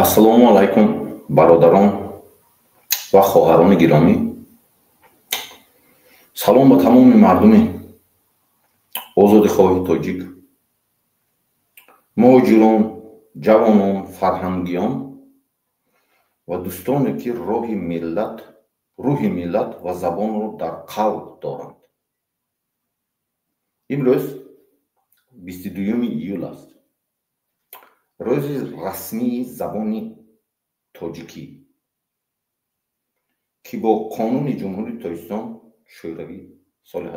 ассалому алайкум бародарон ва хоҳарони гиромӣ. салом ба тамоми мардуми озодихоҳи тоҷик, муҳоҷирон, ҷавонон, фарҳангиён ва дӯстоне ки рӯҳи миллат ва забонро дар қалб доранд. имрӯз 22 июл аст, рӯзи расмии забони тоҷикӣ ки бо қонуни ҷумҳурии тоҷикистон шӯравӣ соли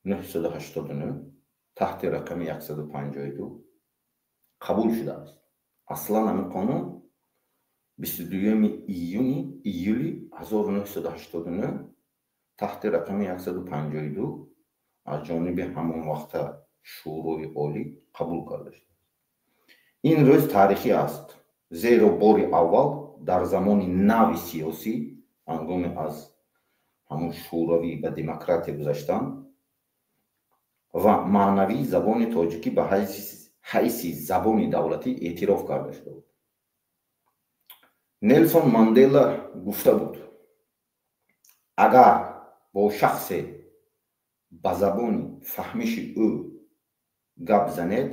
1989 таҳти рақами 152 қабул шудааст. аслан ҳамин қонун 22 июли 1989 таҳти рақами 152 аз ҷониби ҳамон вақта шӯрои олӣ қабул карда шуд. ин рӯз таърихӣ аст, зеро бори аввал дар замони нави сиёсӣ, ҳангоми аз ҳамон шӯравӣ ба демократия гузаштан ва маънавӣ забони тоҷикӣ ба ҳайси забони давлатӣ эътироф карда шуда буд. Нелсон Мандела гуфта буд: агар бо шахсе ба забони фаҳмиши ӯ гап занед,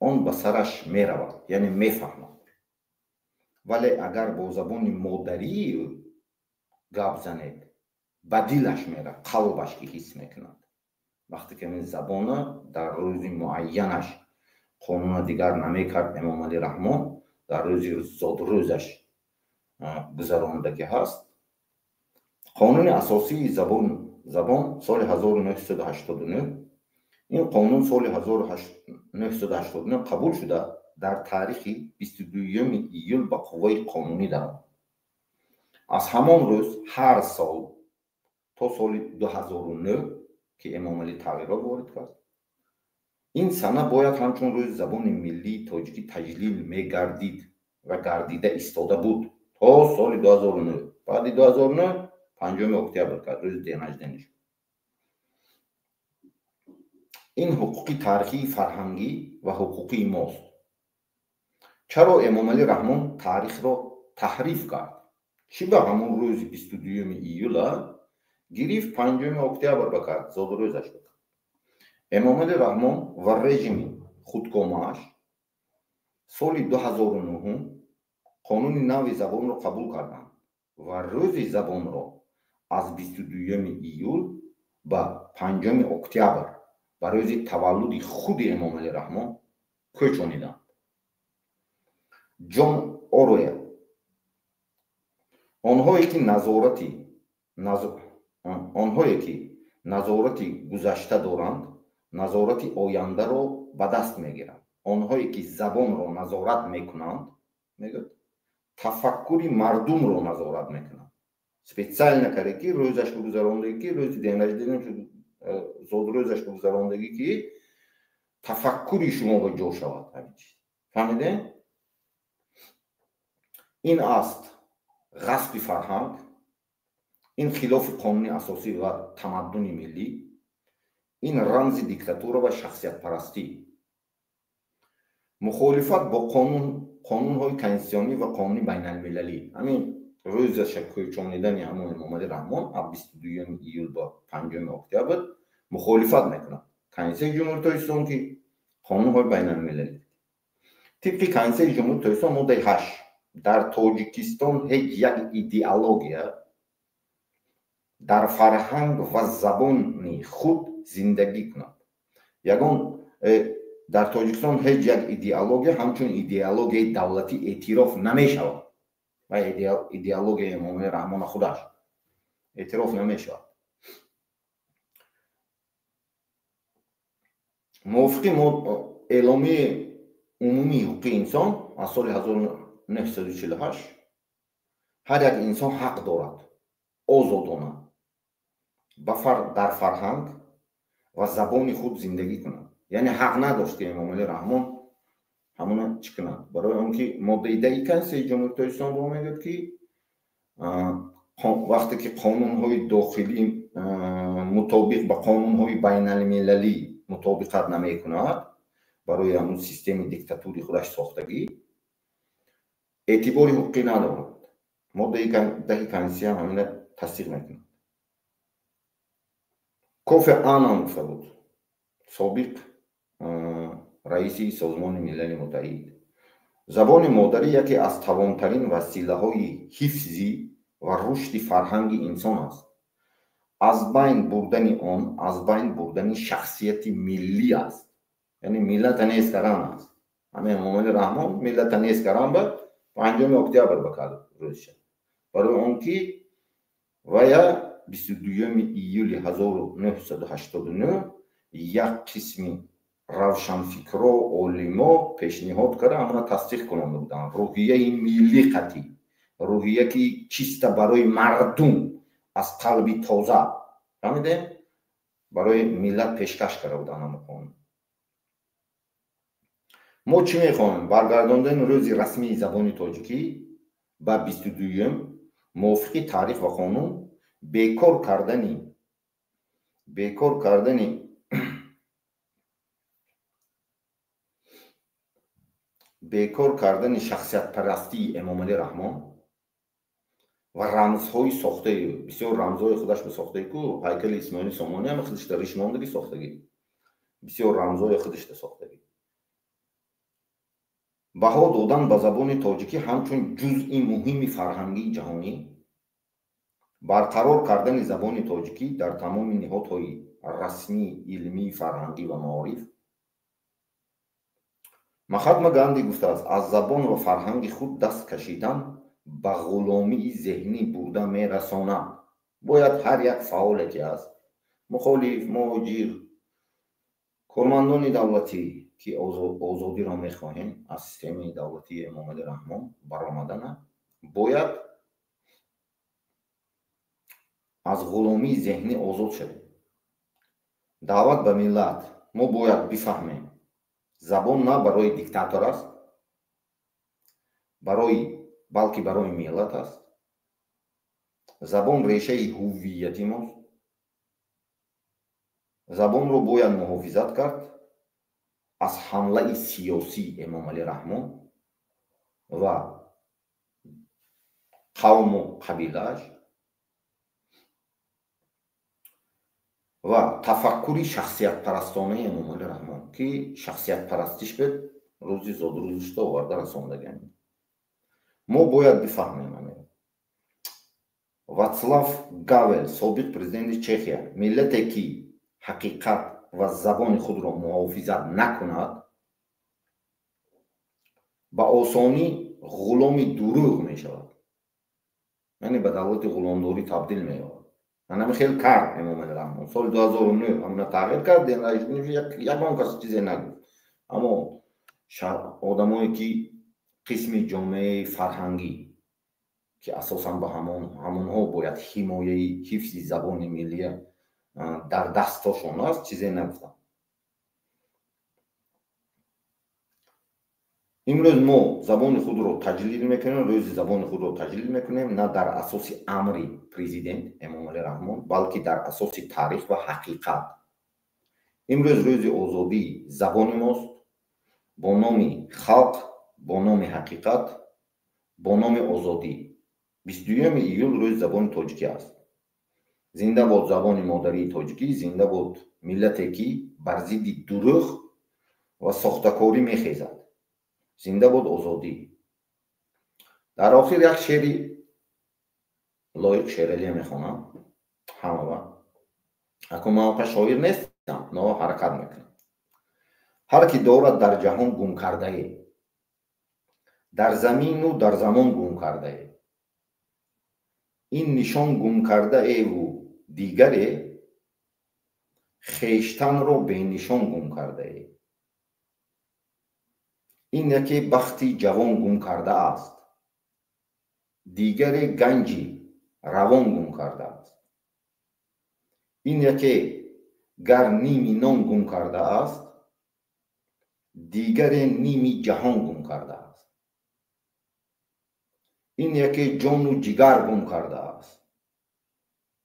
он ба сараш меравад, яъне мефаҳмад. вале агар бо забони модарии ӯ гап занед, ба дилаш меравад, қалбаш ки ҳис мекунад. вақте ки ин забона дар рӯзи муайянаш қонуна дигар намекард, Эмомалӣ Раҳмон дар рӯзи зодрӯзаш гузарондагӣ ҳаст. қонуни асосии забон соли 1989, ин қонун соли 1989 қабул шуда дар таърихи 22 июл ба қувваи қонунӣ даромад. аз ҳамон рӯз ҳар сол то соли 2009 ки Эмомалӣ тағйирот ворид кард, ин сана бояд ҳамчун рӯзи забони миллии тоҷикӣ таҷлил мегардид ва гардида истода буд то соли 2009. баъди 2009 5 октябр кард, рӯзи денаждени шуд. ин ҳуқуқи таърихии фарҳангӣ ва ҳуқуқии мост. чаро Эмомалӣ Раҳмон таърихро таҳриф кард? чӣ ба ҳамон рӯзи 22 июла гирифт 5 октябр бакард, зодрӯзаш бакард? Эмомалӣ Раҳмон ва режими худкомааш соли 2009 қонуни нави забонро қабул карданд ва рӯзи забонро аз 22 июл ба 5 октябр ба рӯзи таваллуди худи Эмомалӣ Раҳмон кӯчониданд. ҷон Оруэлл: онҳое ки назорати гузашта доранд, назорати ояндаро ба даст мегиранд. онҳое ки забонро назорат мекунанд, тафаккури мардумро назорат мекунанд. специально карде ки рӯзаш гузарондагӣ, ки рӯзи денажденаш зодрӯзаш гузарондагӣ, ки тафаккури шумо ба ҷо шавад. фаҳмидем? ин аст ғасби фарҳанг, ин хилофи қонуни асосӣ ва тамаддуни миллӣ, ин рамзи диктатура ва шахсиятпарастӣ. мухолифат бо қонунҳои конститутсионӣ ва қонуни байналмилалӣ. ҳамин рӯзаша кӯчонидани ҳамон Эмомалӣ Раҳмон аз 22 июл ба 5 октябр мухолифат мекунад. Конституцияи ҷумҳурии Тоҷикистон ки қонунҳои байналмилалӣ. тибқи Конституцияи ҷумҳурии Тоҷикистон моддаи 8 дар Тоҷикистон ҳеҷ як идеология дар фарҳанг ва забони худ зиндагӣ кунад. ягон дар Тоҷикистон ҳеҷ як идеология ҳамчун идеологияи давлатӣ эътироф намешавад ва идеологияи Эмомалӣ Раҳмон худаш эътироф намешавад. موافقی اعلامیه عمومی حقوق انسان از سال 1948 هر یک انسان حق دارد آزادانه در فرهنگ و زبان خود زندگی کند. یعنی حق نداشت که امام علی رحمان همون چی کند. برای اون که ماده 10 کنسیل جمهوری اسلامی با میگه که وقتی که قانون‌های داخلی مطابق با قانون‌های بین المللی مطابقت نمی‌کند، برای همون سیستم دیکتاتوری خودش ساختگی اعتباری حقوقی ندارد. ماده 10 کنسیل همین تصدیق می‌کند. کوفی آنان گفته بود، سابق رئیس سازمان ملل متحد، زبان مادری یکی از توانترین وسیله‌های حفظی و رشد فرهنگ انسان است. از بین بردن آن از بین بردن شخصیت ملی است. یعنی ملت نیست کردن است. همه امام علی رحمان ملت نیست کردن به 5 اکتبر بکرد روزش. برای اون که ویا 22 ایول 1989 یک قسمی روشنفکرا و عالما پیشنهاد کرده اما تصدیق کننده بودن. روحیه ملی قطعی، روحیه که چیست برای مردم از قلبی تازه، فهمیده؟ برای ملت پیشکش کرده بودن اما قانون. ما چی میخوایم؟ برگرداندن روز رسمی زبان تاجیکی با 22 موافقی تاریخ و قانون، بیکار کردن شخصیت پرستی امام علی رحمان و رمزهای ساخته، بسیار رمزهای خودش به ساخته کو هیکل اسماعیل سامانی هم خودش در ریشماندگی ساختگی، بسیار رمزهای خودش در ساختگی. بها دادن به زبان تاجیکی همچون جزئی مهم فرهنگی جهانی، برقرار کردن زبان تاجیکی در تمام نهادهای رسمی علمی فرهنگی و معارف. مهاتما گاندی گفته است از زبان و فرهنگ خود دست کشیدن به غلامی ذهنی برده میرساند. باید هر یک فعالی که است، مخالف، مهاجر، کارمندان دولتی که آزادی را میخواهیم از سیستم دولتی امام علی رحمان برآمدن، باید از غلامی ذهنی آزاد شد. دعوت به ملت، ما باید بفهمیم زبان نه برای دیکتاتور است، بلکه برای ملت است. زبان ریشه هویتی ماست. زبان رو باید محافظت کرد از حمله سیاسی امام علی رحمان و قوم و قبیله‌اش و تفکری شخصیت پرستانه امام علی رحمان که شخصیت پرستیش به روزی زاد روزش تا آورده رساندگی. ما باید بفهمیم واتسلاف گاول، سابق پرزیدنت چخیا، ملتی که حقیقت و زبان خود را محافظت نکند با آسانی غلام دروغ می شود. یعنی به دولت غلامداری تبدیل می شود. من خیلی کرد امام علی رحمان سال 2009 همون تغییر کرد. یک کسی چیزی نگفت. اما آدمایی که قسم جامعه فرهنگی که اساسا با همونها باید حمایه حفظ زبان ملی در دستشون است چیزی نگفتم. امروز ما زبان خود رو تجلیل میکنیم، روز زبان خود رو تجلیل میکنیم نه در اساس امر پرزیدنت امام علی رحمان بلکه در اساس تاریخ و حقیقت. امروز روز آزادی زبان ماست، با نام خلق، با نام حقیقت، با نام آزادی. 22 ایول روز زبان تاجیکی است. زنده باد زبان مادری تاجیکی، زنده باد ملتی که بر ضد دروغ و ساختکاری میخیزد. زنده باد آزادی. در آخر یک شعری لایق شعری میخوانم همه با اکنون من شاعر نیستم، نه حرکت میکنم. هر کی دارد در جهان گم کرده ای، در زمین و در زمان گم کرده ای، این نشان گم کرده ای و دیگری خویشتن را بینشان گم کرده ای. این یکی بختی جوان گم کرده است، دیگر گنجی روان گم کرده است. این یکی گر نیمی نان گم کرده است، دیگر نیمی جهان گم کرده است. این یکی جان و جگر گم کرده است،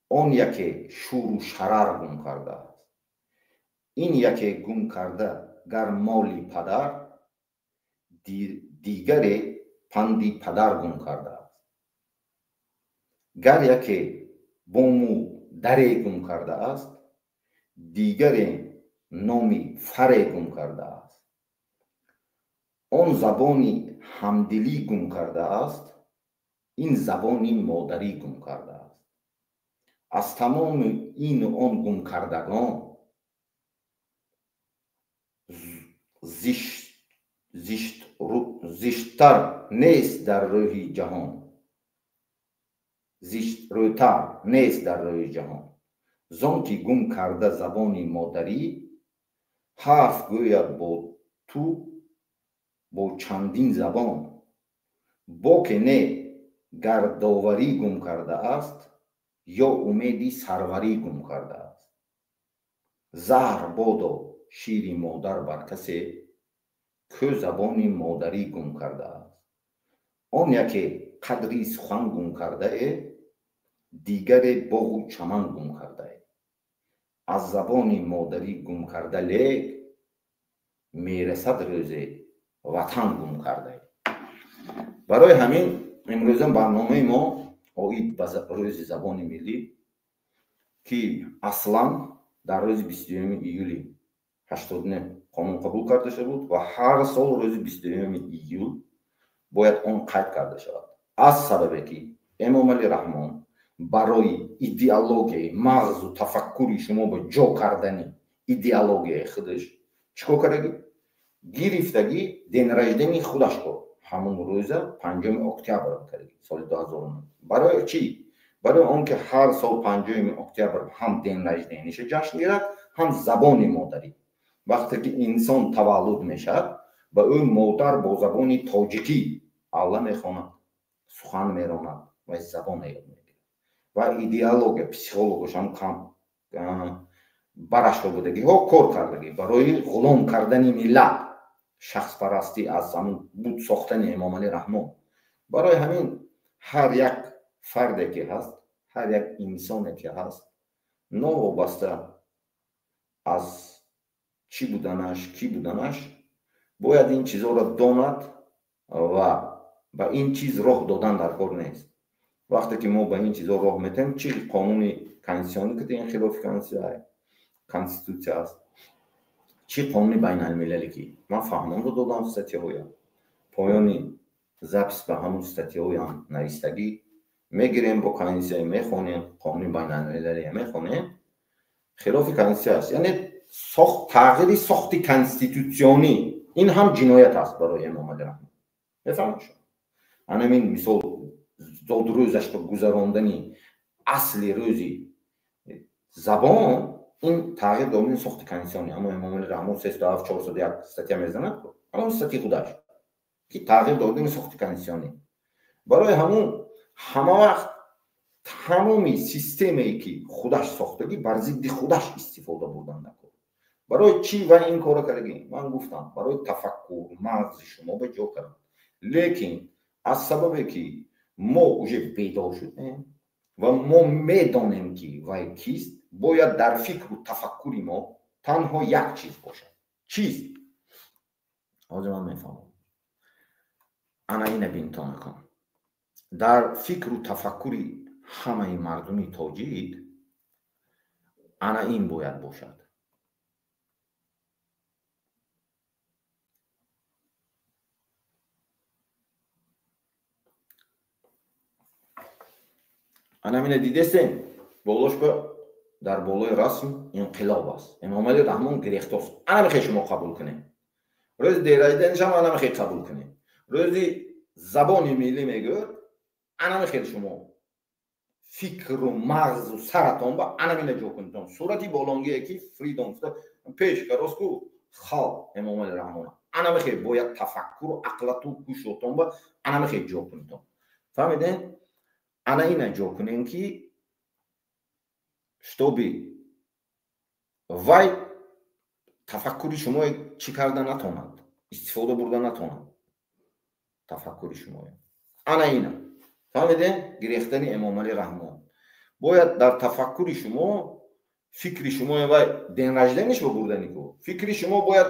آن یکی شور و شرر گم کرده است. این یکی گم کرده گر مالی پدر، دیگر پندی پدر گم کرده است. گر یکی بام و در گم کرده است، دیگر نامی فر گم کرده است. آن زبانی همدلی گم کرده است، این زبانی مادری گم کرده است. از تمام این و آن گم کردگان، زشتر نیست در روی جهان، زشت رویتر نیست در روی جهان. زان که گم کرده زبانی مادری، حرف گوید با تو با چندین زبان. با که نه گر داوری گم کرده است، یا امیدی سروری گم کرده است. زهر بادا شیر مادر بر کسی، که زبانی مادری گم کرده است. آن یکی قدری سخن گم کرده ای، دیگر باغ و چمن گم کرده ای. از زبانی مادری گم کرده لیک، میرسد روز وطن گم کرده ای. برای همین امروز برنامه ما اوید به روز زبان ملی که اصلا در روز 22 ایولی 89 قانون قبول کرده شده بود و هر سال روز 22 ایول باید اون قید کرده شود. از سببی که امام علی رحمان برای ایدئولوژی مغز و تفکری شما به جا کردن ایدئولوژی خودش چیکار کرده؟ گرفتگی دین رجدنی خودش کرد. همون روز 5 اکتبر کرد سال 2009. برای چی؟ برای آنکه هر سال 5 اکتبر هم دین رجدنیش جشن گیرد، هم زبان مادری. وقتی که انسان تولد میشد و او مادر با زبان تاجیکی الله میخواند، سخن میراند و زبان یاد میگیرد. و ایدئولوژی پسیخولوژیش هم کم برش بودگی ها کار کردگی برای غلام کردن ملت، شخص پرستی از همون بود ساختن امام علی رحمان. برای همین هر یک فردی که هست، هر یک انسانی که هست، نوابسته از چی بودنش کی بودنش، باید این چیزها را داند و به این چیز راه دادن در کار نیست. وقتی که ما به این چیزها راه میتیم، چی قانونی کنستیتوشنی که این خلاف کنستیتوسیا است، چی قانونی بین المللی که من فهمان رو دادم استاتیا های پایانی زبس به همون استاتیا های هم نویستگی میگیریم، با کنستیتوسیا میخونیم، قانونی بین المللی میخونیم، خلاف کنستیتوسیا است. یعنی تغییر ساخت کنستیتوسیونی این هم جنایت است برای امام علی رحمان. بفهمید شما همین مثال زاد روزش به گذراندنی اصلی روزی زبان، این تغییر دادن ساخت کنستیتوسیونی. اما امام علی رحمان 307 401 استاتیا میزند، اما استاتیا خودش که تغییر دادن ساخت کنستیتوسیونی. برای همون همه وقت تمامی سیستمی که خودش ساختگی بر ضد خودش استفاده بردن نکن. برای چی و این کارو کردگی؟ من گفتم برای تفکر مغز شما به جا کردن. لیکن از سببی که ما اوجه بیدار شدیم و ما میدانیم که وای کیست، باید در فکر و تفکری ما تنها یک چیز باشد. چیز آجا من میفهمم انا این بینتان کن در فکر و تفکری همه مردمی تاجید انا این باید باشد. انا این دیدستین بالاش به در بالای رسم انقلاب است. امام علی رحمان گریختاست. انا میخوای شما قبول کنیم. روز دیرایدنش هم انا میخوای قبول کنیم. روزی زبان ملی میگه انا میخوای شما فکر و مغز و سرطان با انامین جو کنتون صورتی بولانگی که فریدم پیش کروس کو خواب امام علی رحمون انام خیلی باید تفکر و عقلتو گوشتون با انام خیلی جو کنتون فهمیدین انا اینا جو کنین که شتوبی وای تفکری شما چی کردن نتونند استفاده بردن نتونند تفکری شما انا اینا فهمیدین گریختن امام علی رحمون باید در تفکر شما فکر شما وای دین رجدنش بردنی کو فکر شما باید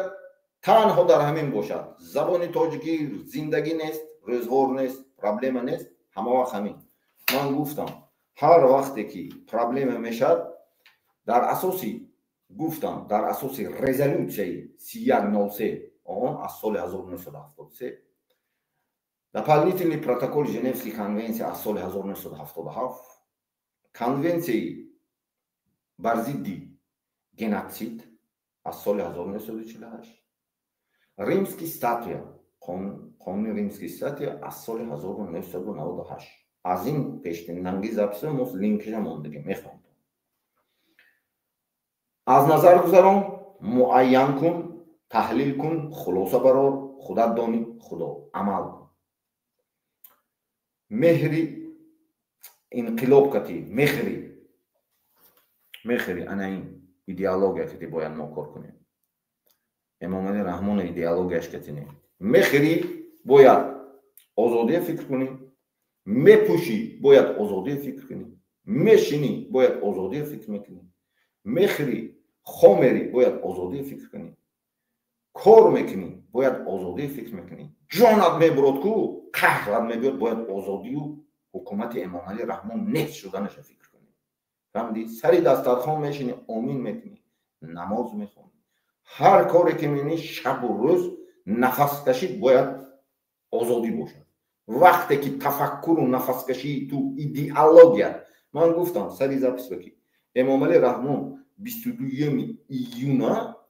تنها در همین باشد زبان تاجیکی زندگی نیست روزگار نیست پرابلم نیست همه وقت همین من گفتم هر وقتی که پرابلم میشد در اساسی گفتم در اساسی رزولوچی 3103 آن از سال 1973 дополнительный протокол Женевской конвенции از سال 1977 конвенции بر ضد گنوسید از سال 1948 римский статья قانون римский статья از سال 1998 از این پیشنهادی записуем مس لینکش هم اومده میخوام از نظر گذارم معین کن تحلیل کن خلاصه برار خودت دانی خدا عمل کن مهری انقلاب کتی مهری انا این ایدئولوژی که باید ما کار کنیم امام علی رحمون ایدئولوژیش کتی مهری باید آزادی فکر کنیم میپوشی باید آزادی فکر کنیم میشینی باید آزادی فکر میکنی مهری خامری باید آزادی فکر کنی کار میکنی باید آزادی فکر میکنی جانت میبرد کو قهرت میبرد باید آزادی و حکومت امام علی رحمون نیست شدنش فکر کنی فهمیدی سری دسترخوان میشینی آمین میکنی نماز میخونی هر کاری که میکنی شب و روز نفس کشی باید آزادی باشد وقتی که تفکر و نفس کشی تو ایدئولوژی من گفتم سری زپس بکی امام علی رحمون 22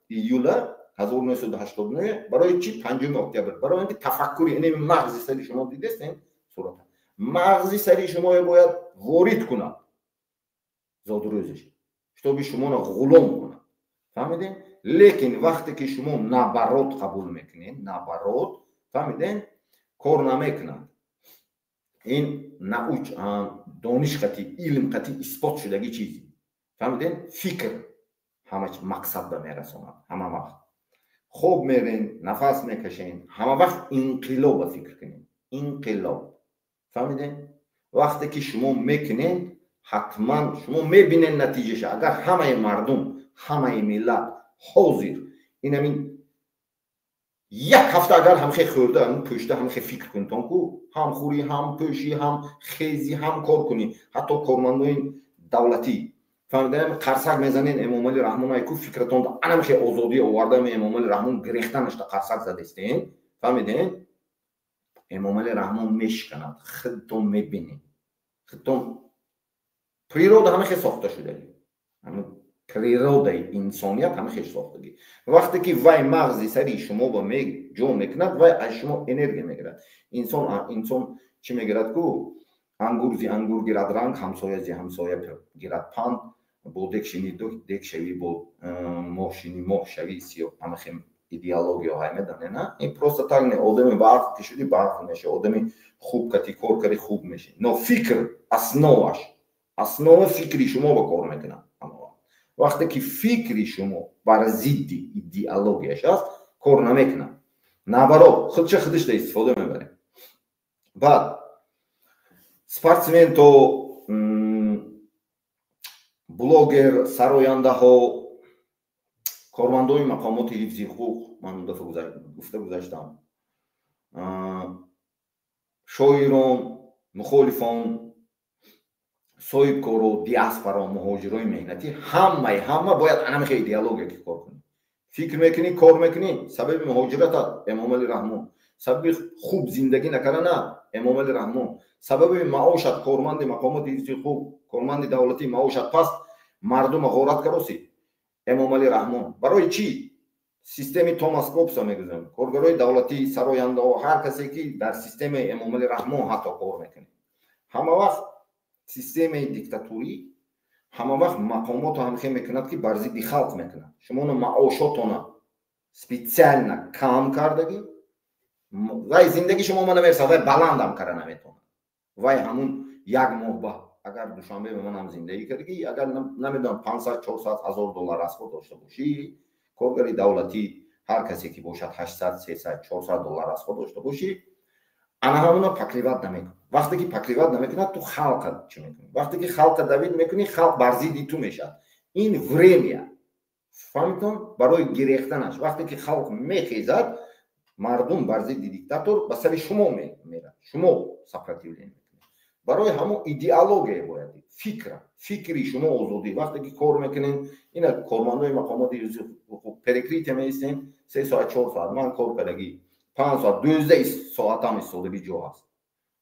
ایول 1989 برای چی 5 اکتبر برای اینکه تفکری یعنی مغزی سری شما دیدین صورت مغزی سری شما باید وارد کنه زاد روزش شتابی شما رو غلام کنه فهمیدین لیکن وقتی که شما نبرات قبول میکنین نبرات فهمیدین کار نمیکنن این نوچ دانش قطعی علم قطعی اثبات شدگی چیزی فهمیدین فکر همه مقصد به میرسوند همه وقت خوب میرین نفس میکشین همه وقت انقلاب فکر کنین انقلاب فهمیدین وقتی که شما میکنین حتما شما میبینین نتیجهش اگر همه مردم همه ملت حاضر این یک هفته اگر هم خیلی خورده هم پشته هم خیلی فکر کنتون کو هم خوری هم پوشی هم خیزی هم کار کنی حتی کارمندان دولتی فهمیدم قرصک میزنین امام علی رحمون ای کو فکرتون دا انم خیلی آزادی آورده امام علی رحمون گریختنش تا قرصک زدستین فهمیدین امام علی رحمون میشکند خودتون میبینین خودتون پریروده همه خیلی ساخته شده پریروده انسانیت همه خیلی ساختگی وقتی که وای مغزی سری شما با جو میکند وای از شما انرژی میگیرد انسان چی میگیرد کو انگور گیرد رنگ همسایه گیرد پند با دکشینی دک شوی با ماشینی ماه شوی سیاه همه خیلی ایدئولوژی های میدنه نه این پروسه تاگ نه آدمی برق کشیدی برق میشه آدمی خوب کتی کار کردی خوب میشه نه فکر اسناو فکری شما با کار میکنن وقتی که فکری شما بر ضد ایدئولوژیش است کار نمیکنه نبرو خودش استفاده میبره بعد спортсмен то блогер сароянда ҳо кормандои мақомоти ҳифзи ҳуқуқ ман дафъа гуфта гузаштам шоирон мухолифон соҳибкоро диаспора муҳоҷирои меҳнатӣ ҳама бояд анамиха идеология ки кор кунӣ фикр мекунӣ кор мекунӣ сабаби муҳоҷирата эмом али раҳмон сабаби хуб зиндагӣ накардана эмом али раҳмон сабаби маошат корманди мақомоти ҳифзи ҳуқуқ корманди давлатӣ маошат паст мардума ғорат кароси эмом али раҳмон барои чӣ системи томас копса мегузарем коргарои давлатӣ сарояндаҳо ҳар касе ки дар системаи эмом али раҳмон ҳатто кор мекунад ҳама вақт системаи диктатурӣ ҳама вақт мақомотро ҳамхел мекунад ки бар зидди халқ мекунад. Шумоно маошотона специально кам кардагӣ, вай зиндаги шумо ма намерсад, вай баландам кара наметавонад. Вай ҳамун як моҳ ба агар душанбе ба манам зиндагӣ кардагӣ, агар намедонам 500 400 1000 доллар расход дошта бошӣ, коргари давлатӣ ҳар касе ки бошад 800 300 400 доллар расход дошта бошӣ, ана ҳамуна пакливат намекунад. вақте ки пакливат намекунад, ту халқа чӣ мекунӣ? вақте ки халқа давид мекунӣ, халқ бар зидди ту мешавад. ин время фаҳмитон барои гирехтанаш. вақте ки халқ мехезад, мардум бар зидди диктатор ба сари шумо мерад, шумо сопротивление мекунед. барои ҳамон идеология бояд, фикри шумо озодӣ. вақте ки кор мекунем, ина кормандои мақомоти перекрития меистем 3 соат 4 соат, ман кор кардагӣ 5 соат 12 соатам истодагӣ ҷо ҳаст.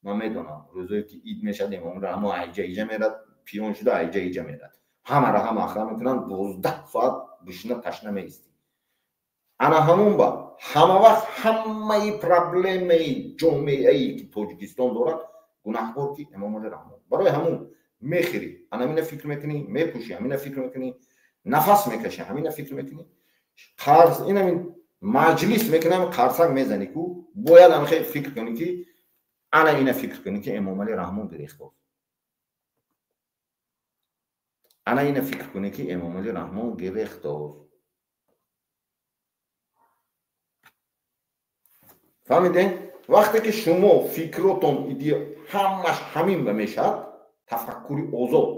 ман медонам рӯзое ки ид мешад, имомра ҳама айҷа мерад, пиён шуда айҷа мерад, ҳамара ҳама ахра мекунанд, 12 соат гӯшна ташна меистӣ. ана ҳамун ба ҳама вақт ҳамаи проблемаи ҷомеаи ки тоҷикистон дорад гунаҳкор ки Эмомалӣ Раҳмон. барои ҳамун мехӯрӣ, ҳамина фикр мекунӣ, мепӯшӣ, ҳамина фикр мекунӣ, нафас мекашӣ, ҳамина фикр мекунӣ, қарз инамин маҷлис мекунам, қарсак мезанӣ ку бояд ҳамхел фикр кунӣ ки ана ина фикр кунӣ ки Эмомалӣ Раҳмон гирехтор. ана ина фикр кунӣ ки Эмомалӣ Раҳмон гирехтор. фаҳмидем? вақте ки шумо фикротон ҳамаш ҳамин ба мешавад, тафаккури озод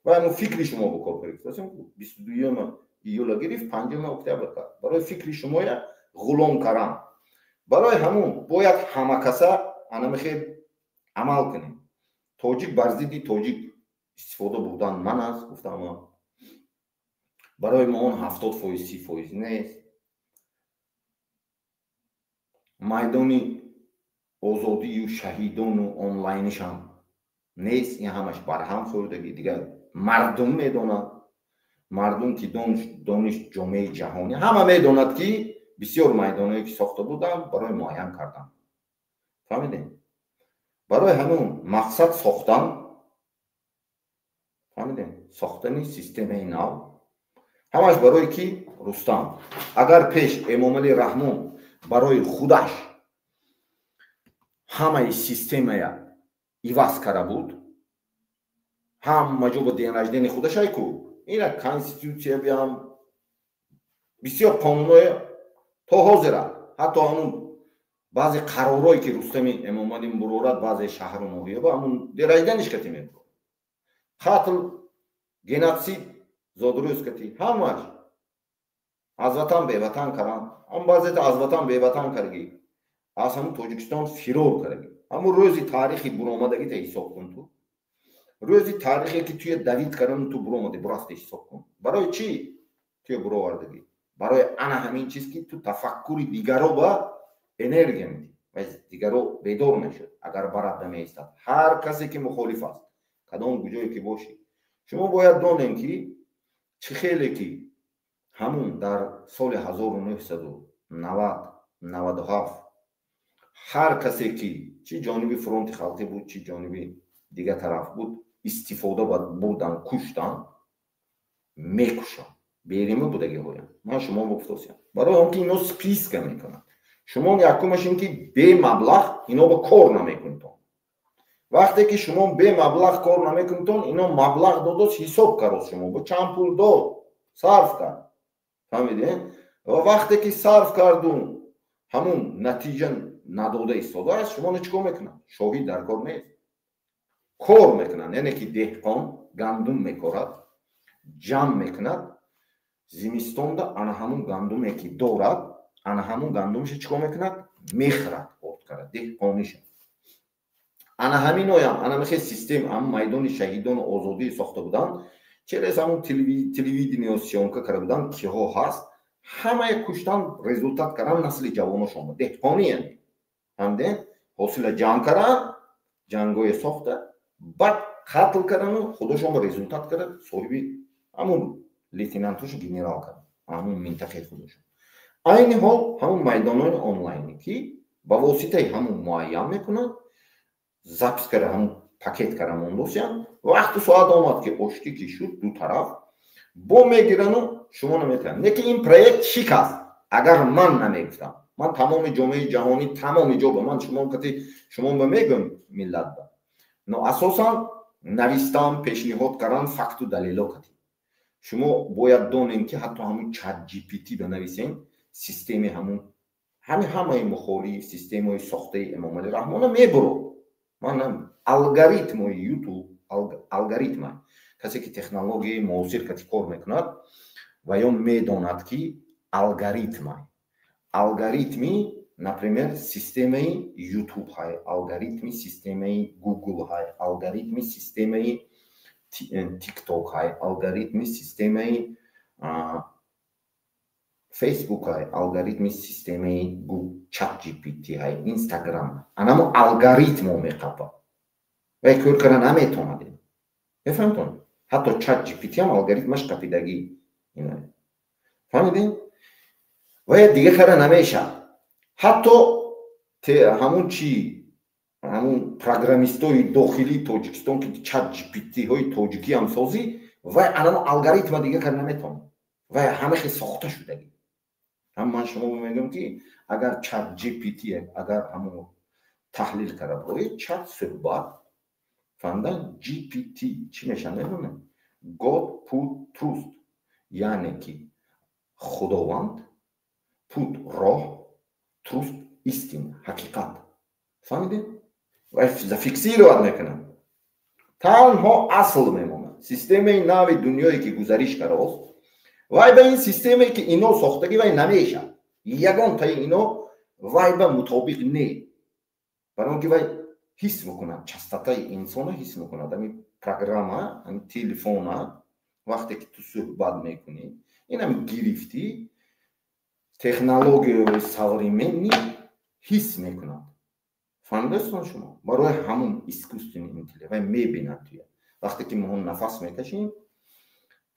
ва ҳамун фикри шумо ба кор гирифт. 22 июла гирифт, 5 октябр кард. барои фикри шумоя ғулом кардан. барои ҳамун бояд ҳама каса ана мехел амал кунем. тоҷик бар зидди тоҷик истифода бурдан ман аст, гуфтам. барои мо он 70% 30% нест. майдони озодию шаҳидону онлайнишам нест. ин ҳамаш барҳам хӯрдагӣ дигар мардум медонад. мардум ки дониш ҷомеаи ҷаҳонӣ ҳама медонад ки бисёр майдонҳое ки сохта буданд барои муайян кардан. фаҳмидем? барои ҳамун мақсад сохтан, фаҳмидем? сохтани системаи нав ҳамаш барои ки Рустам агар пеш Эмомалӣ Раҳмон барои худаш ҳамаи системая иваз кара буд, ҳама ҷо ба ден раждени худаш айку, ина конститутсия биям бисёр қонунҳое то ҳозира, ҳатто ҳамун баъзе қарорҳое ки Рустами Эмомалӣ бурорад баъзе шаҳру ноҳияба ҳамун ден ражданиш кати мебурад. қатл, геноцид, зодрӯз кати, ҳамаш аз ватан беватан кардан. ҳам баъзета аз ватан беватан кардагӣ, аз ҳамун Тоҷикистон фирор кардагӣ. ҳамун рӯзи таърихи буромадагита ҳисоб кун ту. рӯзи таърихе ки туя давид кардан ту буромади бурасти ҳисоб кун. барои чӣ туя буровардагӣ? барои ана ҳамин чиз ки ту тафаккури дигаро ба энергия медӣ ва дигаро бедор мешуд. агар барад намеистад ҳар касе ки мухолиф аст, кадом ҷое ки бошӣ, шумо бояд донем ки чӣ хеле ки ҳамун дар соли 1990-97 ҳар касе ки чӣ ҷониби фронти халқӣ буд, чӣ ҷониби дигар тараф буд, истифода бурдан, куштан, мекушанд. берима будагиҳоям. ман шумо гуфтосям. барои он ки ино списка мекунанд. шумо якумаш ин ки бемаблағ ино ба кор намекунтон. вақте ки шумо бемаблағ кор намекунтон, ино маблағ додост, ҳисоб кард шумо бо чанд пул дод, сарф кард. фаҳмидем? ва вақте ки сарф карду ҳамун натиҷа надода истодааст, шумо чӣ кор мекунанд? шоҳид дар кор нест. кор мекунанд. яъне ки деҳқон гандум мекорад, ҷамъ мекунад, зимистонда ана ҳамун гандуме ки дорад, ана ҳамун гандумаш чӣ кор мекунад? мехӯрад, орд карад, деҳқониша. ана ҳаминоям ана мехел систем ҳамун майдони шаҳидону озодӣ сохта буданд, через ҳамун телевидение сёнка карда буданд, киҳо ҳаст, ҳамаи куштан результат кардан насли ҷавоношон ба деҳқонӣ, яъне ҳамден ҳосила ҷанг кардан, ҷангҳое сохта, баъд қатл кардану худошон ба результат кардан, соҳиби ҳамун лейтенантошу генерал кардан, ҳамун минтақаи худошон. айни ҳол ҳамун майдонҳои онлайне ки ба воситаи ҳамун муайян мекунанд, запис карда ҳамун пакет кардам ондосиам. Вақти соат омад ки ошти ки шуд ду тараф бо мегирану шумо наметавонед. Не ки ин проект шикаст. агар ман намегуфтам, ман тамоми ҷомеаи ҷаҳонӣ тамоми ҷо ба ман шумо ба мегӯм миллат ба, но асосан навистам, пешниҳод кардам, факту далело кардем. шумо бояд донем ки ҳатто ҳамун чат GPT бинависем, системаи ҳамаи мухолиф, системаи сохтаи Эмомалӣ Раҳмона мебуро. ман алгоритмои YouTube, алгоритма касе ки технологияи муосир кати кор мекунад ва ё медонад ки алгоритми например системаи YouTube ҳай, алгоритми системаи Google ҳай, алгоритми системаи TikTok ҳай, алгоритми системаи Facebook ҳай, алгоритми системаи ChatGPT ҳай, Instagram. анамо алгоритмо меқапад ва кор кардан наметавонад. мефаҳмед? ҳатто ChatGPT ҳам алгоритмаш қапидагӣ. фаҳмидем? ва дига кара намешавад. ҳатто ҳамун программистои дохилии Тоҷикистон ки ChatGPT-ҳои тоҷикӣ ҳам созӣ, ва анамо алгоритма дига кара наметавонад. ва ҳама хел сохта шудагӣ. ман шумо мегӯям ки агар ChatGPT агар ҳамун таҳлил карда барои чат суҳбат фаҳмидан GPT чӣ мешавад медонед? God put truth, яъне ки худованд put роҳ, truth истина, ҳақиқат. фаҳмидед? ва зафиксировать мекунад. танҳо асл мемонад. системаи нави дунёе ки гузариш кардааст, вай ба ин системае ки ино сохтагӣ вай намешавад. ягон таи ино вай ба мутобиқ не. барои он ки вай ҳис мекунад, частотаи инсона ҳис мекунад. ҳамин программа, ҳамин телефона вақте ки ту суҳбат мекунӣ, инам гирифтӣ технологияи современӣ ҳис мекунад. фаҳмидастон шумо? барои ҳамун искусственный интеллект вай мебинад туя. вақте ки мо нафас мекашем,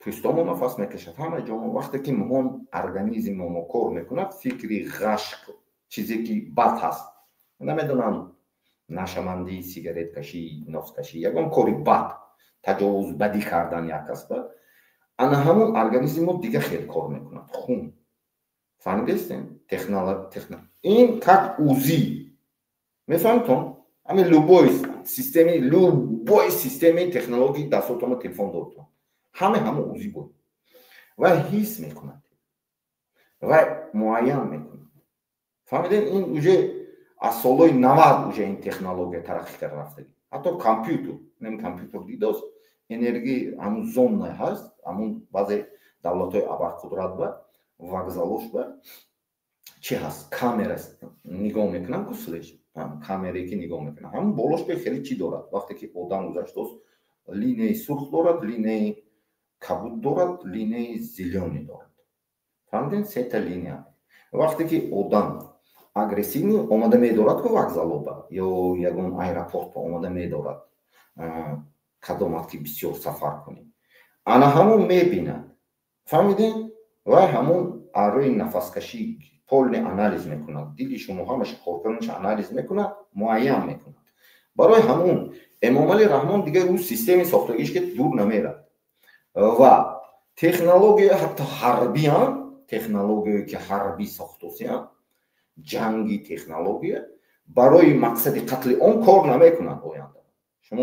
пӯстамон нафас мекашад, ҳама ҷомо вақте ки мо организммо кор мекунад, фикри ғашқ, чизе ки бад ҳаст. намедонам нашамандӣ, сигареткашӣ, носкашӣ, ягон кори бад, таҷовузбадӣ кардан як касба, ана ҳамун организммо дига хел кор мекунад. хун. фаҳмидастен? технология. ин как узи. мефаҳмтон? ҳамин любой системаи технологии дастотома телефон дортон. ҳамун узи буд. ва ҳис мекунад. ва муайян мекунад. фаҳмиден? ин уже аз солҳои 90 уже ин технология тараққӣ карда рафтагӣ. ҳатто компютер, компютер дидост, энергия ҳамун зонна ҳаст, ҳамун баъзе давлатҳои абарқудрат ба вокзалош ба чӣ ҳаст? Камера нигоҳ мекунам, гуслеш. камерае ки нигоҳ мекунам. ҳамун болош бе хеле чӣ дорад? вақте ки одам гузаштааст, линияи сурх дорад, линияи кабуд дорад, линияи зелёни дорад. фаҳмиден? сета линия. вақте ки одам агрессивни омада медорад ку вокзалоба ё ягон аэропортба омада медорад қадомат ки бисёр сафар кунем, ана ҳамон мебинад. фаҳмиден? ва ҳамон арӯи нафаскашӣ полный анализ мекунад. дили шумо ҳамаш коркунаш анализ мекунад, муайян мекунад. барои ҳамон Эмомалӣ Раҳмон дигар ӯ системаи сохтагиш ки дур намерад. ва технология ҳатто ҳарбӣ ҳам, технологияе ки ҳарбӣ сохтосиам, ҷанги технология барои мақсади қатли он кор намекунад оянда. шумо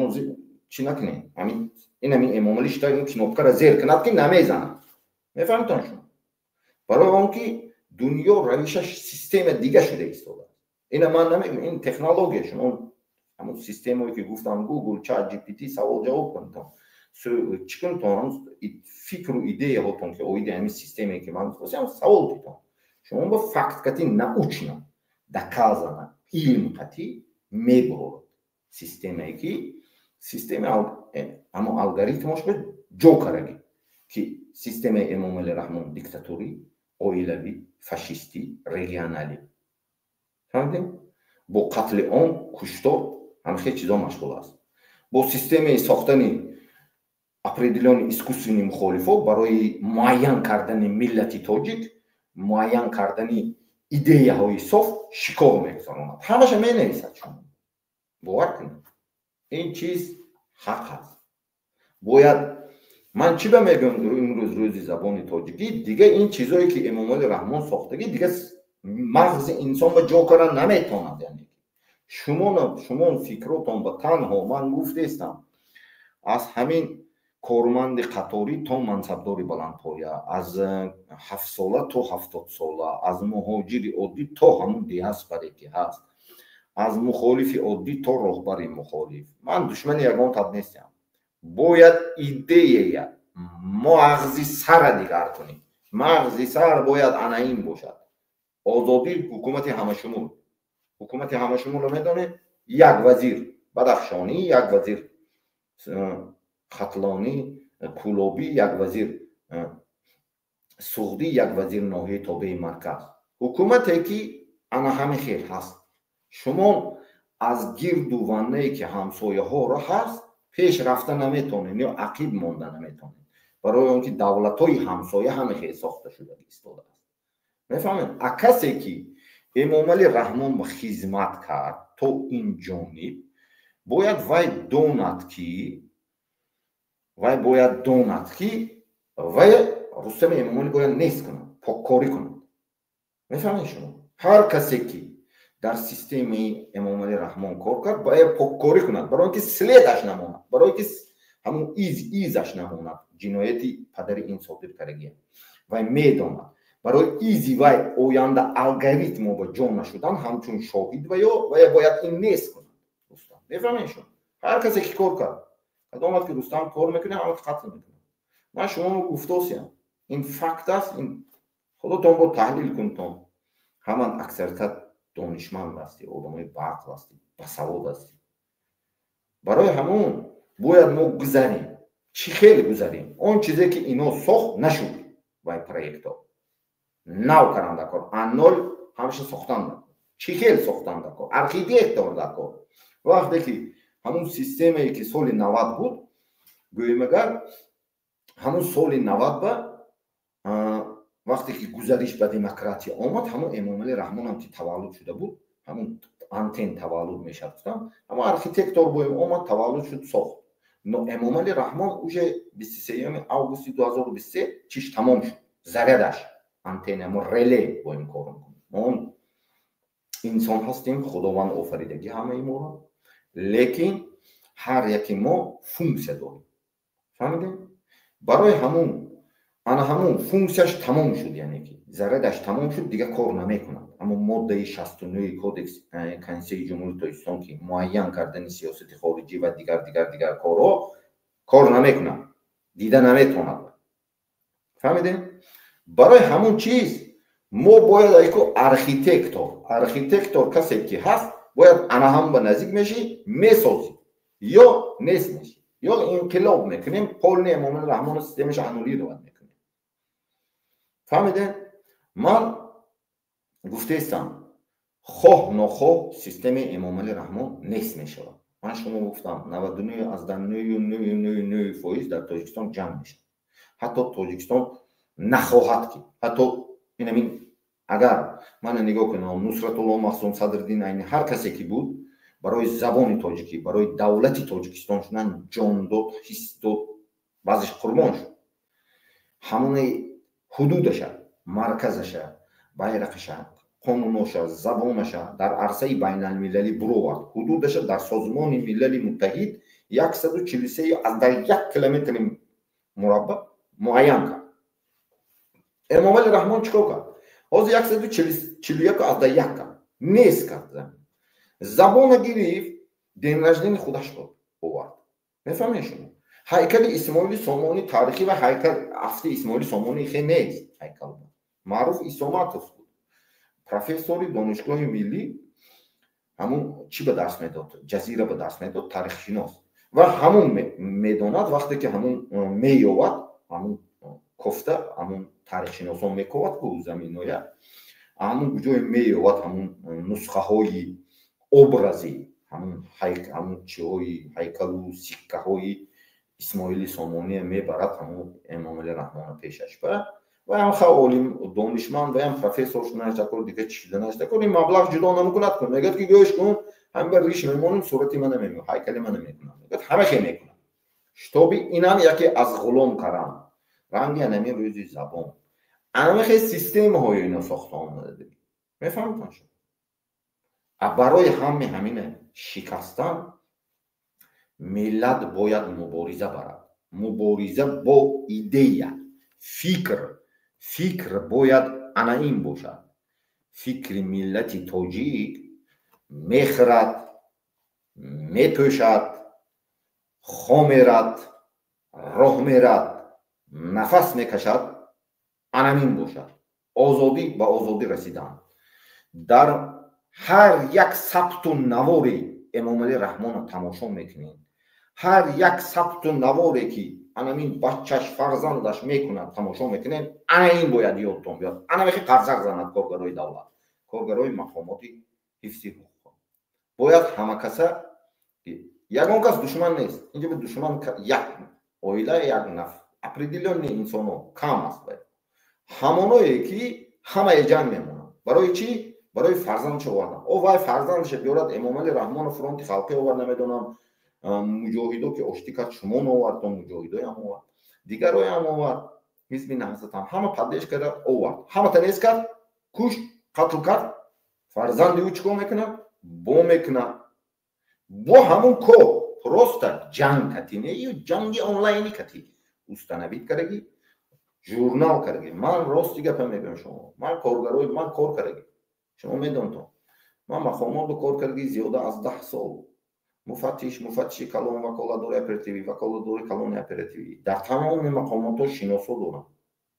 чӣ накунед? ҳамин Эмомалӣ шута ин кнопкаро зер кунад ки намезанад. мефаҳмтон шумо? барои он ки дунё равишаш система дига шуда истодааст. ина ман намегӯям, ин технология. шумо ҳамун системае ки гуфтам Google, ChatGPT савол ҷавоб кунтон. чӣ кунтон? фикру идеяҳотон ки оиди ҳамин системае ки ман гуфтам савол кунтон. шумо ба факт кати научно доказано илм кати мебурад. системае ки ҳамон алгоритмош ба ҷо карагӣ ки системаи Эмомалӣ Раҳмон диктатурӣ, оилавӣ, фашистӣ, регионалӣ. фаҳмидем? бо қатли он, куштор, ҳамахел чизо машғул аст. бо системаи сохтани определённый искусственный мухолифот барои муайян кардани миллати тоҷик, муайян кардани идеяҳои соф шикор мегузаронад. ҳамаша менависад. шумо бовар кунед. این چیز حق هست. باید من چی به میگم امروز روز زبان تاجیکی دیگه این چیزایی که امام علی رحمان ساختگی دیگه مغز انسان به جا کردن نمیتواند. یعنی شما فکراتون به تنها من گفتم از همین کارمند قطاری تا منصبدار بلندپایه، از 7 ساله تا 70 ساله، از مهاجر عادی تا همون دیاسپوری که هست، از مخالف عادی تا راهبر مخالف. من دشمن یگان تب نیستم. باید ایده مغزی سر دیگر کنیم. مغزی سر باید این باشد. آزادی حکومت همه شمول. حکومت همه شمول رو میدانه یک وزیر بدخشانی، یک وزیر خطلانی، کولابی، یک وزیر سعودی، یک وزیر ناحیه تابع مرکز. حکومتی که انا همه خیل هست. شما از گرد و ونه‌ای که همسایه ها را هست پیش رفتن نمیتونین یا عقیب ماندن نمیتونین، برای اونکه دولت های همسایه همه خیلی ساخته شده ایستاده است. میفهمین؟ کسی که امام علی رحمان به خدمت کرد تو این جانب باید وای داند که وای رستم امام علی باید نیست کنند، پاککاری کنند. میفهمین شما؟ هر کسی که در سیستم امام علی رحمان کار کرد باید پاککاری کند، برای اینکه سلیدش نماند، برای اینکه همون ایزش نماند. جنایتی پدر این صادر کردگی و میداند برای ایزی و آینده الگوریتم با جان نشدن همچون شاهد و باید این نیست کنند. میفهمین شما؟ هر کسی که کار کرد قدامت که رستم کار میکنه همه قتل میکنه. من شما گفتاسیم این فکت است. این خودتون با تحلیل کنتون. همان اکثریت دانشمند هستی، آدمای باعقل هستی، باسواد هستی. برای همون باید ما گذاریم. چی خیلی گذاریم؟ اون چیزی که اینا ساخت نشد وای پروژه ها نو کردن کار انول همیشه ساختن. چی خیلی ساختن کار ارکیتکت دار کار. وقتی که همون سیستمی که سال 90 بود گویم اگر همون سال 90 با وقتی که گزارش به دموکراسی آمد همون امام علی رحمان هم که تولد شده بود، همون آنتن تولد میشد، همون ارکیتکتور باید آمد تولد شد ساخت. امام علی رحمان اوج 23 آگوست 2023 چیش تمام شد. زردش آنتن ما رله باید کار میکنیم. ما انسان هستیم، خداوند آفریدگی همه ما، لیکن هر یکی ما فونکسیون داریم. فهمیدین؟ برای همون فونکسیونش تمام شد، یعنی که زردش تمام شد دیگه کار نمیکنه. اما ماده 69 کودکس کنسیل جمهوری تاجیکستان که معین کردن سیاست خارجی و دیگر کارها کار نمیکنه، دیده نمیتونه. فهمیدین؟ برای همون چیز ما باید یک ارکیتکتور کسی که هست باید انا هم به نزدیک میشی میسازی یا نیست میشی یا انقلاب میکنیم. پول امام علی رحمان سیستمش انولی رو میکنیم. فهمیدین؟ من گفته استم خواه نخواه سیستم امام علی رحمان نیست میشه. من شما گفتم 99 از 99.99% در تاجیکستان جمع میشه. حتی تاجیکستان نخواهد که حتی اینم اگر من نگاه کنم نصرت الله مخزوم صدرالدین عینی هر کسی که بود برای زبان تاجیکی، برای دولت تاجیکستان شدن جان داد، حس داد، بعضش قربان شد. همون حدودش، مرکزش، بایرقش، قانونش، زبانش در عرصه بین المللی برآورد. حدودش در سازمان ملل متحد 143 از در 1 کیلومتر مربع معین کرد. امام علی رحمان چیکار کرد؟ از 141 از در 1 نیست کرد. زبان گرفت دینرجدین خودش آورد. میفهمین شما؟ هیکل اسماعیل سامانی تاریخی و هیکل افتی اسماعیل سامانی خیلی نیست. هیکل معروف اساماتوف بود، پروفسور دانشگاه ملی، همون چی به دست میداد؟ جزیره به دست میداد، تاریخ شناس. و همون میداند وقتی که همون میواد همون کفته همون تاریخ شناسان میکواد که زمینوی همون کجای میواد همون نسخه های ابرزی همون چیهای هیکل و سکه های اسماعیل سامانی میبرد همون امام علی رحمان پیشش بره و هم خیلی دانشمند و هم پروفسور نشده کنه دیگه چیزی نشده کنه این مبلغ جدا نمیکند کنه. اگر که گوش کن همین بر ریش میمونم صورتی من نمیمونم هیکل من نمیکنم همش میکنم شتابی اینم یکی از غلام کردم رنگی نمی روزی زبان انا خیلی سیستم های اینا ساخته آمده میفهمید شما برای همین شکستن ملت باید مبارزه برد مبارزه با ایده فکر باید انا این باشد فکر ملت تاجیک میخرد میپوشد خو میرد راه میرد نفس میکشد انمین باشد آزادی به آزادی رسیدن در هر یک ثبت و نواری امام علی رحمان رو تماشا میکنین هر یک ثبت و نواری که انمین بچهش فرزندش میکنه تماشا میکنین این باید یادتون بیاد انمی که قرضق زند کارگرای دولت کارگرای مقاماتی حفظی حقوق باید همه کسا یگان کس دشمن نیست اینجا به دشمن یک اویله یک نفر اپریدیلیون انسانو کم است باید همونایی که همه جمع میمونن برای چی؟ برای فرزندش آوردن او وای فرزندش بیارد امام علی رحمان فرانت خلقی آورد نمیدونم مجاهدو که اشتی کرد شمون آورد تا مجاهدای هم آورد دیگرای هم آورد حزب نهضت هم همه پدش کرد آورد همه تنیز کرد کش قتل کرد فرزند او چیکار میکنه بو میکنه بو همون کو پروستا جنگ کتی نه یا جنگ آنلاینی کتی استنبید کردگی ژورنال کردگی من راستی گپ میگم شما من کارگرای من کار کردگی شما میدون تو من مقامات کار کردگی زیاده از 10 سال مفتش کلان وکالتداری اپراتیوی وکالتداری کلان اپراتیوی در تمام مقامات شناسا دارم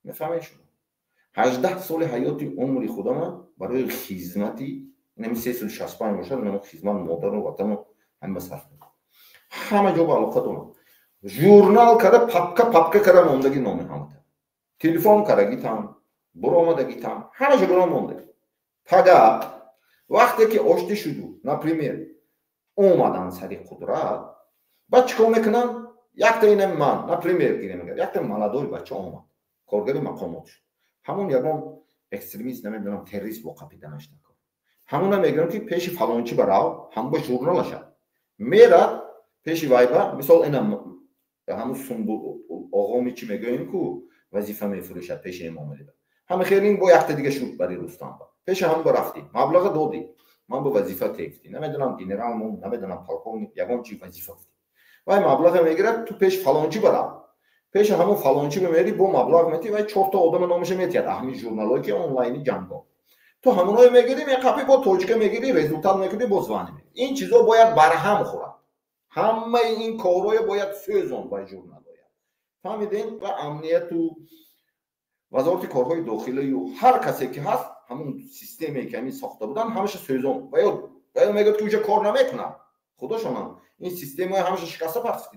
میفهمید شما 18 سال حیات عمری خودم برای خدمتی نمی 365 باشد من خدمت مادر و وطن همه صرف همه جا با علاقه دارم ژورنال کرده پاپکه کرده موندگی نام همه تلفن کرده گیتم برآمدگی تام همه جا مونده پگه وقتی که آشتی شدو نپریمیر اومدن سری قدرت بعد چیکار میکنن یک تا اینم من نپریمیر گیره میگه یک تا مالادوی بچه اومد کارگری مقاماتش همون یگان اکستریمیست نمیدونم تروریست با قپیدنش نکن همون هم میگن که پیش فلانچی براو هم با ژورنالش میرد پیش وایبر مثال اینم همون سنبو آقا می چی میگن کو وظیفه میفروشد پیش امام علی همه خیلی این با یک تا دیگه شروع برای رستم پیش هم برفتی مبلغ دادی من با وظیفه تیفتی نمیدونم جنرال مون نمیدونم پالکونیک یگان چی وظیفه وای مبلغ میگیره تو پیش فلانچی برام پیش همون فلانچی میری با مبلغ میتی و 4 تا آدم نامش میتیاد همین ژورنالایی که آنلاینی جنگا تو همونای میگیری میقپی با توجکه میگیری رزولتات میگیری بوزوانی این چیزا باید برهم خورد همه این کارهای باید سوزون با ژورنالای فهمیدین و امنیت و وزارت کارهای داخلی و هر کسی که هست همون سیستمی که همین ساخته بودن همش سوزون و یا میگه که اونجا کار نمیکنه خدا شما این سیستم همش شکسته پس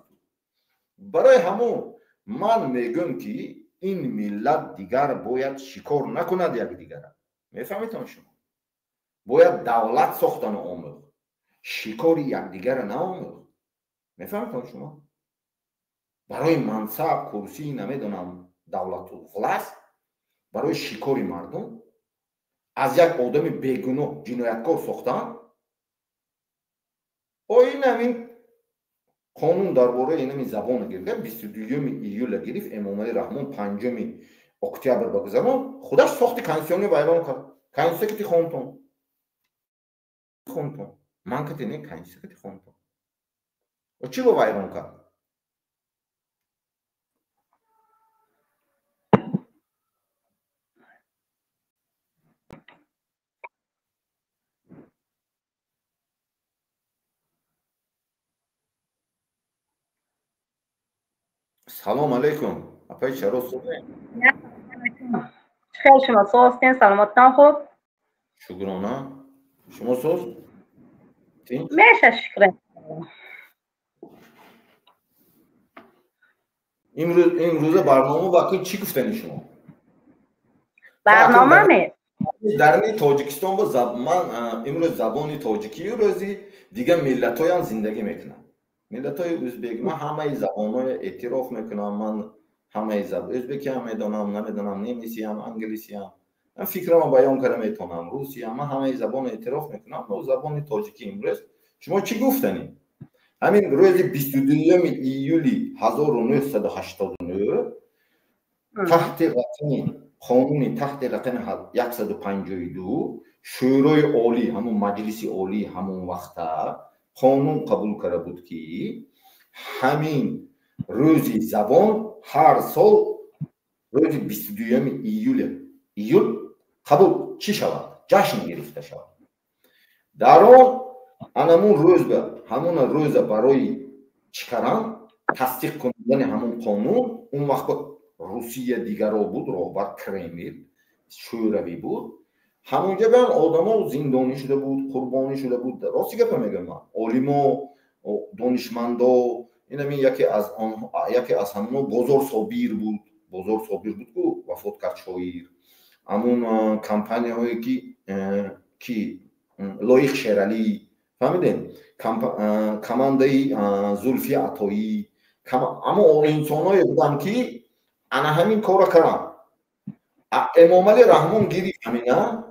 برای همون من میگم که این ملت دیگر باید شکار نکند یک دیگر میفهمید شما باید دولت ساختن آموز شکار یک دیگر نآموز میفهمید شما برای منصب کرسی نمیدونم دولت و خلاص برای شکاری مردم از یک آدم بیگناه جنایتکار ساختن این همین قانون درباره این زبان گرفت 22 ایول گرفت امام علی رحمان 5 اکتبر بگذران خودش ساخت کنسیونی ویران کرد کنسیونی که خوندم من که نه کنسیونی که خوندم و چی با ویران کرد سلام علیکم اپای چرا خیلی شما سوستین سلامتتان خوب شکرانه شما سوست میشه شکر امروز برنامه وقتی چی گفتن شما برنامه می در تاجیکستان با من امروز زبان تاجیکی روزی دیگه ملت‌های هم زندگی میکنن ملت‌های ازبک من همه زبان‌های اعتراف میکنم من همه زبان ازبکی هم میدونم نمیدونم نیمیسی هم انگلیسی هم من فکرم بیان کردم میتونم روسی هم من همه زبان اعتراف میکنم و زبان تاجیکی امروز شما چی گفتنی؟ همین روز 22 ایولی 1989 تحت رقم قانون تحت رقم 152 شورای عالی همون مجلس عالی همون وقت قانون قبول کرده بود که همین روز زبان هر سال روز 22 ایول قبول چی شود؟ جشن گرفته شود. در آن همون روز برای چیکارن تصدیق کردن همون قانون اون وقت روسیه دیگر بود رهبر کرمل شوروی بود همونجا به آدما زندانی شده بود قربانی شده بود. راستی گپ میگم من عالما دانشمندا اینم یکی از همون بزرگ صابیر بود که وفات کرد شاعر همون کمپانی هایی که لایق شیرالی فهمیدین کمانده زلفی عطایی اما انسانای بودن که انا همین کارا کردن. امام علی رحمان گیری همینه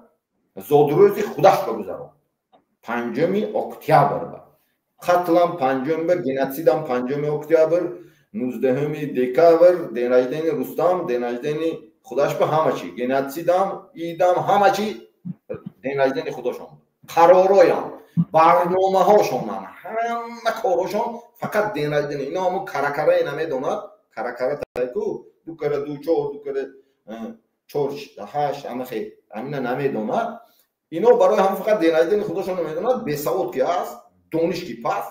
زادروزی خودش بگذارم 5 اکتبر قتلم 5 گنسیدم 5 اکتبر 19 دکبر دنیدن رستم دنیدن خودش به همه چی گنسیدم ایدم همه چی دنیدن خودشون قرارایم برنامه هاشون همه کارشون فقط دنیدن اینا همون کرکره نمیدوند کرکره تایکو دو کره دو کره 4 8 همه خیلی همین نمیدوند اینا برای هم فقط دنیدن خودشون نمیدوند به سعود که هست دانش کی پس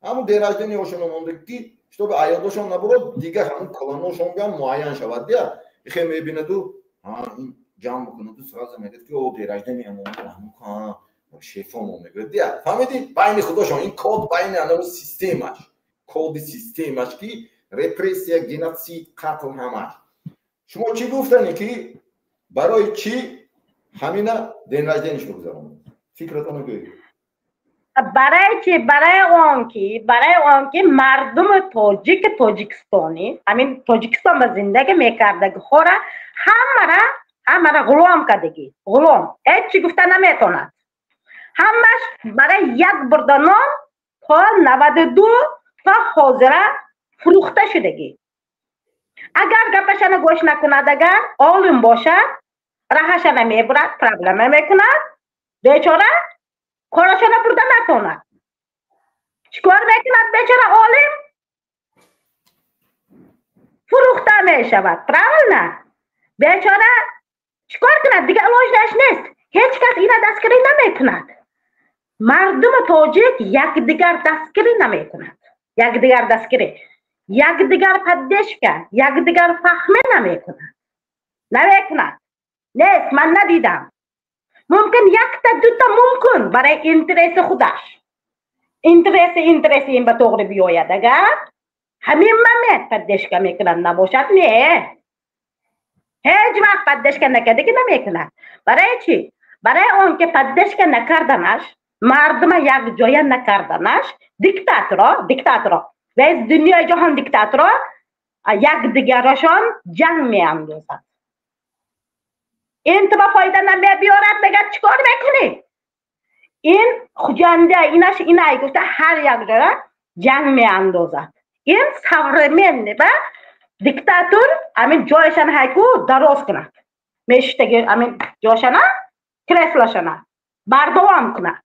همون دنیدن هاشون مونده که تو به عیادشون نبرو دیگه همون کلانشون بیان معین شود دیگه خیلی میبینه تو این جمع میکنه تو سراز میگه که او دنیدن همون شیفون میگه دیگه فهمیدی بین خودشون این کد بین اون سیستمش کد سیستمش که رپرسیا گنسید قتل همش شما چی گفتنی که برای چی همینا دنیدنش بگذارم فکرتون بگید برای چی برای اون که مردم تاجیکستانی همین تاجیکستان به زندگی میکردگی خوره همه را غلام کردگی غلام هیچی گفته نمیتوند همش برای یک برده نان تا 92 تا حاضره فروخته شدگی. اگر گپشان گوش نکند اگر عالم باشد راهشان میبرد پرابلم میکند بیچاره کارشان برده نتوند چیکار میکند بیچاره عالم فروخته میشود پرابلم بیچاره چیکار کند دیگه علاج نیست هیچ کس اینا دستگیری نمیکند مردم تاجیک یکدیگر دستگیری نمیکند یکدیگر پدش کرد یکدیگر فهمه نمیکند نیست من ندیدم ممکن یک تا دو تا ممکن برای اینترس خودش اینترس این به طور بیاید اگر همین من پدش که میکنند نباشد نه هیچ وقت پدش که نکرده که نمیکند برای چی؟ برای اون که پدش که نکردنش مردم یک جای نکردنش دیکتاتورا و از دنیای جهان دیکتاتورا یک دیگرشان جنگ میاندازند این تو با فایده نمیبیارد بگه چیکار میکنی این خجنده اینش اینای گفته هر یک جای جنگ میاندازد این سورمن و دیکتاتور همین جایشان هایکو درست کند میشتگی همین جایشان کرسلشان بردوام کند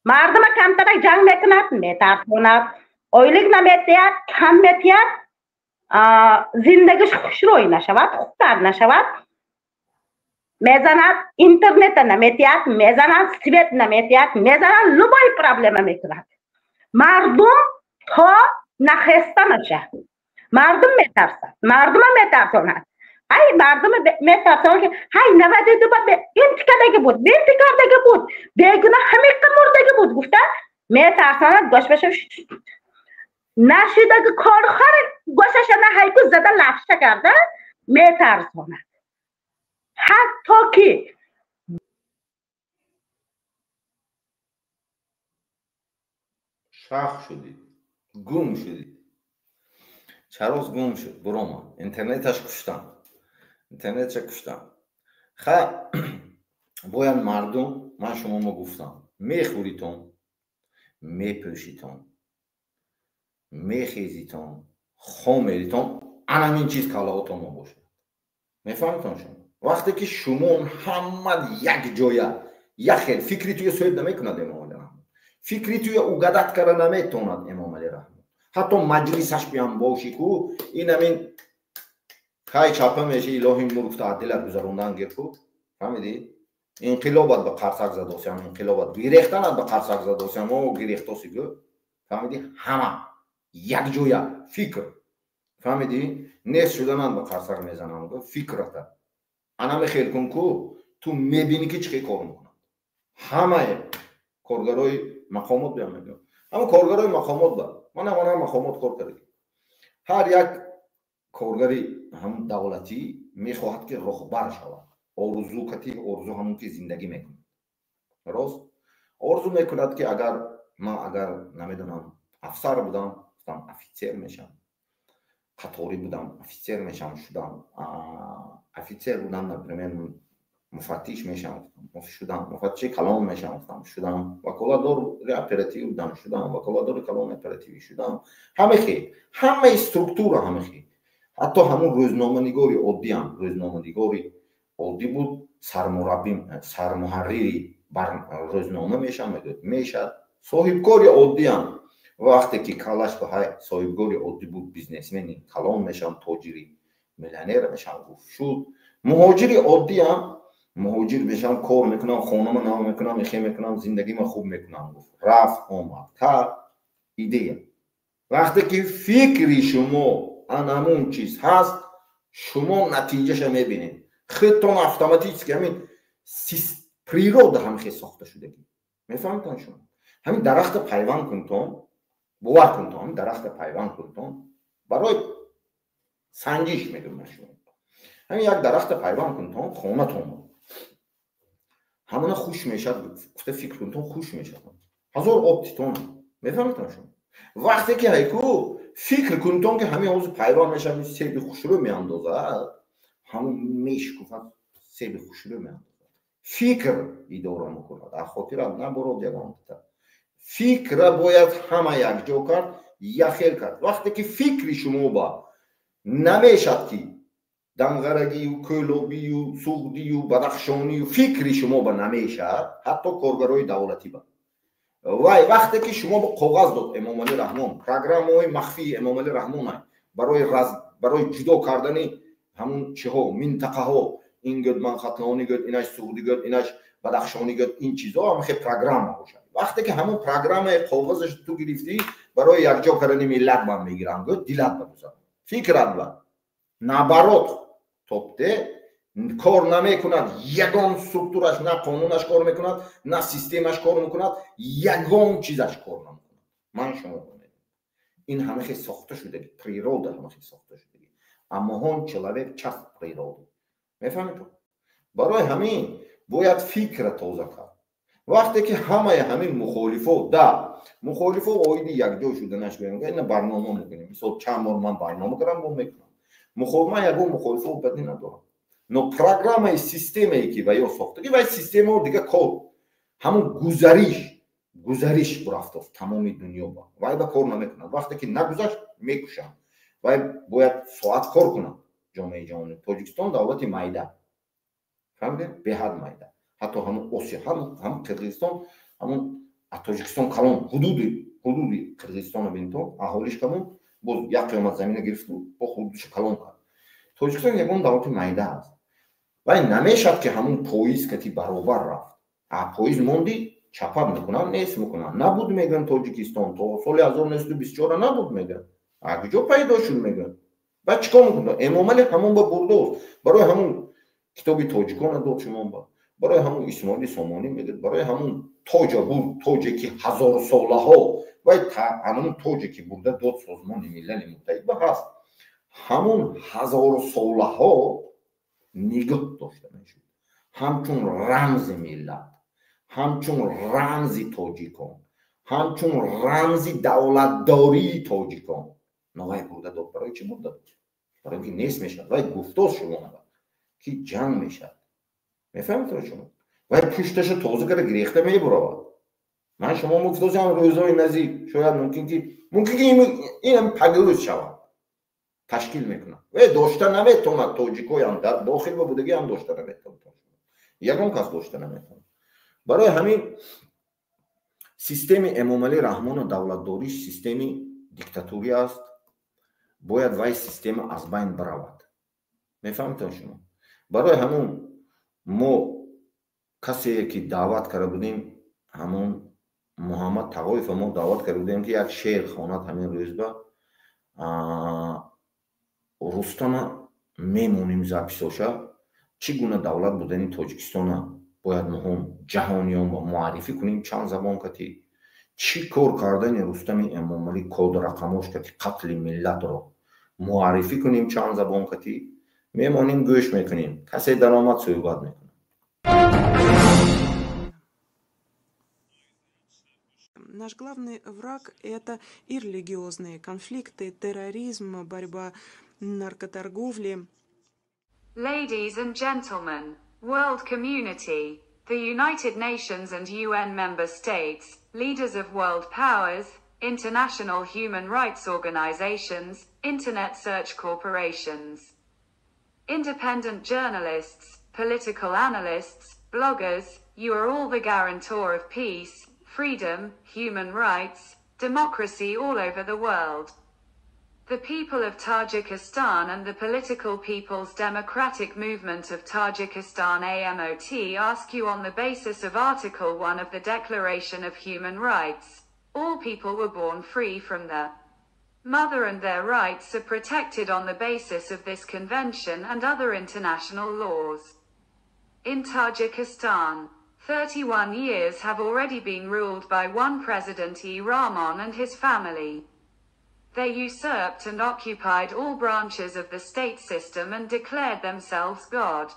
مردم کمتر جنگ میکند میترساند اویلگ نمیتید کم میتید زندگیش خوشروی نشود خوبتر نشود میزند اینترنت نمیتید میزند سویت نمیتید میزند لبای پرابلم میکند مردم تا نخسته نشه مردم میترساند ای مردم میترساند که های 92 این تکردگی بود بیگناه همه مردگی بود گفته میترساند گوش بشه نشیده که کارخار گوشش هایکو زده لفشه کرده میترساند حتی که شاخ شدید گم شدید چراز گم شد برام اینترنتش کشتم باید مردم من شما گفتم میخوریتون میپوشیتون میخیزیتون خومیریتون همین چیز کلاوتون ما باشه. میفهمتون شما وقتی که شما همه یک جایه یک خیل فکری توی سوید نمیکند امام علی رحمت، فکری توی اوگدت کرده نمیتوند امام علی رحمت. حتی مجلسش بیان باشی که این همین کای چاپه میشه الهی ملک تعدیلت گذروندن گیر کو فهمیدی؟ انقلابت به قرصک زدوسیم انقلابت گریختنت به قرصک زدوسیم و گریختوسی گو فهمیدی؟ همه یک جویا فکر فهمیدی؟ نیست شدنت به قرصک میزنم گو فکرت انا میخیل کن کو تو میبینی که چی کار میکنن همه کارگرای مقامات بیان میگم اما کارگرای مقامات با من هم مقامات کار کردم هر یک کارگری هم دولتی میخواهد که رهبر شود آرزو کتی آرزو همون که زندگی میکنه راست آرزو میکند که اگر نمیدونم افسر بودم افیسر میشم قطاری بودم افیسر میشم شدم افیسر بودم نپرمیر مفتش میشم شدم مفتش کلام میشم شدم وکالتدار اپراتیو بودم شدم وکالتدار کلام اپراتیوی شدم همه خیلی همه استرکتور همه خیلی حتی همون روزنامه‌نگاری عادی هم روزنامه‌نگاری عادی بود سرمحرری بر روزنامه میشد صاحبکاری عادی هم وقتی که کلاش به های صاحبکاری عادی بود بیزنسمنی کلام میشم تاجری میلیونر میشم گفت شد مهاجری عادی هم مهاجر میشم کار میکنم خانم نام میکنم اخی میکنم زندگی ما خوب میکنم گفت رفت آمد تا ایده وقتی که فکری شما همون چیز هست شما نتیجهش میبینید خودتون اتوماتیک که همین پریرود هم خیلی ساخته شده میفهمید شما همین درخت پیوند کنتون باور کنتون همین درخت پیوند کنتون برای سنجش میگم شما همین یک درخت پیوند کنتون خونه تون همون خوش میشد گفته فکر کنتون خوش میشد هزار آبتیتون میفهمید شما وقتی که هیکو فکر کنتون که همین حوض پیوان میشه همین سیب خوشرو میاندازد همون میشکفت سیب خوشرو میاندازد فکر اداره میکند در خاطر نبرد یگان فکر باید همه یک جا کرد یخیر کرد وقتی که فکر شما با نمیشد که دنگرگی و کلوبی و سوگدی و بدخشانی و فکر شما با نمیشد حتی کارگرای دولتی با وای وقتی که شما با کاغذ داد امام علی رحمان پروگرام های مخفی امام علی رحمان برای جدا کردن همون چه ها منطقه ها این گد منخطلانی گد اینش سعودی گد اینش بدخشانی گد این چیزا هم خیلی پروگرام باشه وقتی که همون پروگرام کاغذش تو گرفتی برای یکجا کردن ملت من میگیرن گد دلت بگذار فکرت با نبرات توپته کار نمیکند یگان ستورش نه قانونش کار میکند نه سیستمش کار میکند یگان چیزش کار نمیکند من شما کنید این همه خیلی ساخته شده پریرود همه خیلی ساخته شده اما هون چلاوک چست پریرود میفهمید برای همین باید فکر تازه کرد وقتی که همین مخالفو آیدی یک جا شده نشویم این برنامه میکنیم مثلا چند بار من برنامه کردم با میکنم من یگان مخالفو بدی ندارم نو پروگرام سیستمی که ویا ساخته که وای سیستم رو دیگه کار همون گزارش برافت تمام دنیا با وای با کار نمیکنه وقتی که نگذاشت میکشن وای باید ساعت کار کنن جامعه جهانی تاجیکستان دولت مایده فهمیدید به حد مایده حتی همون آسیا هم قرقیزستان همون تاجیکستان کلان حدود قرقیزستان بینتون اهالیش کمون باز یک قیمت زمین گرفت با حدودش کلان کرد تاجیکستان یکون دولت مایده است و نمیشد که همون پویز کتی برابر رفت پویز موندی چپر میکنن نیست میکنن نبود میگن تاجیکستان تا سال 1924 نبود میگن اگه پیدا شد میگن بعد چیکار میکنن امام علی همون با بردوست برای همون کتابی تاجیکان داد شما با برای همون اسماعیل سامانی میگه برای همون تاج بود تاجی که هزار ساله ها و همون تاجی که برده داد سازمان ملل متحد هست همون هزار ساله ها نگاه داشته میشد همچون رمز ملت همچون رمز تاجیکان همچون رمز دولتداری تاجیکان نوای برده داد برای چی برده برای اینکه نیست میشد وای گفتاز شما نبود که جنگ میشد میفهمید شما وای پشتش تازه کرده گریخته میبره من شما مفتازم روزهای نزدیک شاید ممکن که اینم پگوز شود تشکیل میکنم و داشته نمیتونه تاجیکای هم در داخل و بودگی هم داشته نمیتونه یکم کس داشته نمیتونه. برای همین سیستم امام علی رحمان و دولتداریش سیستم دیکتاتوری است. باید وای سیستم از بین برود. میفهمید شما؟ برای همون ما کسی که دعوت کرده بودیم همون محمد تقایف ما دعوت کرده بودیم که یک شعر خواند همین روز به رستم میمونیم زپیساشه چگونه دولت بودن تاجیکستان باید مهم جهانیان با معرفی کنیم چند زبان کتی چی کار کردن رستم امام علی کد رقماش کتی قتل ملت رو معرفی کنیم چند زبان کتی میمونیم گوش میکنیم کسی درآمد صحبت میکنه. Наш главный враг – это и религиозные конфликты, терроризм, борьба, наркоторговли. Ladies and gentlemen, world community, the United Nations and UN member states, leaders of world powers, international human rights organizations, internet search corporations, independent journalists, political analysts, bloggers, you are all the guarantor of peace, freedom, human rights, democracy all over the world. The people of Tajikistan and the Political People's Democratic Movement of Tajikistan AMOT ask you on the basis of Article 1 of the Declaration of Human Rights, all people were born free from the mother and their rights are protected on the basis of this convention and other international laws. In Tajikistan, 31 years have already been ruled by one President-e Rahman and his family. They usurped and occupied all branches of the state system and declared themselves God.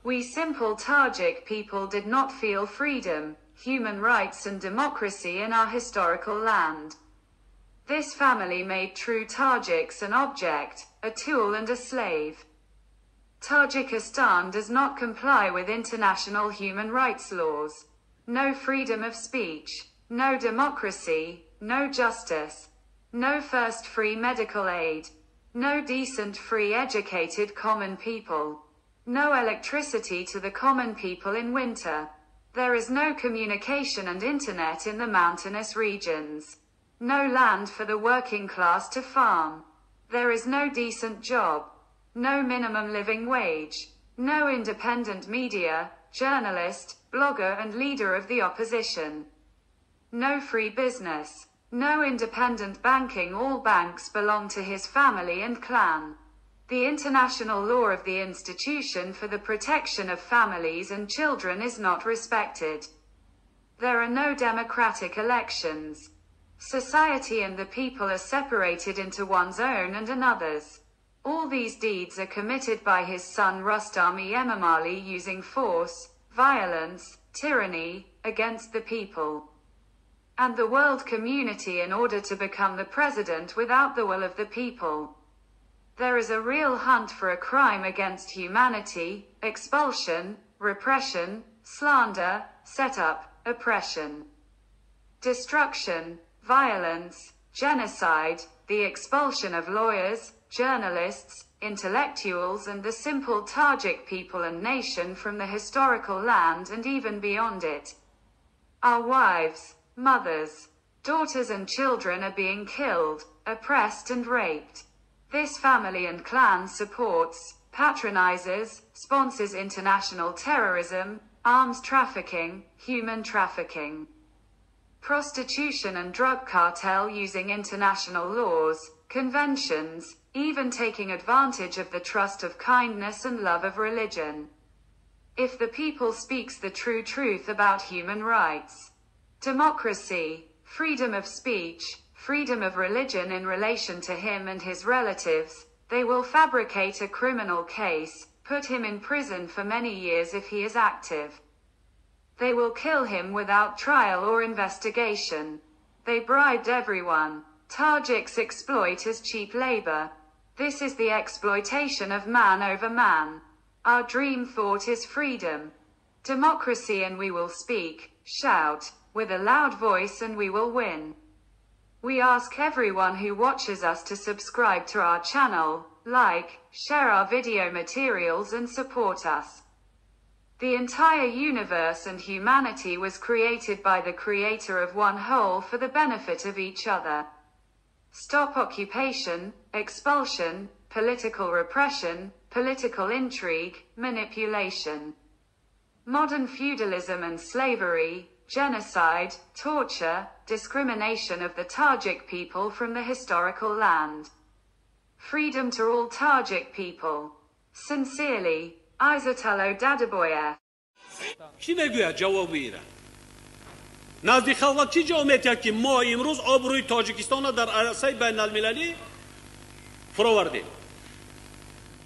We simple Tajik people did not feel freedom, human rights and democracy in our historical land. This family made true Tajiks an object, a tool and a slave. Tajikistan does not comply with international human rights laws. No freedom of speech, no democracy, no justice, no first free medical aid, no decent free educated common people, no electricity to the common people in winter. There is no communication and internet in the mountainous regions. No land for the working class to farm. There is no decent job. No minimum living wage, no independent media, journalist, blogger and leader of the opposition. No free business, no independent banking, all banks belong to his family and clan. The international law of the institution for the protection of families and children is not respected. There are no democratic elections. Society and the people are separated into one's own and another's. All these deeds are committed by his son Rustami Emomali using force, violence, tyranny, against the people and the world community in order to become the president without the will of the people. There is a real hunt for a crime against humanity, expulsion, repression, slander, setup, oppression, destruction, violence, genocide, the expulsion of lawyers, journalists, intellectuals and the simple Tajik people and nation from the historical land and even beyond it. Our wives, mothers, daughters and children are being killed, oppressed and raped. This family and clan supports, patronizes, sponsors international terrorism, arms trafficking, human trafficking, prostitution and drug cartel using international laws, conventions, even taking advantage of the trust of kindness and love of religion. If the people speaks the true truth about human rights, democracy, freedom of speech, freedom of religion in relation to him and his relatives, they will fabricate a criminal case, put him in prison for many years if he is active. They will kill him without trial or investigation. They bribed everyone. Tajiks exploit as cheap labor. This is the exploitation of man over man. Our dream thought is freedom, democracy, and we will speak, shout, with a loud voice and we will win. We ask everyone who watches us to subscribe to our channel, like, share our video materials and support us. The entire universe and humanity was created by the Creator of one whole for the benefit of each other. Stop occupation, expulsion, political repression, political intrigue, manipulation. Modern feudalism and slavery, genocide, torture, discrimination of the Tajik people from the historical land. Freedom to all Tajik people. Sincerely, Aizatalo Dadaboyev. کی نگوید جواب ایران نزدیک خلق چی جواب میتید که ما امروز آبروی تاجیکستان را در عرصه بین المللی فراوردیم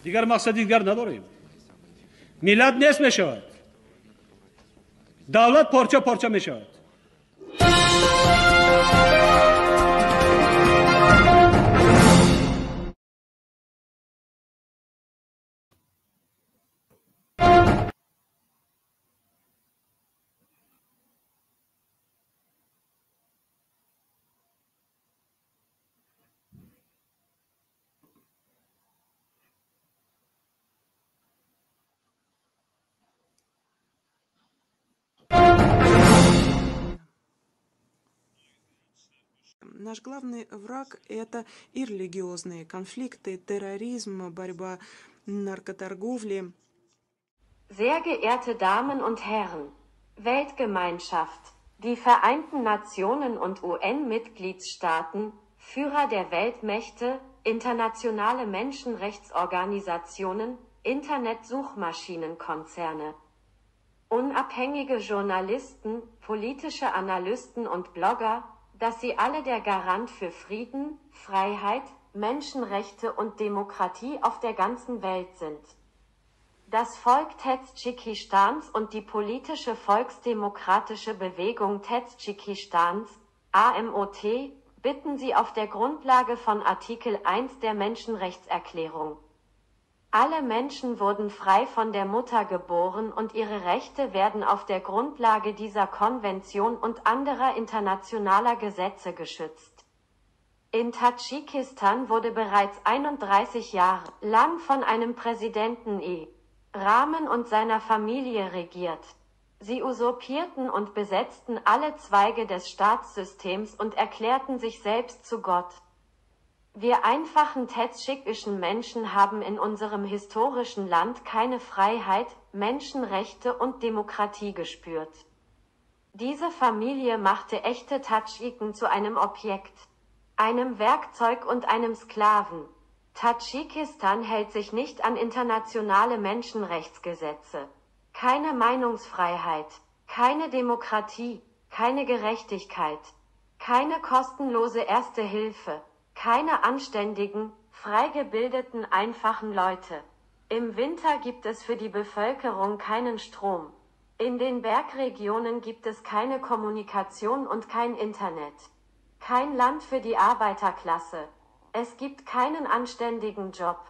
دیگر مقصد دیگر نداریم ملت نیست میشود دولت پارچه پارچه میشود Наш главный враг – это и религиозные конфликты, терроризм, борьба, наркоторговли. Sehr geehrte Damen und Herren, Weltgemeinschaft, die Vereinten Nationen und UN-Mitgliedstaaten, Führer der Weltmächte, internationale Menschenrechtsorganisationen, Internetsuchmaschinenkonzerne, unabhängige Journalisten, politische Analysten und Blogger, dass sie alle der Garant für Frieden, Freiheit, Menschenrechte und Demokratie auf der ganzen Welt sind. Das Volk Tadschikistans und die politische Volksdemokratische Bewegung Tadschikistans, AMOT, bitten Sie auf der Grundlage von Artikel 1 der Menschenrechtserklärung. Alle Menschen wurden frei von der Mutter geboren und ihre Rechte werden auf der Grundlage dieser Konvention und anderer internationaler Gesetze geschützt. In Tadschikistan wurde bereits 31 Jahre lang von einem Präsidenten Rahman und seiner Familie regiert. Sie usurpierten und besetzten alle Zweige des Staatssystems und erklärten sich selbst zu Gott. Wir einfachen tadschikischen Menschen haben in unserem historischen Land keine Freiheit, Menschenrechte und Demokratie gespürt. Diese Familie machte echte Tadschiken zu einem Objekt, einem Werkzeug und einem Sklaven. Tadschikistan hält sich nicht an internationale Menschenrechtsgesetze. Keine Meinungsfreiheit, keine Demokratie, keine Gerechtigkeit, keine kostenlose Erste Hilfe. Keine anständigen, frei gebildeten, einfachen Leute. Im Winter gibt es für die Bevölkerung keinen Strom. In den Bergregionen gibt es keine Kommunikation und kein Internet. Kein Land für die Arbeiterklasse. Es gibt keinen anständigen Job.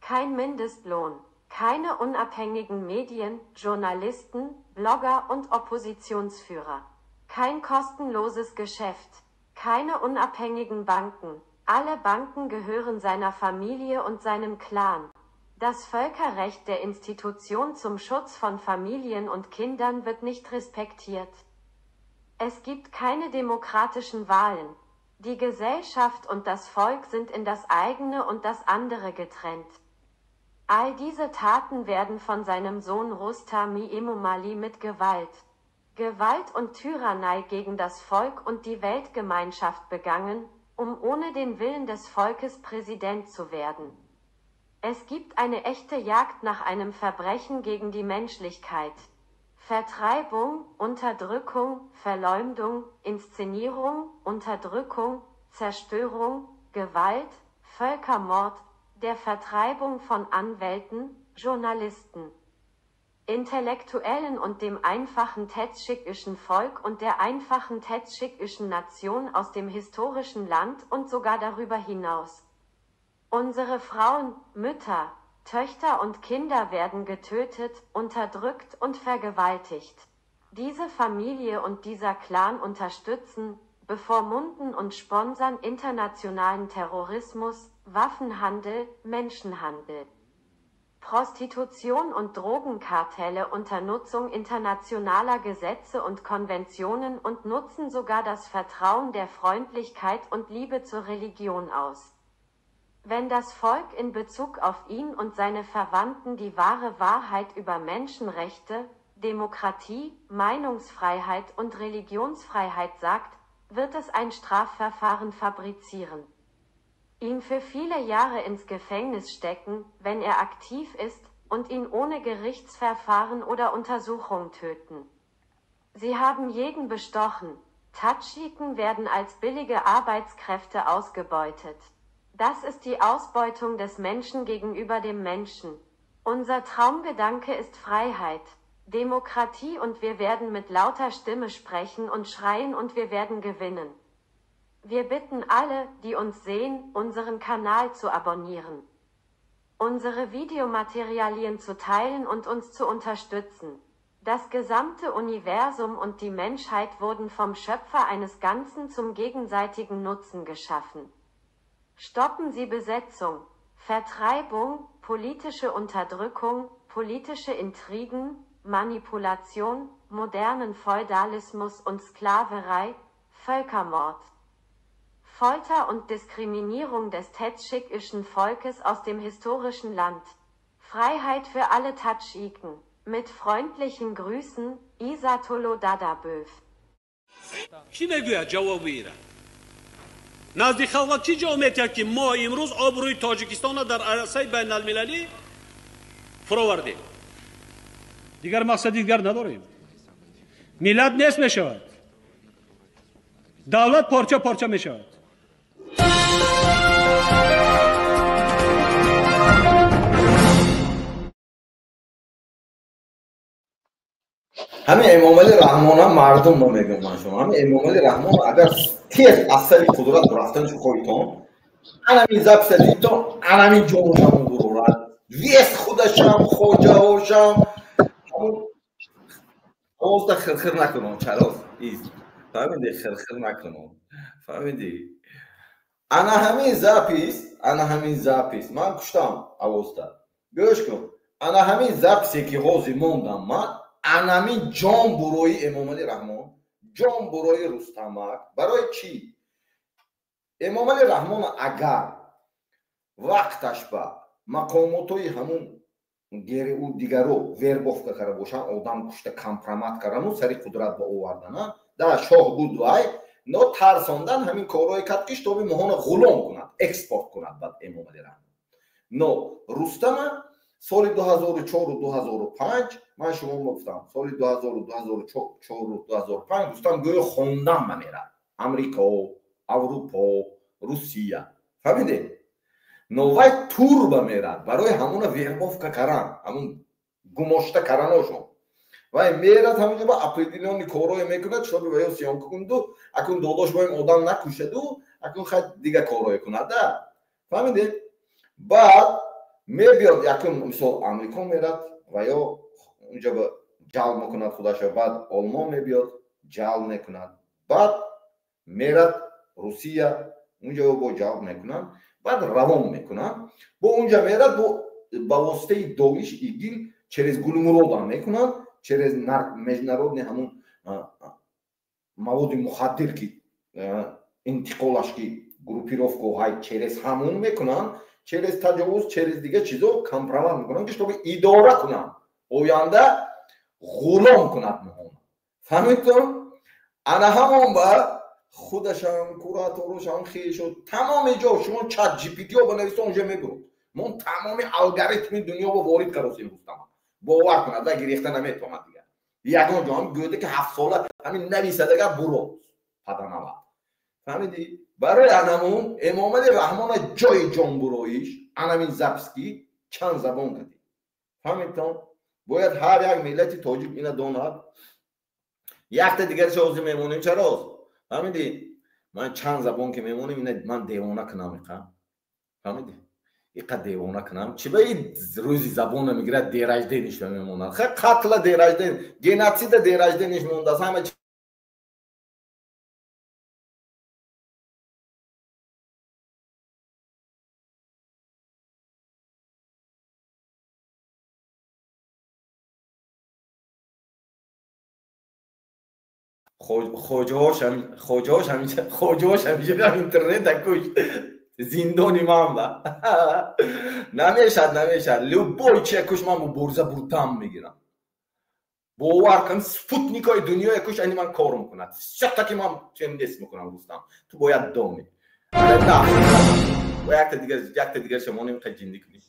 Kein Mindestlohn. Keine unabhängigen Medien, Journalisten, Blogger und Oppositionsführer. Kein kostenloses Geschäft. Keine unabhängigen Banken. Alle Banken gehören seiner Familie und seinem Clan. Das Völkerrecht der Institution zum Schutz von Familien und Kindern wird nicht respektiert. Es gibt keine demokratischen Wahlen. Die Gesellschaft und das Volk sind in das eigene und das andere getrennt. All diese Taten werden von seinem Sohn Rustami Emomali mit Gewalt und Tyrannei gegen das Volk und die Weltgemeinschaft begangen, um ohne den Willen des Volkes Präsident zu werden. Es gibt eine echte Jagd nach einem Verbrechen gegen die Menschlichkeit. Vertreibung, Unterdrückung, Verleumdung, Inszenierung, Unterdrückung, Zerstörung, Gewalt, Völkermord, der Vertreibung von Anwälten, Journalisten, Intellektuellen und dem einfachen tadschikischen Volk und der einfachen tadschikischen Nation aus dem historischen Land und sogar darüber hinaus. Unsere Frauen, Mütter, Töchter und Kinder werden getötet, unterdrückt und vergewaltigt. Diese Familie und dieser Clan unterstützen, bevormunden und sponsern internationalen Terrorismus, Waffenhandel, Menschenhandel, Prostitution und Drogenkartelle unter Nutzung internationaler Gesetze und Konventionen und nutzen sogar das Vertrauen der Freundlichkeit und Liebe zur Religion aus. Wenn das Volk in Bezug auf ihn und seine Verwandten die wahre Wahrheit über Menschenrechte, Demokratie, Meinungsfreiheit und Religionsfreiheit sagt, wird es ein Strafverfahren fabrizieren. Ihn für viele Jahre ins Gefängnis stecken, wenn er aktiv ist, und ihn ohne Gerichtsverfahren oder Untersuchung töten. Sie haben jeden bestochen. Tadschiken werden als billige Arbeitskräfte ausgebeutet. Das ist die Ausbeutung des Menschen gegenüber dem Menschen. Unser Traumgedanke ist Freiheit, Demokratie und wir werden mit lauter Stimme sprechen und schreien und wir werden gewinnen. Wir bitten alle, die uns sehen, unseren Kanal zu abonnieren, unsere Videomaterialien zu teilen und uns zu unterstützen. Das gesamte Universum und die Menschheit wurden vom Schöpfer eines Ganzen zum gegenseitigen Nutzen geschaffen. Stoppen Sie Besetzung, Vertreibung, politische Unterdrückung, politische Intrigen, Manipulation, modernen Feudalismus und Sklaverei, Völkermord, Folter und Diskriminierung des tadschikischen Volkes aus dem historischen Land. Freiheit für alle Tadschiken. Mit freundlichen Grüßen, Isatolo Dadaböv. کی نگوید جواب ایران نزدیک خلق چی جامعه که ما امروز آبروی تاجیکستان در عرصه بین المللی فراوردیم دیگر مقصدی دیگر نداریم ملت نصف میشود دولت پارچه پارچه میشود همین امامعلی رحمان هم مردم رو میگم من شما همین امامعلی رحمان اگر تیز اثری قدرت رفتنش خودتون همین زبس دیتون همین جمعشم برورد ویست خودشم خوجهاشم آوازده خرخر نکنم چراز فهمیدی خرخر نکنم فهمیدی انا همین زاپیس من کشتم آوازده گوش کن انا همین زاپسی که حوزی موندم من انامین جان بروی امامعلی رحمان جان بروی رستمک برای چی امامعلی رحمان اگر وقتش با مقاماتوی همون گری او دیگرو وربوفتا کرده باشن آدم کشته کمپرامات کردن و سری قدرت با آوردن در شاه بود وای نو ترساندن همین کارهای کرد که تا به مهان غلام کند اکسپورت کند بعد امامعلی رحمان نو رستم سال 2004 و 2005 من شما گفتم سال 2004 و 2005 رستم گویا خوندن میرد امریکا اروپا روسیه فهمیدی نوای تور میرد برای همون وربوف کردن همون گماشته کردنشون و میرد همونجا با اپریدیلیون کارهای میکند شما به سیان کندو اکن داداش با این آدم نکشدو اکن خیلی دیگه کارهای کند فهمیدی بعد میبیاد یکم مثال امریکا میرد و یا اونجا با جلب میکند خودش بعد آلمان میبیاد جلب میکند بعد میرد روسیه اونجا با جلب میکنن بعد روان میکنن با اونجا میرد با واسطه داعش ایگیل через گلومرود میکنن через международный همون مواد مخدر که انتقالش که گروپیروفکو های через همون میکنن через تجاوز через دیگه چیزو کمپرامات میکنن که شما اداره کنن آینده غلام کند مهم فهمیدتون انا همون با خودشم کوراتورشم خیشو تمام جا شما چت جی پی تی رو بنویسید اونجا میگم من تمام الگوریتم دنیا رو وارد کردم گفتم باور کنید اگه ریخته نمیتونم دیگه یگان جام گفته که 7 ساله همین نویسندگی برو پدنما فهمیدی برای انمون امامعلی رحمان جای جان برویش انمین زبسکی چند زبان کردی فهمیدتون باید هر یک ملت تاجیک اینا داند یک تا دیگر چوزی میمونیم چرا فهمیدی من چند زبان که میمونیم اینا من دیوانه کنم میخوام فهمیدی اینقدر دیوانه کنم چی به روزی زبان میگیره دیرجدینش میمونن خیلی قتل دیرجدین گناتسید دیرجدینش میمونده همه خوجاش همیشه در اینترنت کش زندانی من با نمیشد لبای چه کش من با برزه بردم میگیرم باور کن سپوتنیک های دنیا کش اینی من کار میکند شتا که من چند دست میکنم روستم تو باید دامی و یک دیگر شما نمیخواد جندی کنی.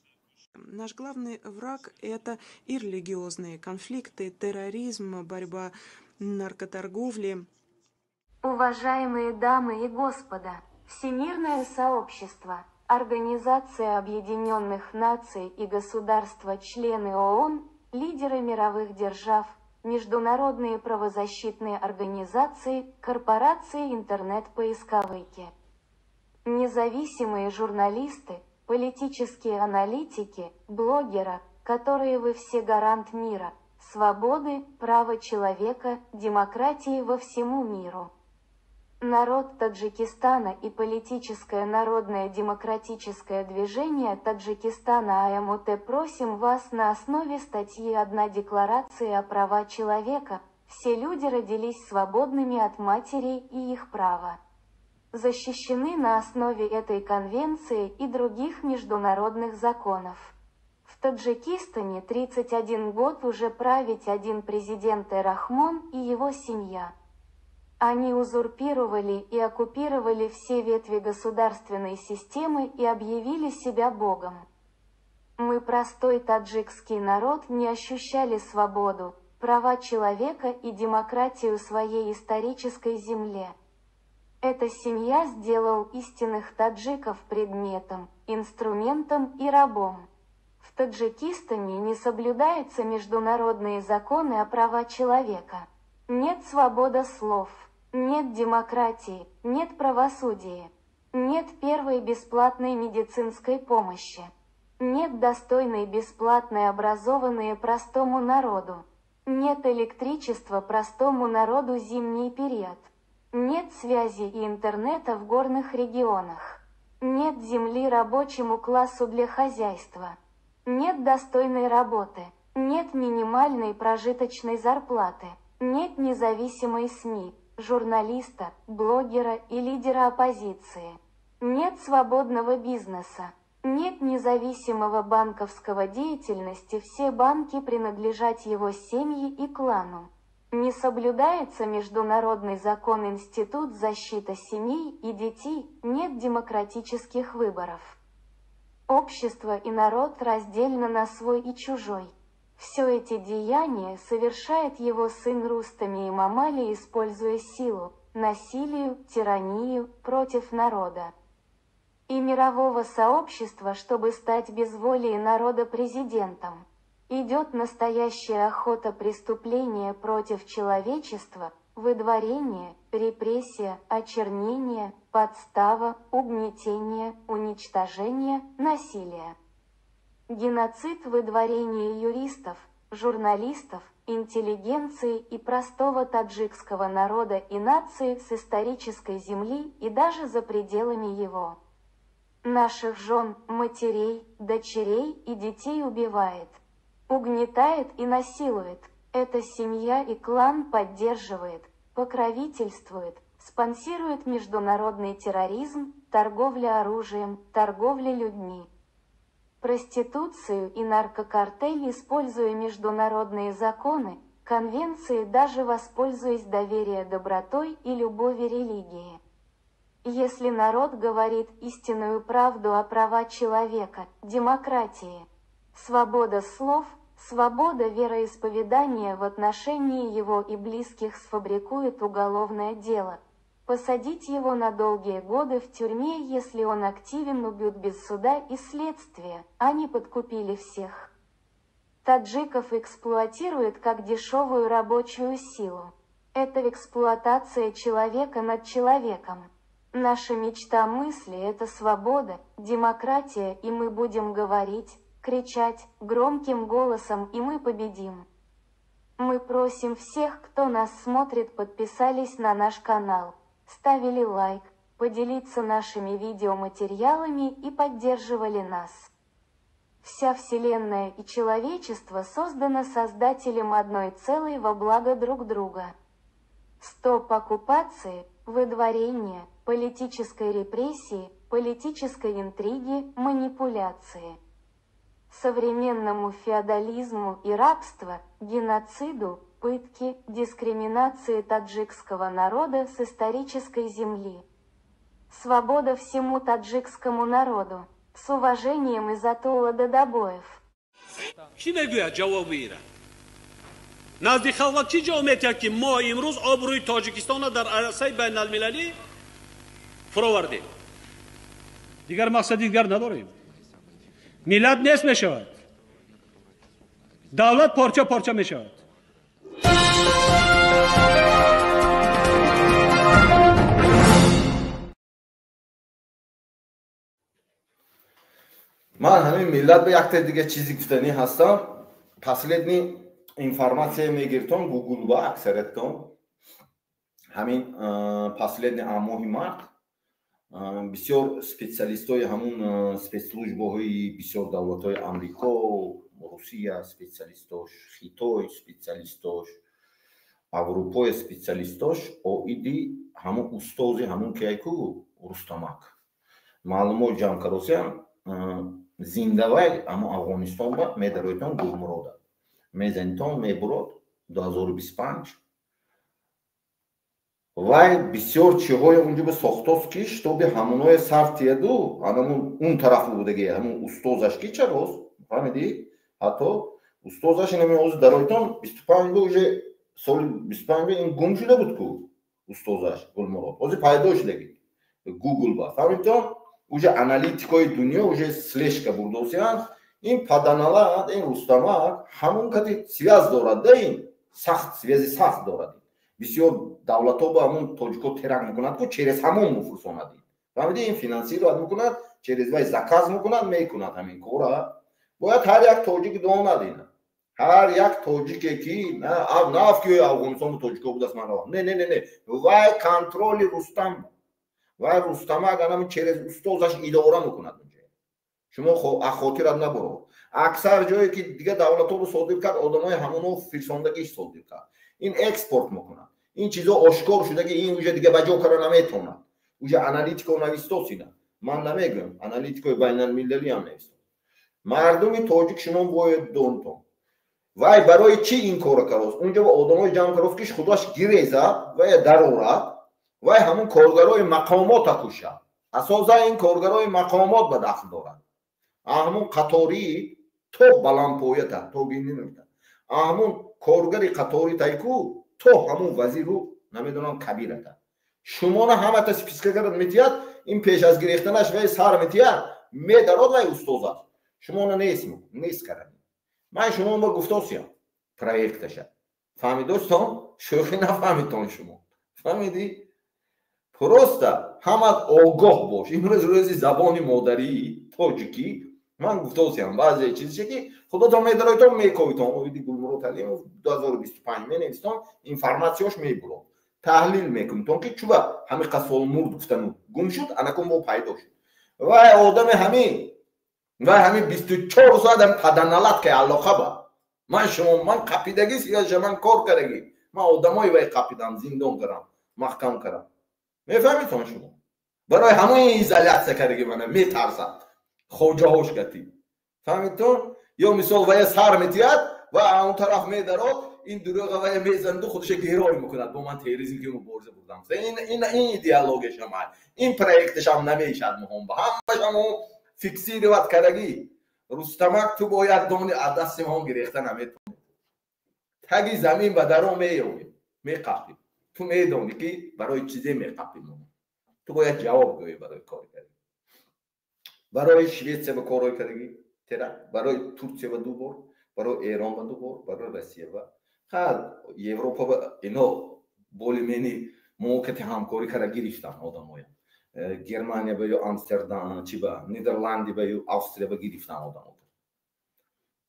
Наш главный враг – это и религиозные конфликты, терроризм, борьба, наркоторговли. Уважаемые дамы и господа, Всемирное сообщество, Организация Объединенных Наций и государства-члены ООН, лидеры мировых держав, международные правозащитные организации, корпорации интернет-поисковики, независимые журналисты, политические аналитики, блогеры, которые вы все гарант мира, свободы, права человека, демократии во всему миру. Народ Таджикистана и политическое народное демократическое движение Таджикистана АМОТ просим вас на основе статьи 1 Декларации о правах человека, все люди родились свободными от матерей и их права защищены на основе этой конвенции и других международных законов. В Таджикистане 31 год уже править один президент Эрахмон и его семья. Они узурпировали и оккупировали все ветви государственной системы и объявили себя Богом. Мы, простой таджикский народ, не ощущали свободу, права человека и демократию своей исторической земле. Эта семья сделал истинных таджиков предметом, инструментом и рабом. В Таджикистане не соблюдаются международные законы о правах человека. Нет свободы слов, нет демократии, нет правосудия, нет первой бесплатной медицинской помощи, нет достойной бесплатной образованной простому народу, нет электричества простому народу зимний период. Нет связи и интернета в горных регионах. Нет земли рабочему классу для хозяйства. Нет достойной работы. Нет минимальной прожиточной зарплаты. Нет независимой СМИ, журналиста, блогера и лидера оппозиции. Нет свободного бизнеса. Нет независимого банковского деятельности. Все банки принадлежат его семье и клану. Не соблюдается международный закон Институт защиты семей и детей, нет демократических выборов. Общество и народ раздельно на свой и чужой. Все эти деяния совершает его сын Рустами Имамали, используя силу, насилие, тиранию против народа и мирового сообщества, чтобы стать без воли народа президентом. Идет настоящая охота преступления против человечества, выдворение, репрессия, очернение, подстава, угнетение, уничтожение, насилие. Геноцид, выдворение юристов, журналистов, интеллигенции и простого таджикского народа и нации с исторической земли и даже за пределами его. Наших жен, матерей, дочерей и детей убивает. Угнетает и насилует. Эта семья и клан поддерживает, покровительствует, спонсирует международный терроризм, торговля оружием, торговля людьми, проституцию и наркокартель, используя международные законы, конвенции, даже воспользуясь доверием, добротой и любовью религии. Если народ говорит истинную правду о правах человека, демократии, свобода слов, свобода вероисповедания в отношении его и близких, сфабрикует уголовное дело, посадить его на долгие годы в тюрьме, если он активен, убьют без суда и следствия, они подкупили всех. Таджиков эксплуатируют как дешевую рабочую силу. Это эксплуатация человека над человеком. Наша мечта мысли – это свобода, демократия, и мы будем говорить, кричать громким голосом, и мы победим. Мы просим всех, кто нас смотрит, подписались на наш канал, ставили лайк, поделиться нашими видеоматериалами и поддерживали нас. Вся Вселенная и человечество создано Создателем одной целой во благо друг друга. Стоп оккупации, выдворения, политической репрессии, политической интриги, манипуляции. Современному феодализму и рабству, геноциду, пытки, дискриминации таджикского народа с исторической земли. Свобода всему таджикскому народу. С уважением из Атола до Добоев. کی میگوید جواب ایران نزدیک خلق چی جامعه که ما امروز آبروی تاجیکستان را در عرصه بین المللی فراوردیم دیگر مقصد دیگر نداریم ملت نیست میشود دولت پارچه پارچه میشود من همین ملت به یک دیگه چیزی گفتنی هستم. последний информация мегиртон гугл ба аксариятон همین последний амоҳи март бисёр специалистои ҳамун спецслужбаҳои бисёр давлатҳои амрико, русия специалистош, хитой специалистош, аврупои специалистош оиди ҳамун устози ҳамун кияку рустамак маълумот ҷамъ каросиям зиндавай аммо афғонистон ба медароитон гулмурода мезанитон мебурод 2025 вай бисёр чиҳои унҷо ба сохтост ки штоби ҳамунои сартияду анамун он тарафу будаги ҳамун устозаш ки чарост фаҳмиди ҳатто устозаш инами ҳозир дароитон 25 ба уже соли 25 ба ин гум шуда буд ку устозаш гулмурод ҳозир пайдо шудаги гугл ба фаҳмидтон уже аналитикои дунё уже слежка бурдосианд ин паданалад ин рустамак ҳамун кати связ дорад да ин сахт связи сахт дорад бисёр давлатҳо ба ҳамун тоҷико терак мекунад ку через ҳамон муфурсонад фаҳмиди ин финансировать мекунад через вай заказ мекунад мекунад ҳамин кора бояд ҳар як тоҷик донад ин ҳар як тоҷике ки наф ки афғонистон тоҷико будааст ман не вай контроли рустам вай рустамак анам через устозаш идора мекунад шумо ахотират набуро аксар ҷое ки дига давлатҳоро содир кард одамои ҳамоно фирсондагиш содир кард ин экспорт мекунад ин чизо ошкор шудаги ин уже дига ба ҷо кара наметавонад уже аналитико навистос ина ман намегӯям аналитикои байналмилалӣ ҳам навистос мардуми тоҷик шумо бояд донтон вай барои чӣ ин кора карост унҷо ба одамои ҷамъ карост ки худаш гирезад вай дарорад вай ҳамун коргарои мақомот акушад асосан ин коргарои мақомот ба дахл дорад ҳамун қаторӣ то баландпоята то гининта ҳамун коргари қатори тайку то ҳамун вазиру намедонам кабирата шумона ҳамата списка кард метиҳад ин пеш аз гирифтанаш вай сар метиҳад медарод вай устоза шумона нест карад ман шумо ба гуфтосиям проекташа фаҳмидостон шӯхӣ нафаҳмидтон шумо фаҳмиди просто ҳамат огоҳ бош имрӯз рӯзи забони модарии тоҷикӣ ман гуфтосиям баъзе чизше ки худотон медароитон мековитон оиди гулмурод алимов 2025 менавистон информатсияш мебурод таҳлил мекунтон ки чуба ҳамиқа сол мурд гуфтану гум шуд анакун бо пайдо шуд вай одами ҳамин вай ҳамин 24 соатам паданалат ки аллоқа ба ман қапидаги сияша ман кор кардаги ман одамои вай қапидам зиндон карам маҳкам карам мефаҳмитон шумо барои ҳамаи изолясия кардаги мана метарсад хоҷаҳош гати фаҳмидтон ё мисол вая сар метиҳад ва он тараф медарод ин дуруға вая мезанду худша герой мекунад бо ман терроризм ки мубориза бурдам ин идеологияшам ин проекташам намешад муҳомба ҳамашам фиксироват кардаги рустамак ту бояд дони адасти мон гирехта наметавонӣ таги замин ба даро меёбӣ меқапӣ ту медонӣ ки барои чизе меқапӣ ту бояд ҷавоб гӯӣ барои кори кардаги барои Швеция ба корҳои кардаги терак барои Турсия ба 2 бор барои Эрон ба 2 бор барои Россия ба хад Европа ба ино болимени мувофиқати ҳамкорӣ карда гирифтан одамоям گرمانیا به یا آمستردام چی با نیدرلندی به یا آستریا به گرفتن آدم.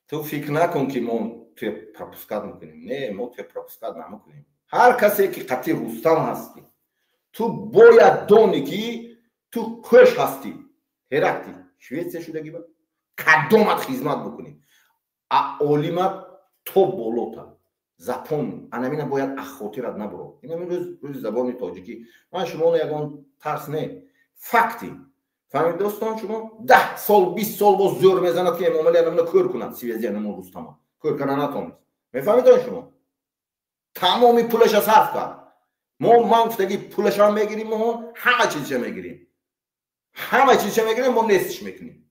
تو فکر نکن که ما توی پروپاگاندا میکنیم. نه، ما توی پروپاگاندا نمیکنیم. هر کسی که قطعی رستم هستی، تو باید دونی که تو کش هستی، هرکتی شویتسه شدگی با کدومت خدمت بکنی. عالمت تو بالوتا زبان انامینه باید اخوتی رد نبرو. این روز زبان تاجیکی من شما یگان ترس نه فکتی فهمید دوستان. شما 10 سال 20 سال باز زور میزند که امام علی انامینه کور کنند سیویزیانمون رستم کور کنن نتونید. میفهمید شما تمامی پولش از صرف کرد. ما منفتگی پولش هم میگیریم، ما همه چیزش میگیریم، همه چیزش میگیریم، ما نصفش میکنیم.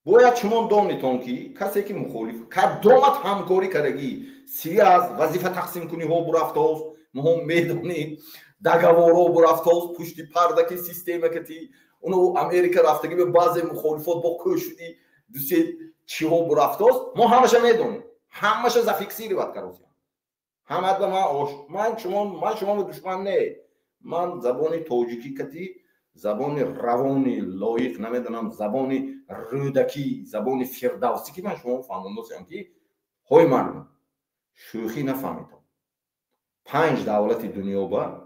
باید شما دانیتون که کسی که مخالف کدومت همکاری کردگی سی از وظیفه تقسیم کنی ها برفتاست مهم میدونی دگوارو برفتاست پشتی پرده که سیستم کتی اونو امریکا رفتگی به بعضی مخالفات با کشتی دوستی چی ها برفتاست ما همش میدونیم، همش از فیکسیری باید کردیم. همه به من شما دشمن نه. من زبان تاجیکی کتی زبان روانی لایق نمیدونم، زبان رودکی، زبان فردوسی که من شما فهمیدم که های من شوخی نفهمیدم. 5 دولت دنیا با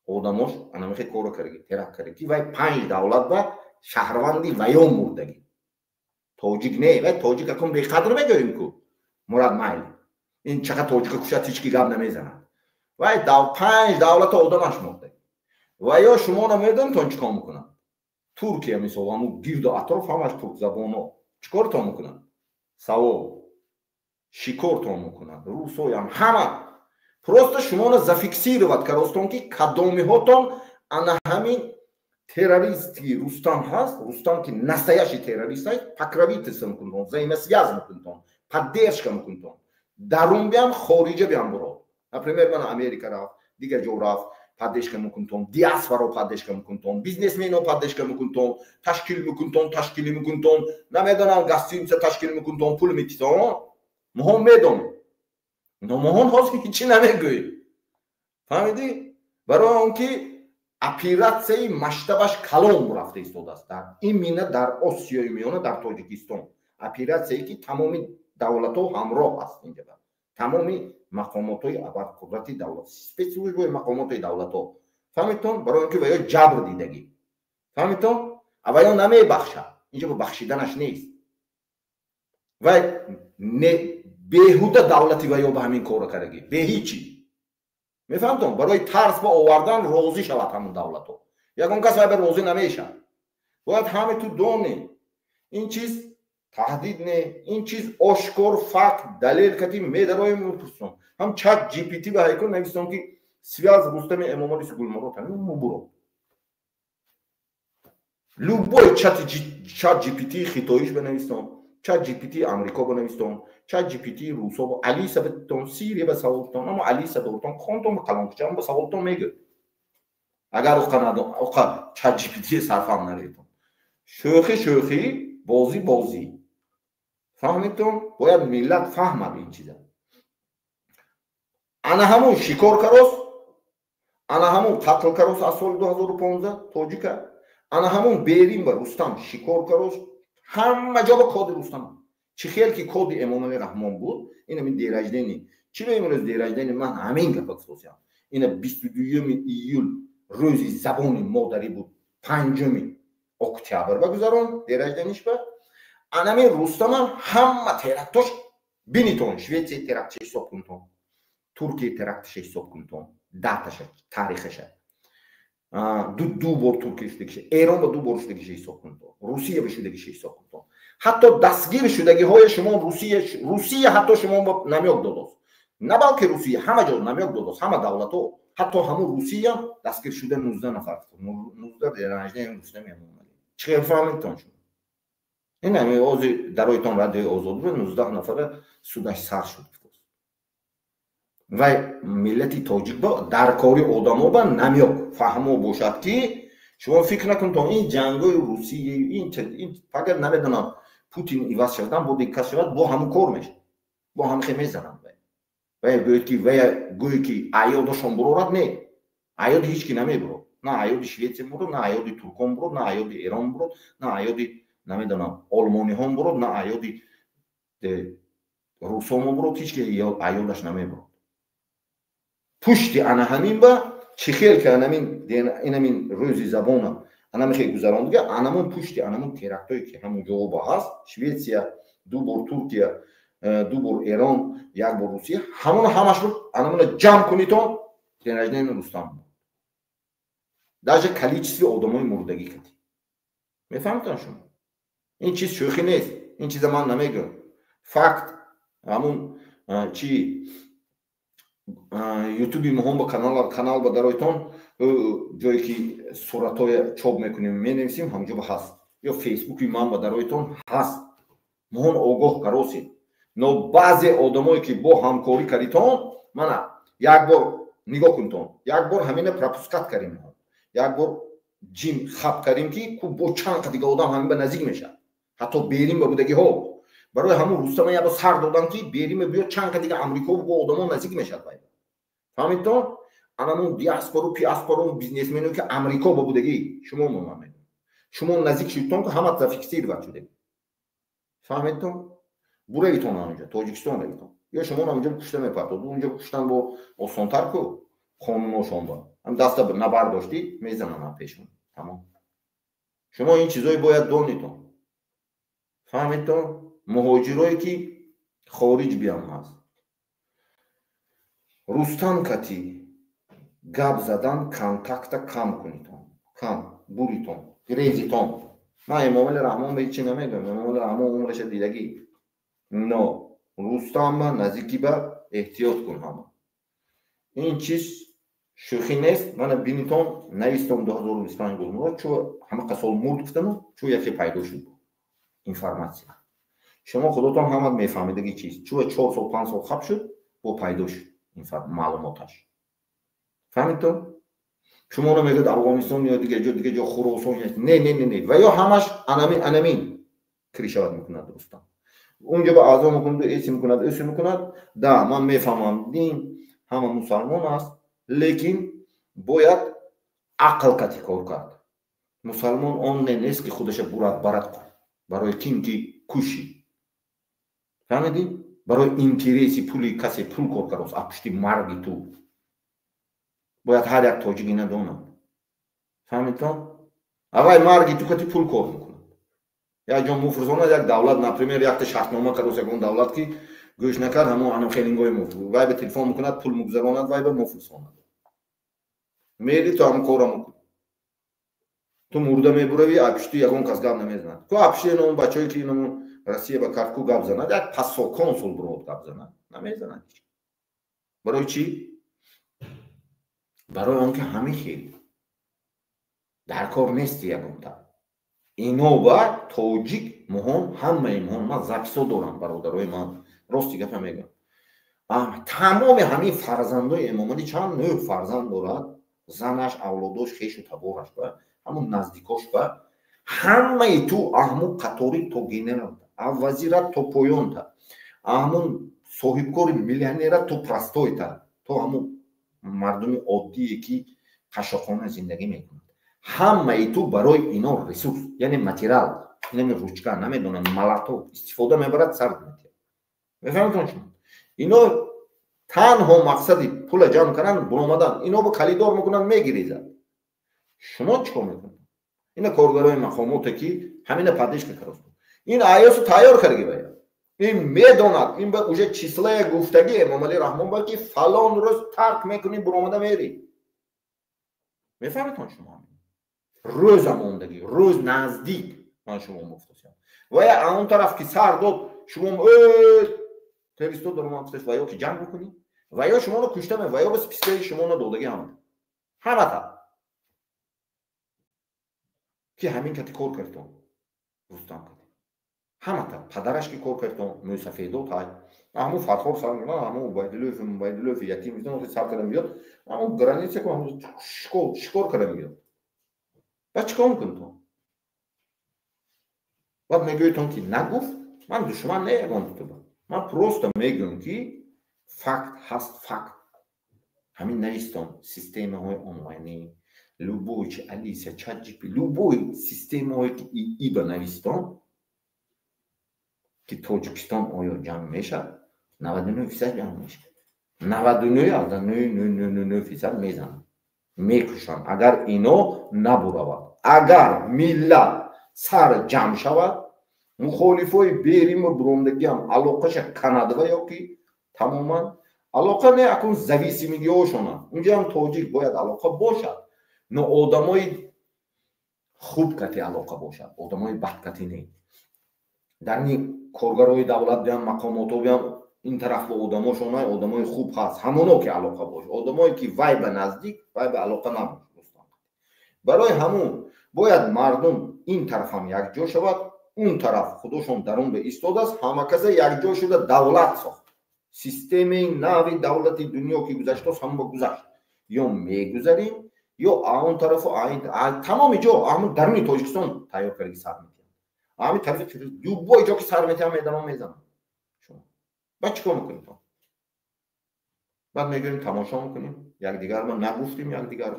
آدماش انا میخواد کارو کردگی ترک کردگی و 5 دولت با شهروندی و یا مردگی تاجیک نه. و تاجیک اکن به قدر بگویم که مراد مایل این چقدر تاجیک کشت هیچ کی گپ نمیزنه و 5 دولت آدمش مرده. و یا شما نمیدون تا چیکار میکنن؟ ترکیه مثلا همون گرد و اطراف همش ترک زبانو چیکار تا میکنن؟ سوا شکار تا میکنن. روسای هم همه پروست شما رو زفیکسی رو بد کردستون که کدامی هاتون انا همین تروریستی رستم هست. رستم که نسایشی تروریست هست پکرویت سم کنتون زیمس یاز میکنتون پدیش میکنتون درون بیام خارجه بیام برو. اپریمر من امریکا رفت دیگه جو رفت پادشکه میکنتم، دیاسپورا پادشکه میکنتم، بیزنسمنو پادشکه میکنتم، تشکیل میکنتم، نمیدونم گاستینس تشکیل میکنتم، پول میتیتم، مهم میدونم. نمون هست که چی نمیگوی. فهمیدی؟ برای اون که اپیراتسی مشتبهش کلام رفته ایستاده است. در این مینه در آسیای میانه در تاجیکستان اپیراتسی که تمامی دولت‌ها همراه هست اینجا. تمامی مقامات‌های ابرقدرتی دولت سپیسیفیک و مقامات‌های دولت‌ها فهمیدون برای اینکه ویا جبر دیدگی فهمیدون اویا نمیبخشه اینجا با بخشیدنش نیست و نه بیهوده دولتی ویا به همین کار کردگی به هیچی. میفهمتون برای ترس با آوردن راضی شود همون دولت‌ها. یکون کس به راضی نمیشه. باید همه تو دونه این چیز تهدید نه، این چیز آشکار فکت دلیل کتی میدارای میپرسن. هم چت جی پی تی به هیکل نوشتن که سویاز رستم امام علی گلمرات همین مبرو لوبوی چت جی پی تی خطایش بنویسن، چت جی پی تی آمریکا بنویسن، چت جی پی تی روسا با علی سبتون سیریه به سوالتون اما علی سبتون خونتون کلام کشم به سوالتون میگه اگر اوقات چت جی پی تی صرفم نریتون شوخی بازی فهمیدون؟ باید ملت فهمد این چیزا. انا همون شکار کراست، انا همون قتل کراست از سال 2015 تاجیکه، انا همون بیریم با رستم شکار کراست، همه جا با کود رستم. چه خیلی که کود امام علی رحمان بود، این من دیرجدینی. چرا امروز دیرجدینی من همین گفت سوسیام. این 22 ایول روزی زبان مادری بود، 5 اکتبر بگذارم دیرجدینیش به انمی رستم همه ترکتش بینیتون شویتسی ترکتش حساب کنتون ترکیه ترکتش حساب کنتون داتش تاریخش دو بار ترکیه شدگیش ایران با 2 بار شدگیش حساب کنتون روسیه به شدگیش حساب کنتون حتی دستگیر شدگی های شما روسیه حتی شما نمیاد داداست نه بلکه روسیه همه جا نمیاد داداست همه دولت ها حتی همون روسیه دستگیر شده 19 نفر 19 درجه رستم میمونه چه فهمیدتون شما این همه اوزی درایتان رده آزاد بود 19 نفر سودش سر شد و ملتی تاجیک با درکاری آدم با نمیاد فهمو باشد که شما فکر نکن تا این جنگای روسیه این فقط نمیدونم پوتین ایواز شدن با دیکاس شد با همون کار میشه با هم خیلی میزنن و گویی که ایادشون برو رد نه ایاد هیچ کی نمیبرو نه ایودی شویتسیه برو، نه ایودی ترکان برو، نه ایودی ایران برو، نه ایودی نمیدونم آلمانی هم برو، نه ایودی روس هم برو، هیچ که ایودش نمیبرد. پشتی انا همین با چی خیل که اینمین روزی زبانه انا میخوای گذران دیگه انمون پشتی انمون ترکتایی که همون جواب هست شویتسیا، دو بار ترکیه، دو بار ایران، یک بار روسیه، همش رو انمون جمع کنیتون تنجنین رستم даже количестве آدمای مردگی کردی. میفهمید شما؟ این چیز شوخی نیست. این چیز من نمیگم. فقط همون چی یوتیوبی مهم با کانال با درایتون جایی که صورتای چوب میکنیم مینویسیم همونجا هست، یا فیسبوکی من با درایتون هست. مهم آگاه کروسی. نو بعضی آدمایی که با همکاری کردیتون من یک بار نگاه کنتون، یک بار همین پروپوسکات کردیم، یک بار جیم خب کردیم که با چند دیگه آدم همین به نزدیک میشه، حتی بریم به بودگی ها برای همون روستا من یک بار سر دادم که بریم بیا چند دیگه امریکا با آدم نزدیک میشه. فهمیدون؟ انمون دیاسپورا پیاسپورا بیزنسمنو که امریکا با بودگی شما مهمه، شما نزدیک شدتون که همه ترافیک سیر بچه شده. فهمیدون؟ برویتون اونجا تاجیکستان رویتون یا شما اونجا کشته میپرد اونجا کشتن با آسانتر کو قانوناشون با هم دست نبرداشتی میزنن پیشون. تمام. شما این چیزایی باید دونیتون. فهمیدون؟ مهاجرایی که خارج بیان هست رستم کتی گپ زدن کانتاکت کم کنیتون، کم بوریتون گریزیتون. من امام رحمان به هیچی نمیگم، امام رحمان عمرش دیدگی نه رستم نزدیکی به احتیاط کن. همه این چیز شوخی نیست. من بینیتون نویستم 2025 گفتم چون همه قسال مرد گفتم چون یکی پیدا شد اینفورماسیون. شما خودتون هم میفهمید دیگه چیز چون 4 سال 5 سال خب شد و پیدا شد این معلوماتش. فهمیدون؟ شما رو میگید افغانستان یا دیگه جا خراسان نه و یا همش انمین کریشات میکند رستم اونجا با اعضا میکند اسم میکند ده من میفهمم دین همه مسلمان است لیکن باید عقل کتی کار کرد. مسلمان آن نیست که خودش برد کن برای کیم که کشی. فهمیدی؟ برای اینترسی پولی کسی پول کار کرد اپشتی مرگی تو باید هر یک تاجیکی ندونم. فهمیدون؟ اگر مرگی تو کتی پول کار میکنه یا جا مفرزانه یک دولت نپریمیر یک شرطنامه کرد یک دولت که گوش نکرد همون خیلینگای مفرز وای به تلفن میکند پول مگذراند وای به مفرزاند میری تو هم کارم میکنی تو مرده میبروی اپشتی یکون کس گپ نمیزند تو اپشتی اون بچه‌ای که اینو روسیه با کارکو گپ زند یک پاسو کنسول برود گپ زند نمیزند. برای چی؟ برای آنکه همه خیلی در کار نیست یکم تا اینو با تاجیک مهم همه مهم. من زبسو دارم برادرای من راستی گفت میگم تمام همین فرزندای امام علی چند نوع فرزند دارد زنش اولادش خیش و تبارش با همون نزدیکاش با همه تو احمو قطاری تو گنرال وزیرت تو پویون تا همون صاحبکار میلیونر تو پرستوی تا تو همون مردم عادی که قشاقانه زندگی میکنند همه تو برای اینا ریسورس یعنی ماتریال یعنی روچکا نمیدونم ملاتو استفاده میبرد سر میتونه. میفهمید شما؟ اینا تنها مقصدی پول جمع کردن برآمدن اینا با کلیدار میکنن میگیریزن. شما چیکار میکنید؟ اینا کارگرای مقامات که همین پادش میکردن این آیاسو تیار کردی باید این میدوند این به اوجه چیسله گفتگی امام علی رحمان با که فلان روز ترک میکنی برآمده میری. میفهمید شما؟ روز ماندگی روز نزدیک من شما مفتسیم و یا اون طرف که سر داد شما تریستو در مفتش و یا که جنگ بکنی و یا شما رو کشته می و یا بس پیسکه شما رو دادگی همه تا که همین کتی کار کردن رستم کردن همه تا پدرش که کار کردن موسفیدو تای همون فتحور سر میگن همون بایدلوف یتیم میدن و سر کردن بیاد همون گرانیسه که همون شکار کردن بیاد بعد چیکار میکنی تو؟ بعد میگوی تو که نگفت من دشمن نیگم تو با من پروست میگم که فکت هست فکت همین نیستم سیستم های آنلاینی любой чи Алиса, ChatGPT, любой системایی که ای بنویسم که تاجیکستان آیا جمع میشه 99% جمع میشه 99% میزنن میکشن اگر اینو نبرود اگر ملت سر جمع شود مخالفای بریم و بروندگی هم علاقش کانادا یا که تماما علاقه نه اکن зависимости هاشون اونجا هم تاجیک باید علاقه باشد نه آدمای خوب کتی علاقه باشد آدمای بد کتی نه در این کارگرای دولت هم مقامات هم این طرف با آدماشون آدمای خوب هست همونا که علاقه باشه آدمایی که وای به نزدیک وای به علاقه نباشه برای همون باید مردم این طرف هم یک جا شود اون طرف خودشون درون به ایستاده است همه کس یک جا شده دولت ساخت سیستم نوی دولت دنیا که گذشته است هم با گذشت یا میگذاریم یا اون طرف تمام جا همون درون تاجیکستان تیار کردگی سر میتیم همین طرف دوبای جا که سر میتیم ادامه میزنم بعد چیکار میکنیم بعد میگیم تماشا میکنیم یک دیگر ما نگفتیم یک دیگر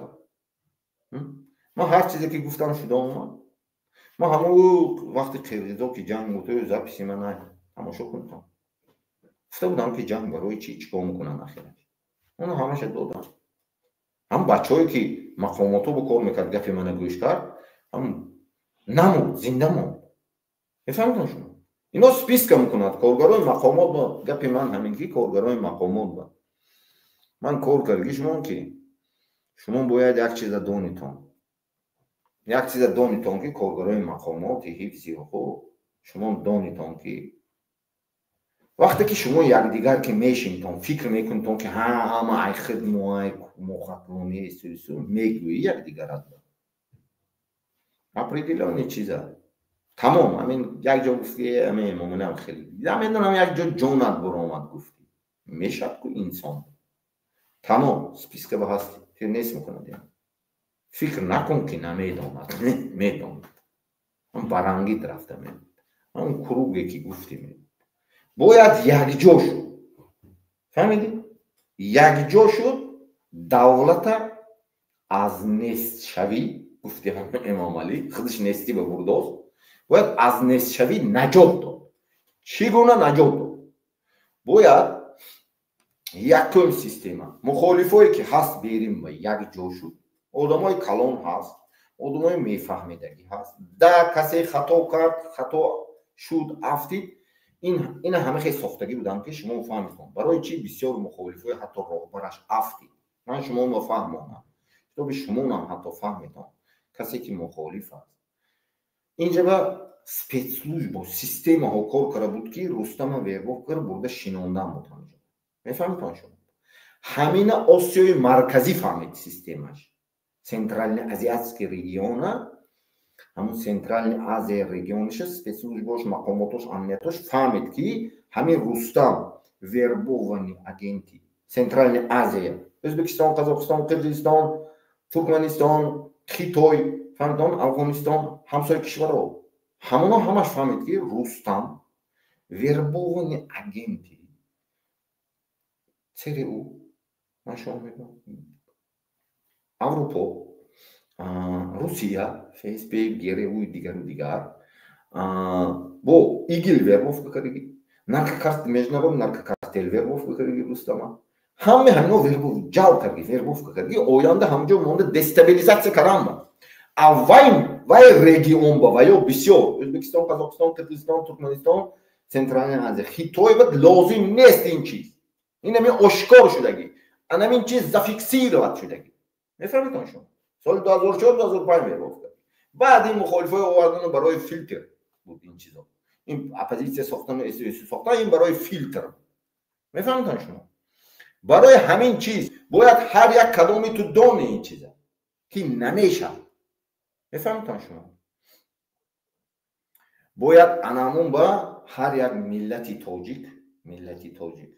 ما هر چیزی که گفتم شده اومد ما همون وقتی قرقیزا که جنگ بوده زپیسی من نه تماشا کنیم گفته بودم که جنگ برای چیکار میکنن اخیرا اونو همش دادم هم بچه‌ای که مقاماتو با کار میکرد گفت من گوش کرد هم نمون زنده مون بفهمید شما اینا سپیس که میکنند کارگرای مقامات با گپ من همینگی کارگرای مقامات با من کار کردگی شما که شما باید یک چیز دانیتون که کارگرای مقامات حفظی و خوب شما دانیتون که وقتی که شما یک دیگر که میشینتون فکر میکنتون که همه ای خدمای مخاطبانی سوسو میگویی یک دیگر هست اپریدیلانی چیزه تمام همین یک جا گفتی همین ممنونم خیلی میدونم یک جا جونت برآمد گفتی میشد که انسان تمام سپیس که به هستی فکر نیست میکنه فکر نکن که نمیدامد میدامد هم برانگی رفته میدامد هم کروگی که گفتی میدامد باید یک جا شد فهمیدی؟ یک جا شد دولت از نیست شوی گفتی هم امام علی خودش نیستی به برداست باید از نیست شوی نجات داد چگونه نجات داد باید یکم سیستم مخالفایی که هست بریم و یک جا شد آدمای کلان هست آدمای میفهمیدگی هست در کسی خطا کرد خطا شد افتید این همه خیلی ساختگی بودم که شما فهمیدم برای چی بسیار مخالفای حتی راهبرش افتید من شما مفهمم تو به شما هم حتی فهمیدم کسی که مخالف است اینجا با سپیتسلوژ با سیستم ها کار کرده بود که رستم ویربوف کرد برده شیناندن بود همینجا میفهمیدم شما همین آسیای مرکزی فهمید سیستمش سنترالنی азиатский региона همون سنترالنی آزی رегионش سپیتسلوژ باش مقاماتش امنیتش فهمید که همین رستم ویربوفانی агенти سنترالنی آزیا өзбекистон قزاقستان قرقیزستان ترکمنستان خیتای فهمیدن افغانستان همسایه کشورها همونا همش فهمید که رستم ویربوفانی агенти ЦРУ нашел Авропа, Русия, ФСБ, ГРУ и دیگر با ایگل вербовка کردگی международный наркокартел вербовка کردگی رستم همه همینا جلب کردگی вербовка کردگی آینده همجا مونده دستابилизация کردن وای رегион با وای بسیار өзбекистон قزاقستان قرقیزستان ترکمنستان центральная азия خیتای بعد لازم نیست این چیز این همین آشکار شدگی همین چیز زافیکسیرovat شدگی میفهمید شما سال 2004 2005 میگفت بعد این مخالفای آوردن برای فیلتر بود این چیزا این اپوزیسیون ساختن اس ساختن این برای فیلتر میفهمید شما برای همین چیز باید هر یک کدومی تو دون این چیزا که نمیشه میفهمید شما باید انامون با هر یک ملتی تاجیک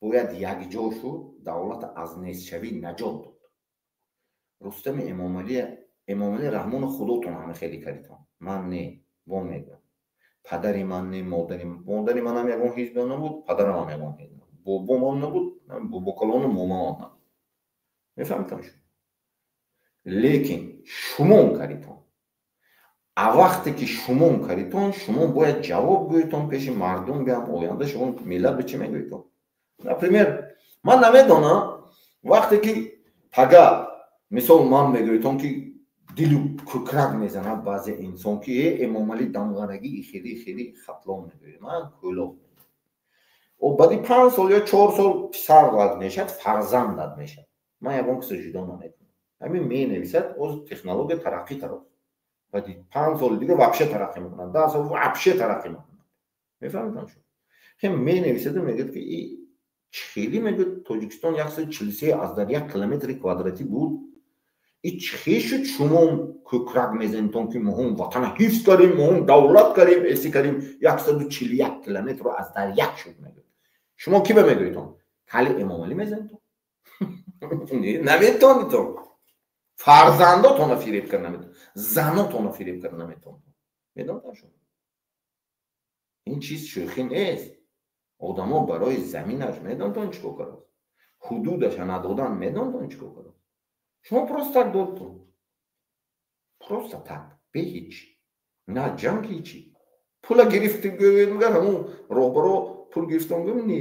باید یک جا شد دولت از نیست شوی نجات داد رستم امام علی رحمان خودتون همه خیلی کردید من نه با میگم پدری من نه مادری من هم یکون حزب نبود پدرم هم یکون حزب نبود بابام هم نبود بابا کلان مامان هم نبود میفهمیدم شما لیکن شما کاریتون وقتی که شما کاریتون شما باید جواب گویتون پیش مردم بیام آینده شما ملت به چی میگویتون. نپریمیر من نمیدونم وقتی که پگه مثال من میگویتون که دلو کوکرک میزنه بعضی انسان که امام علی دمغانگی خیلی خطلان میگوید من کلو و بعدی 5 سال یا 4 سال پسر داد میشد فرزند داد میشد. من یکم کسی جدا نمیکنم همین می نویسد از تکنولوژی ترقی طرف بعدی 5 سال دیگه واقعا ترقی میکنن 10 سال واقعا ترقی میکنن میفهمید شما هم می نویسد میگه که این خیلی میگه تاجیکستان 143 از در 1 کیلومتر کوادراتی بود این چی شد شما کوکرک میزنتون که ما هم وطن حفظ کردیم ما هم دولت کردیم ایسی کردیم 141 کیلومتر رو از در 1 شد میگه شما کی به میگویتون کلی امام علی میزنتون نمیتونیتون فرزنداتون رو فریب کرد نمیتون زناتون رو فریب کرد نمیتون میدونید شما این چیز شوخی نیست آدم ها برای زمینش میدونید چیکار کردن حدودش ندادن میدونید چیکار کردن شما پروستک دادتون پروستک به هیچ نه جنگ هیچی پول گرفتی میگه همون روبرو پول گرفتم گم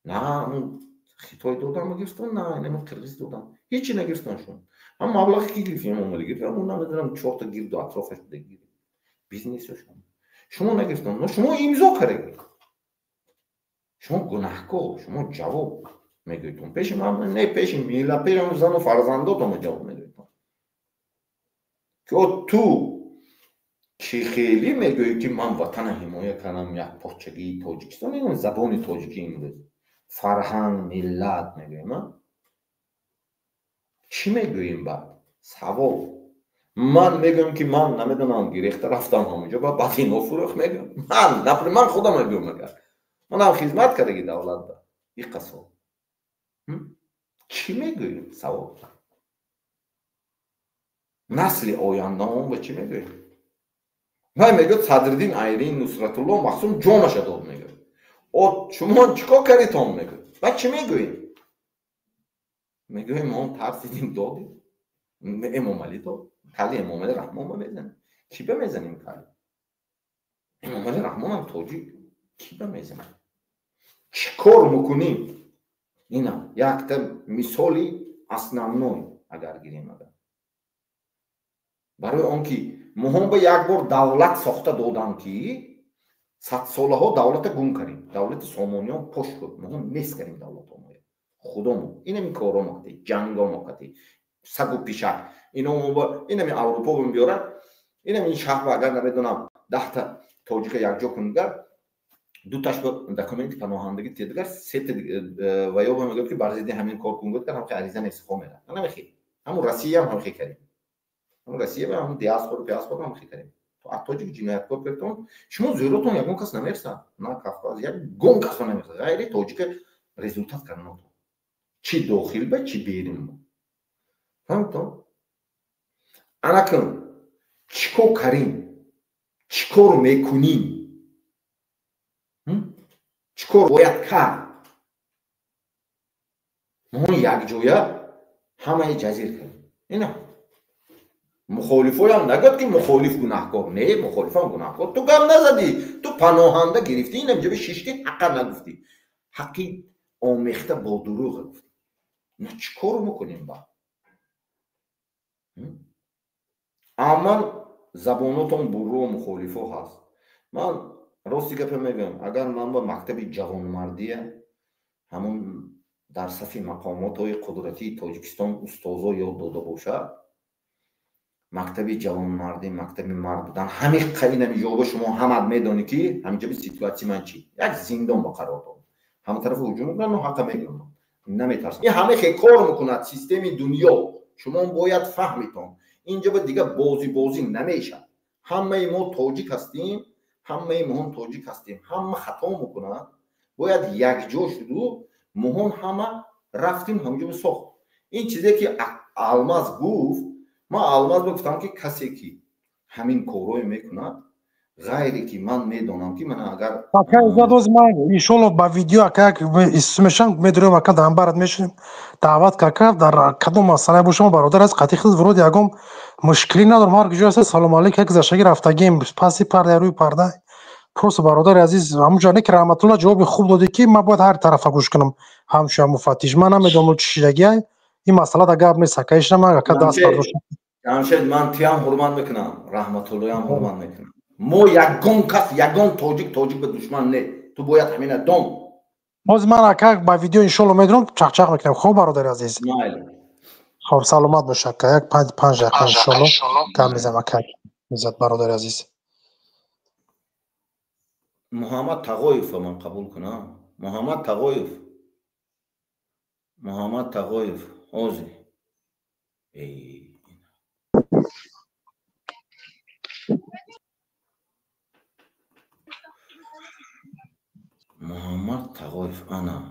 نه اون خیتای دادم گرفتم نه اینم قرض دادم هیچی نگرفتن شما هم مبلغی که گرفتیم مالی گرفتم اون نمیدونم 4 تا گیر دو اطرافش بگیر بیزنس شما نگرفتن نه شما امضا کردید شما گناهکار شما جواب میگویتون پیش من نه پیش میلا پیش زن و فرزنداتون جواب میگویتون که تو که خیلی میگویی که من وطن حمایت کنم یک پارچگی تاجیکستان این زبان تاجیکی امروز فرهنگ ملت میگوییم من چی میگوییم بعد سوال من میگم که من نمیدونم گریخته رفتم همونجا و بعد اینو فروخ میگم من خودم میگم من هم خدمت کردگی دولت دا این قصه چی میگوییم سوال نسل آینده هم به چی میگوییم من میگه صدرالدین ایرین نصرت الله مخصوم جانش داد میگه شما چیکار کردید هم میگه بعد چی میگوییم میگوییم ما ترسیدیم دادیم امام علی داد کلی امام علی رحمان ما میزنیم کی به میزنیم کلی امام علی رحمان هم تاجیک کی به میزنیم چیکار میکنیم اینا یک تا مثالی اسنمنوی اگر گیریم برای آنکه مهم به یک بار دولت ساخته دادن که 100 ساله ها دولت گم کردیم دولت سامانیان پشت شد مهم نیست کردیم دولت ها خودمون اینم کارا مکتی جنگ ها مکتی سگ و پیشک اینم اروپا بم بیارن اینم این شهر اگر نمیدونم 10 تا تاجیک یک جا کنگر دو تاش با دکومنت پناهندگی تیدگر سه و یا میگه که برزیدی همین کار کنگوت که هم که عریضه نسخه میره انا میخی همون روسیه هم خیلی کردیم همون روسیه و هم دیاسپورا هم خیلی کردیم تو اتاجیک جنایتکار کردن شما زورتون یکون کس نمیرسن نه کافکاز یک گم کس نمیرسن غیر تاجیک رزولتات کردن چی داخل به چی بیرون فهمتون انا کن چیکار کردیم چیکار میکنیم چیکار باید کرد ما یک جویا همه جزیر کردیم اینا مخالفای هم نگد که مخالف گناهکار نه مخالف هم گناهکار تو گم نزدی تو پناهنده گرفتی اینم جبه ششتی حقا نگفتی حقی آمیخته با دروغ گفتی نه چیکار میکنیم با اما زباناتون برو و مخالفا هست من راستی گپ میگم اگر من با مکتب جوانمردیه همون در صف مقامات های قدرتی تاجیکستان استادا یاد داده باشه مکتب جوانمردی مکتب مرد بودن همین قینم جواب شما هم میدونی که همینجا به سیتواسیون من چی یک زندان با قرار داد همه طرف هجوم میکنن و حق میگم نمیترسم این همه خیلی کار میکنه سیستم دنیا شما باید فهمیتون اینجا به دیگه بازی نمیشه همه ما تاجیک هستیم همه مهم تاجیک هستیم همه خطا میکنن باید یک جا شدو مهم همه رفتیم همونجا به ساخت این چیزی که الماس گفت ما الماس گفتم که کسی که همین کارو میکنه غیری که من میدونم که من اگر اکا زادوز من انشالله با ویدیو اکا اسمشان میدونم اکا دام برات میشیم دعوت کاکا در کدوم مسئله باشم برادر از قطعی خود ورود یکم مشکلی ندارم هر کجا هست سلام علیکم یک زشگی رفتگیم پاسی پرده روی پرده پرس برادر عزیز همونجا که رحمت الله جواب خوب داده که من باید هر طرف گوش کنم همشون مفتش من نمیدونم چی شدگی این مسئله دا گپ نیست کایش نما اکا دست برداشت جمشید من تیام حرمت میکنم رحمت الله هم حرمت میکنم مو یگون کس یگون توجیک به دشمن نه تو باید همینه دوم باز من اکا با ویدیو انشالله میدونم چخ میکنم خوب برادر عزیز خب سلامت باش اکا یک 5 دقیقه انشالله کم میزم اکا عزت برادر عزیز محمد تقایف من قبول کنم محمد تقایف اوزی محمد تقایف انا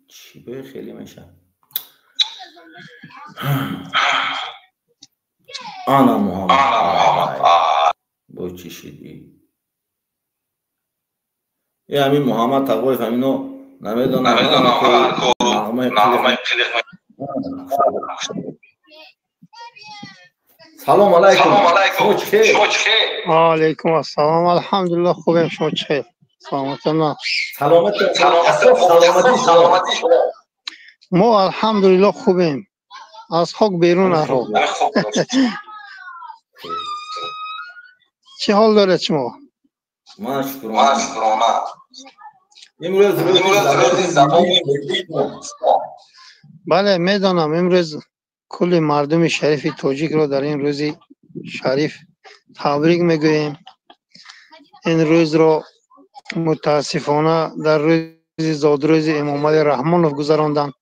چی به خیلی میشه انا محمد با چی شدی یه همین محمد تقایف همینو نمیدونم سلام علیکم علیکم السلام الحمدلله خوبم شما چه سلامت الله سلامتی ما الحمدلله خوبیم از خاک بیرون آرو چه حال دارد شما مشکرانه امروز زبانی بله میدانم امروز کل مردم شریف تاجیک رو در این روز شریف تبریک میگوییم این روز رو متاسفانه در روز زادروز امام علی رحمانوف گذراندن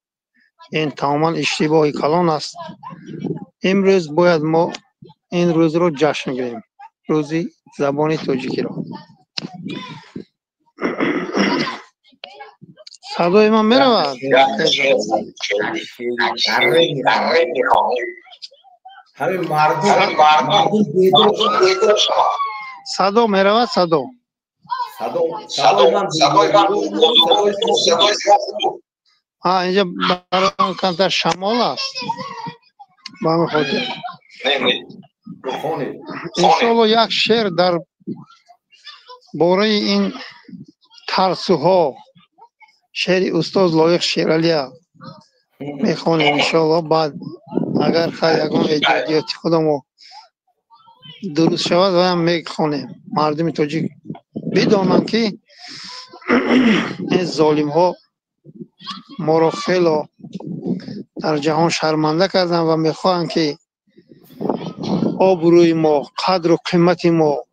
این تماما اشتباه کلان است امروز باید ما این روز رو جشن گیریم روز زبان تاجیکی رو صدای من میرود همین مردم صدا میرود صدای من اینجا برای کمتر شمال است با همین خاطر انشالله یک شعر در باره این ترسوها شعر استاد لایق شیرالی میخوانیم انشالله بعد اگر خیلی یکم ایجادیات خودمو درست شود و هم میخوانیم مردم تاجیک بدانند که این ظالم ها ما رو خیلی در جهان شرمنده کردن و میخواهند که آبروی ما قدر و قیمت ما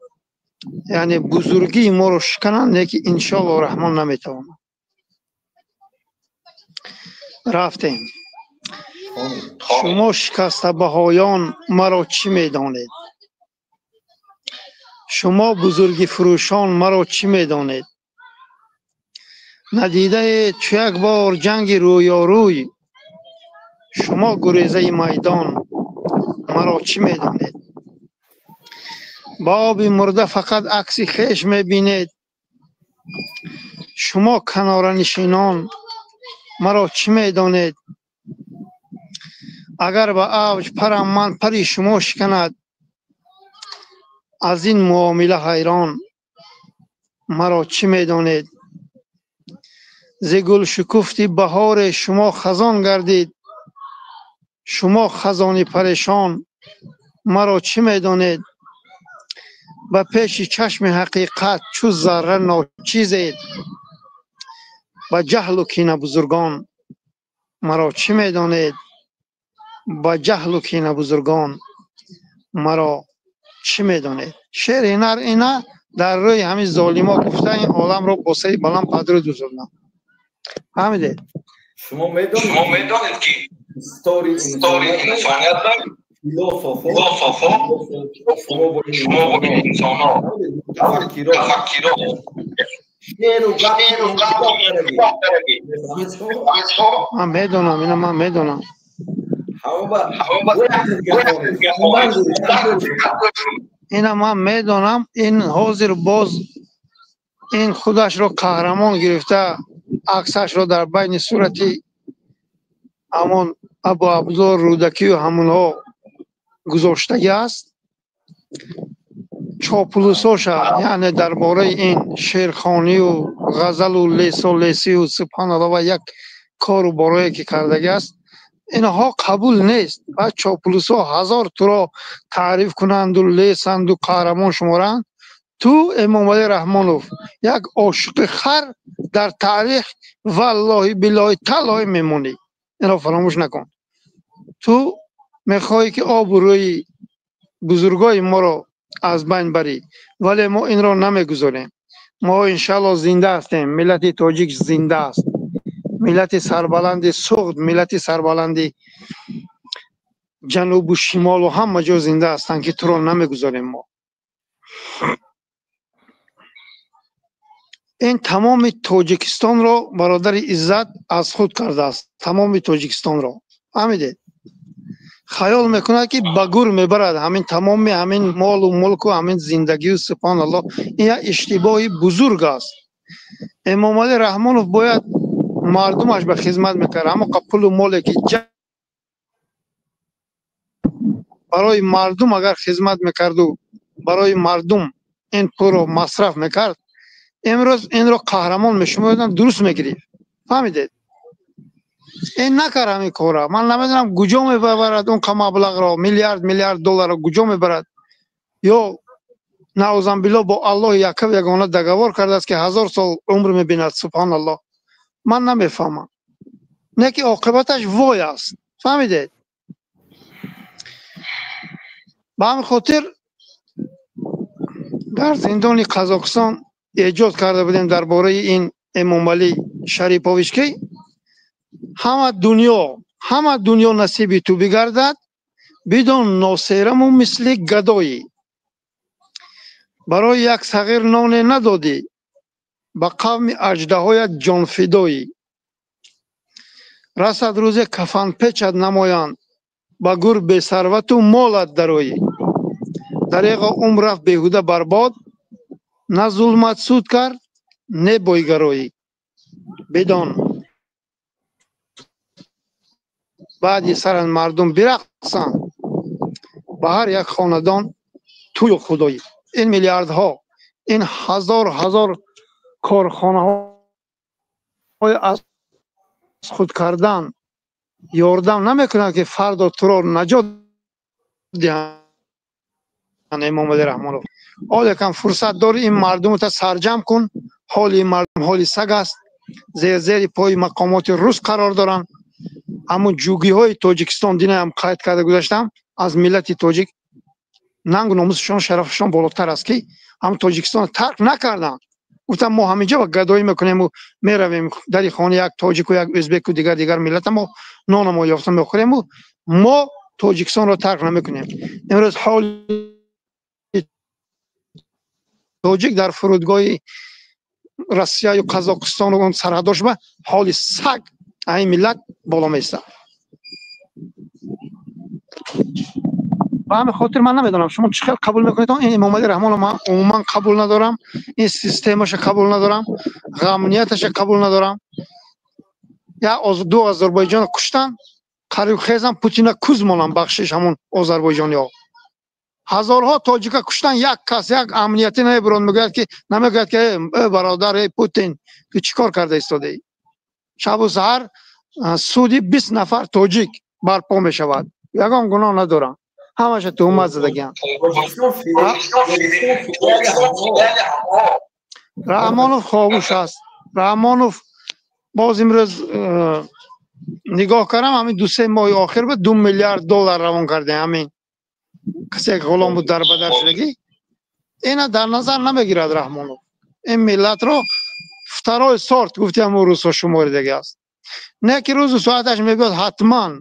یعنی بزرگی ما رو شکنند نه که انشالله رحمان نمیتوانند رفتیم شما شکسته بهایان مرا چی میدانید شما بزرگی فروشان مرا چی میدانید ندیده چو یک بار جنگ رویاروی شما گریزه میدان مرا چی میدانید با آب مرده فقط عکس خویش میبینید شما کنار نشینان مرا چی میدانید اگر به اوج پرم من پری شما شکند از این معامله حیران مرا چی میدانید ز گل شکفتی بهار شما خزان گردید شما خزانی پریشان مرا چی میدانید به پیش چشم حقیقت چو ذره ناچیزید با جهل و کینه بزرگان مرا چی میدانید با جهل و کینه بزرگان مرا چی میدانید شعر اینا در روی همین ظالما گفته این عالم رو با سری بلند پدر دوزوندن فهمیده شما میدانید که استوری انسانیت فلسفه شما با این انسان ها تفکیرات شعر و گپ من میدونم، اینا من میدونم. اینا من میدونم. این حاضر باز این خودش رو قهرمان گرفته، عکسش رو در بین صورتی همون ابو عبدالله رودکی و همونها گذاشته است. چاپلوساش یعنی درباره این شعرخوانی و غزل و لیس و لیسی و سبحان الله و یک کار و برایی که کرده است، اینها قبول نیست. و چاپلوسا هزار تو را تعریف کنند و لیسند و قهرمان شمارند، تو امام علی رحمانوف یک عاشق خر در تاریخ والله بالله تعالی میمونی. اینو فراموش نکن. تو میخوای که آبروی بزرگای ما رو از بین بری، ولی ما این را نمیگذاریم. ما انشالله زنده هستیم. ملت تاجیک زنده است. ملت سربلند سغد، ملت سربلند جنوب و شمال و همه جا زنده هستند که تو را نمیگذاریم. ما این تمام تاجیکستان را برادر عزت از خود کرده است. تمام تاجیکستان را فهمیده. خیال میکنه که بگور میبرد همین تمام همین مال و ملک و همین زندگی و سبحان الله. این اشتباهی بزرگ است. امام علی رحمانوف باید مردمش به خدمت میکرد. اما پول و مالی که برای مردم اگر خدمت میکرد و برای مردم این پول رو مصرف میکرد، امروز این رو قهرمان میشمردن، درست میگیرید. فهمیدید؟ این نکرد همین کارا. من نمیدونم کجا میبرد اون مبلغ را، میلیارد دلار را کجا میبرد، یا نعوذ بالله با الله یگانه دگوار کرده است که 1000 سال عمر میبیند. سبحان الله. من نمیفهمم. نه که عاقبتش وای است. فهمیدید؟ به همین خاطر در زندان قزاقستان ایجاد کرده بودیم درباره این امام علی شریپویچ که همه دنیا نصیب تو بگردد بدون ناصرم و مثل گدایی. برای یک صغیر نان ندادی، به قوم اژدهای جان فدایی. رسد روز کفن پیچت نمایند، با گور به ثروت و مالت درایی. دریغ عمر رفت بیهوده برباد، نه ظلمت سود کرد نه بایگرایی. بدان بعدی سرن مردم برقصند، به هر یک خاندان توی خدایی. این میلیاردها، این هزار کارخانه های از خود کردن یاردم نمیکنن که فردا تو را نجات دهند. امام علی رحمانوف حال کم فرصت داری این مردم تا سرجم کن. حال مردم حال سگ است. زیر پای مقامات روس قرار دارن. همون جوگی های تاجیکستان دینه هم قید کرده گذاشتم از ملت تاجیک. ننگ و ناموسشان شرفشان بالاتر است که هم تاجیکستان ترک نکردن. گفتم ما همینجا با گدایی میکنیم و میرویم در خانه یک تاجیک و یک ازبک و دیگر ملت ما نان ما یافته میخوریم و ما تاجیکستان را ترک نمیکنیم. امروز حال تاجیک در فرودگاه روسیه و قزاقستان و اون سرحداش به حال سگ این ملت بالا میسته. به همین خاطر من نمیدونم شما چقدر قبول میکنید. این امام علی رحمان من عموما قبول ندارم. این سیستمش قبول ندارم. غمنیتش قبول ندارم. یا از دو آذربایجان کشتن قریب خیزم پوتین کوز مونم بخشش همون آذربایجانی ها. هزارها تاجیک کشتن. یک کس یک امنیتی نمیبرند میگوید که نمیگوید که برادر پوتین تو چیکار کرده ایستاده ای. شب و سحر سودی 20 نفر تاجیک برپا میشود. یگان گناه ندارم. همش تهمت زدگی‌اند. رحمانوف خوابوش است. رحمانوف باز امروز نگاه کردم همین 2-3 ماه آخر به 2 میلیارد دلار روان کرده. همین کسی که غلام بود در بدر شدگی اینا در نظر نمیگیرد رحمانوف. این ملت رو فترای سارت گفتی همون روز ها شماریدگی است. نه که روز و ساعتش میگوید حتما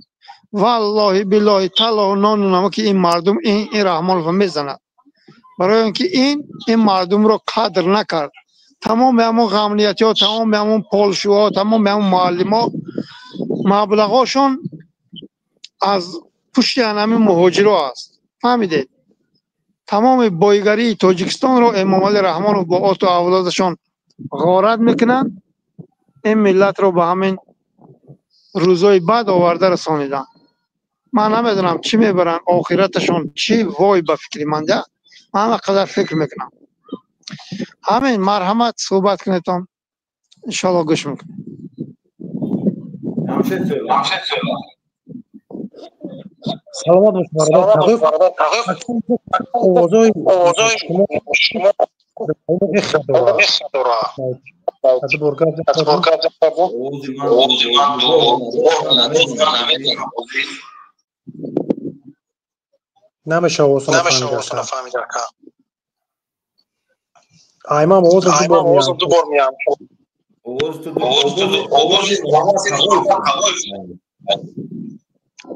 والله بالله تعالی نانونم که این مردم این رحمانوف میزند. برای اینکه این مردم رو قدر نکرد. تمام همون غمنیتی ها، تمام همون پالشوها، تمام همون معلم ها مبلغاشون از پشت همین مهاجرا است. فهمیدید؟ تمام بایگری تاجیکستان رو امام علی رحمان و با آت و اولادشون غارت میکنن. این ملت رو به همین روزای بعد آورده رسانیدن. من نمیدونم چی میبرن آخرتشون چی. وای به فکری منده. من همه قدر فکر میکنم. همین مرحمت صحبت کنیتون انشالله گوش میکنم. جمشید صحبت. سلامت باش برادر تقیف. اوضاع شما از برگرد نمیشه واسه فهمیده که ایمام اوز دو بار میام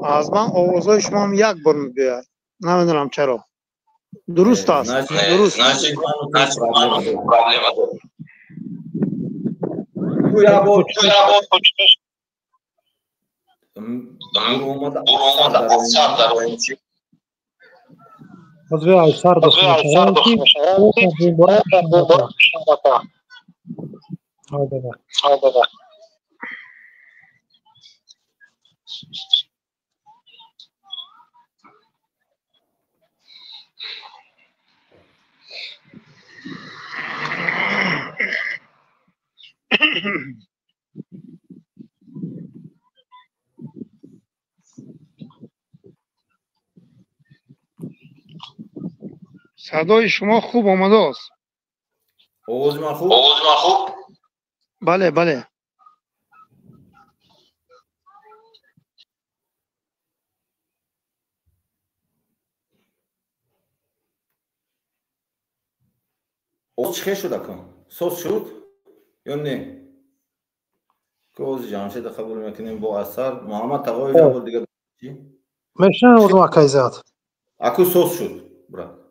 از من آوازهای شما هم یک بار میگوید. نمیدونم چرا. درست است. درست. از وی سر داشته صدای شما خوب آمده است. آواز من خوب؟ بله بله. آواز چه شد اکن؟ سوز شد؟ یا نه؟ که آواز جمشید قبول میکنیم با اثر محمد تقاوی قبول دیگه میشنن اوزم اکایزات اکو سوز شد برا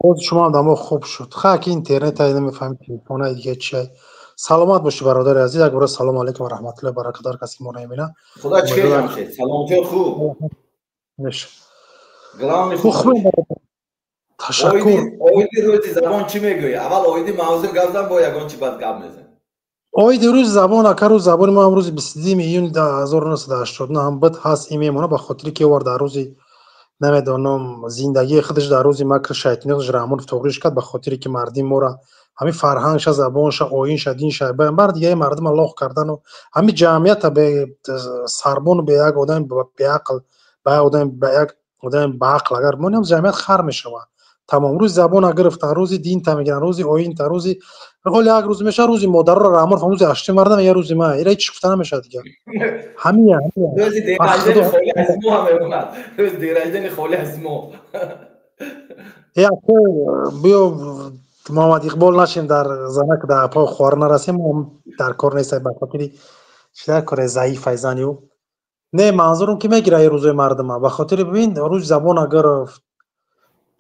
اوز شما هم دمو خوب شد. خاک اینترنت های نمیفهمید تلفن دیگه چیه. سلامت باشی برادر عزیز. یک بار سلام علیکم و رحمت الله برکات کسی ما نمیبینه. خدا چه جمشید سلامتی خوب نش گلام خوب تشکر. اویدی روزی زبان چی میگوی؟ اول اویدی موضوع گفتم با یگان چی بعد گپ میزن. اویدی روز زبان اکرو زبان ما امروز 22 میلیون 1989 هم بد هست میمونه به خاطر که ور در روزی نمیدونم زندگی خودش در روزی مکر شیطانی رحمان توغریش کرد به خاطر که مردم ما را همین فرهنگش زبانش آیینش دینش بر دیگه مردم الله کردن و همین جمعیت به سربون به یک آدم به عقل به آدم به یک آدم به عقل اگر مونم جمعیت خر میشه تمام روز زبان گرفت روزی دین تا میگن روزی آیین تا روزی قول یک روز میشه روزی مادر را رحمان فهموز اشتی مردم یه روزی ما اینا هیچ گفتن نمیشه دیگه همین روزی دیگه خالی از مو هم اومد روز دیگه خالی از مو یا بیو محمد اقبال نشیم در زنک در پا خوار نرسیم در کار نیست به خاطر چیزا کار ضعیف ایزانیو نه منظورم که میگیره روزای مردم به خاطر ببین روز زبان اگر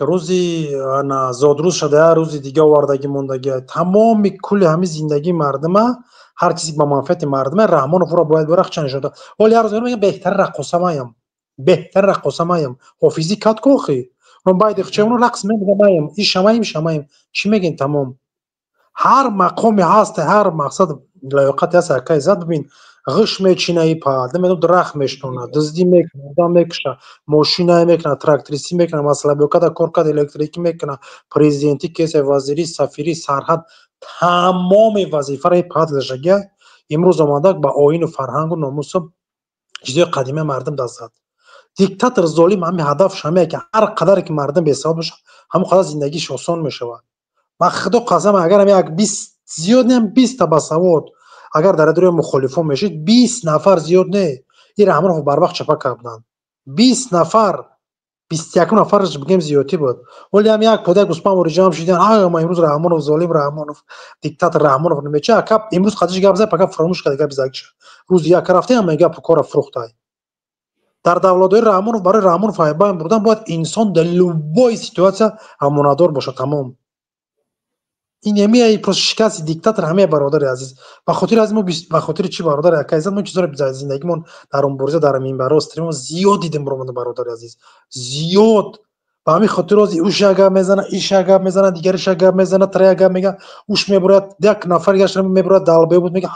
روزی انا زادروز شده روزی دیگه واردگی موندگی تمام کل همه زندگی مردم هر چیزی به منفعت مردم رحمان فورا باید برخ چن شده ولی هر روز میگم بهتر رقصه مایم بهتر رقصه مایم حافظی کات کوخی من باید اخچمون رقص میگم شمایم چی میگین تمام هر مقامی هست هر مقصد لایقت هست که زد ببین غش میچینه ای پا نمیدونم درخ میشتونه دزدی میکنه دام میکشه ماشینه میکنه تراکتوریستی میکنه مثلا بیوکادا کورکاد الکتریکی میکنه پرزیدنتی کیس وزیری سفیری سرحد تمام وظیفه را پا داشته امروز آمده با آیین و فرهنگ و ناموس چیزای قدیمی مردم دست زد دیکتاتور ظالم همین هدفش همه که هر قدر که مردم به حساب بشه همون قدر زندگیش آسان میشه با خدا قسم اگر هم یک 20 زیاد نیم 20 تا بسواد اگر در دوره مخالفون میشید 20 نفر زیاد نه این رحمان بر وقت چپا کردن 20 نفر 21 نفرش بگیم زیادی بود ولی هم یک پدر گوسپام و رجام شدن آقا ما امروز رحمان و ظالم رحمان و دیکتاتور رحمان و نمیچه کپ امروز خودش گپ زد پاک فراموش کرد گپ زد روز یک رفته هم میگه کار فروختای در دولت‌های رحمان و برای رحمان فایبا بردن باید انسان در لوبای سیتواسیون امانادار باشه تمام این یمی پروس شکست دیکتاتور همه برادر عزیز به خاطر از ما به خاطر چی برادر عزیز ما چیزا رو در زندگیمون در اون برزه در این برا استریم زیاد دیدیم برادر عزیز زیاد به همین خاطر از او شگا میزنه این شگا میزنه دیگر شگا میزنه تریگا میگه اوش میبرد یک نفر گشت میبرد دالبه بود میگه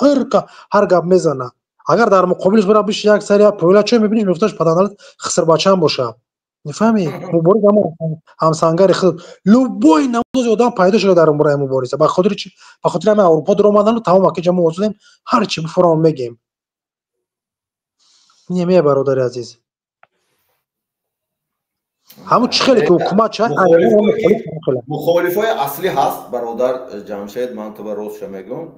هر گپ میزنه اگر در مقابلش برا بش یک سری پویلا چه میبینی میفتش پدانال خسر بچه‌ام باشه میفهمی مبارز هم سانگار خود لوبوی نماز آدم پیدا شده در اون مبارزه به خاطر چی به خاطر همه اروپا در اومدن و تمام که جمع وضعیم هر چی بفرام میگیم نیمه برادر عزیز همون خیلی که حکومت چه مخالفای اصلی هست برادر جمشید من تو روز میگم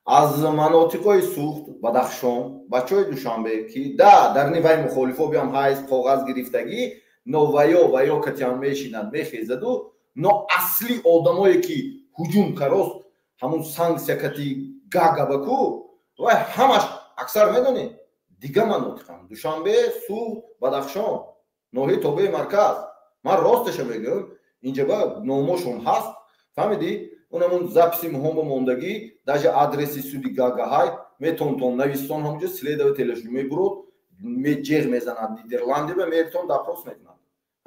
از مناطقای سوخت بدخشان بچهای دوشنبه که در نیوی مخالفا بیام حیث کاغذ گرفتگی نویا و یا کتیان میشینند میخیزد و نو اصلی آدمایی که هجوم کراست همون سنگ سکتی گاگا بکو و همش اکثر میدونی دیگه مناطقم دوشنبه سوخت بدخشان نوحی توبه مرکز من راستش میگم اینجا با نوموشون هست فهمیدی اونمون زپسی مهم موندگی даже адреси суди гагаҳай метонтон навистон ҳамҷо следователаш мебурод меҷеғ мезанад нидерланди ва метон допрос мекунад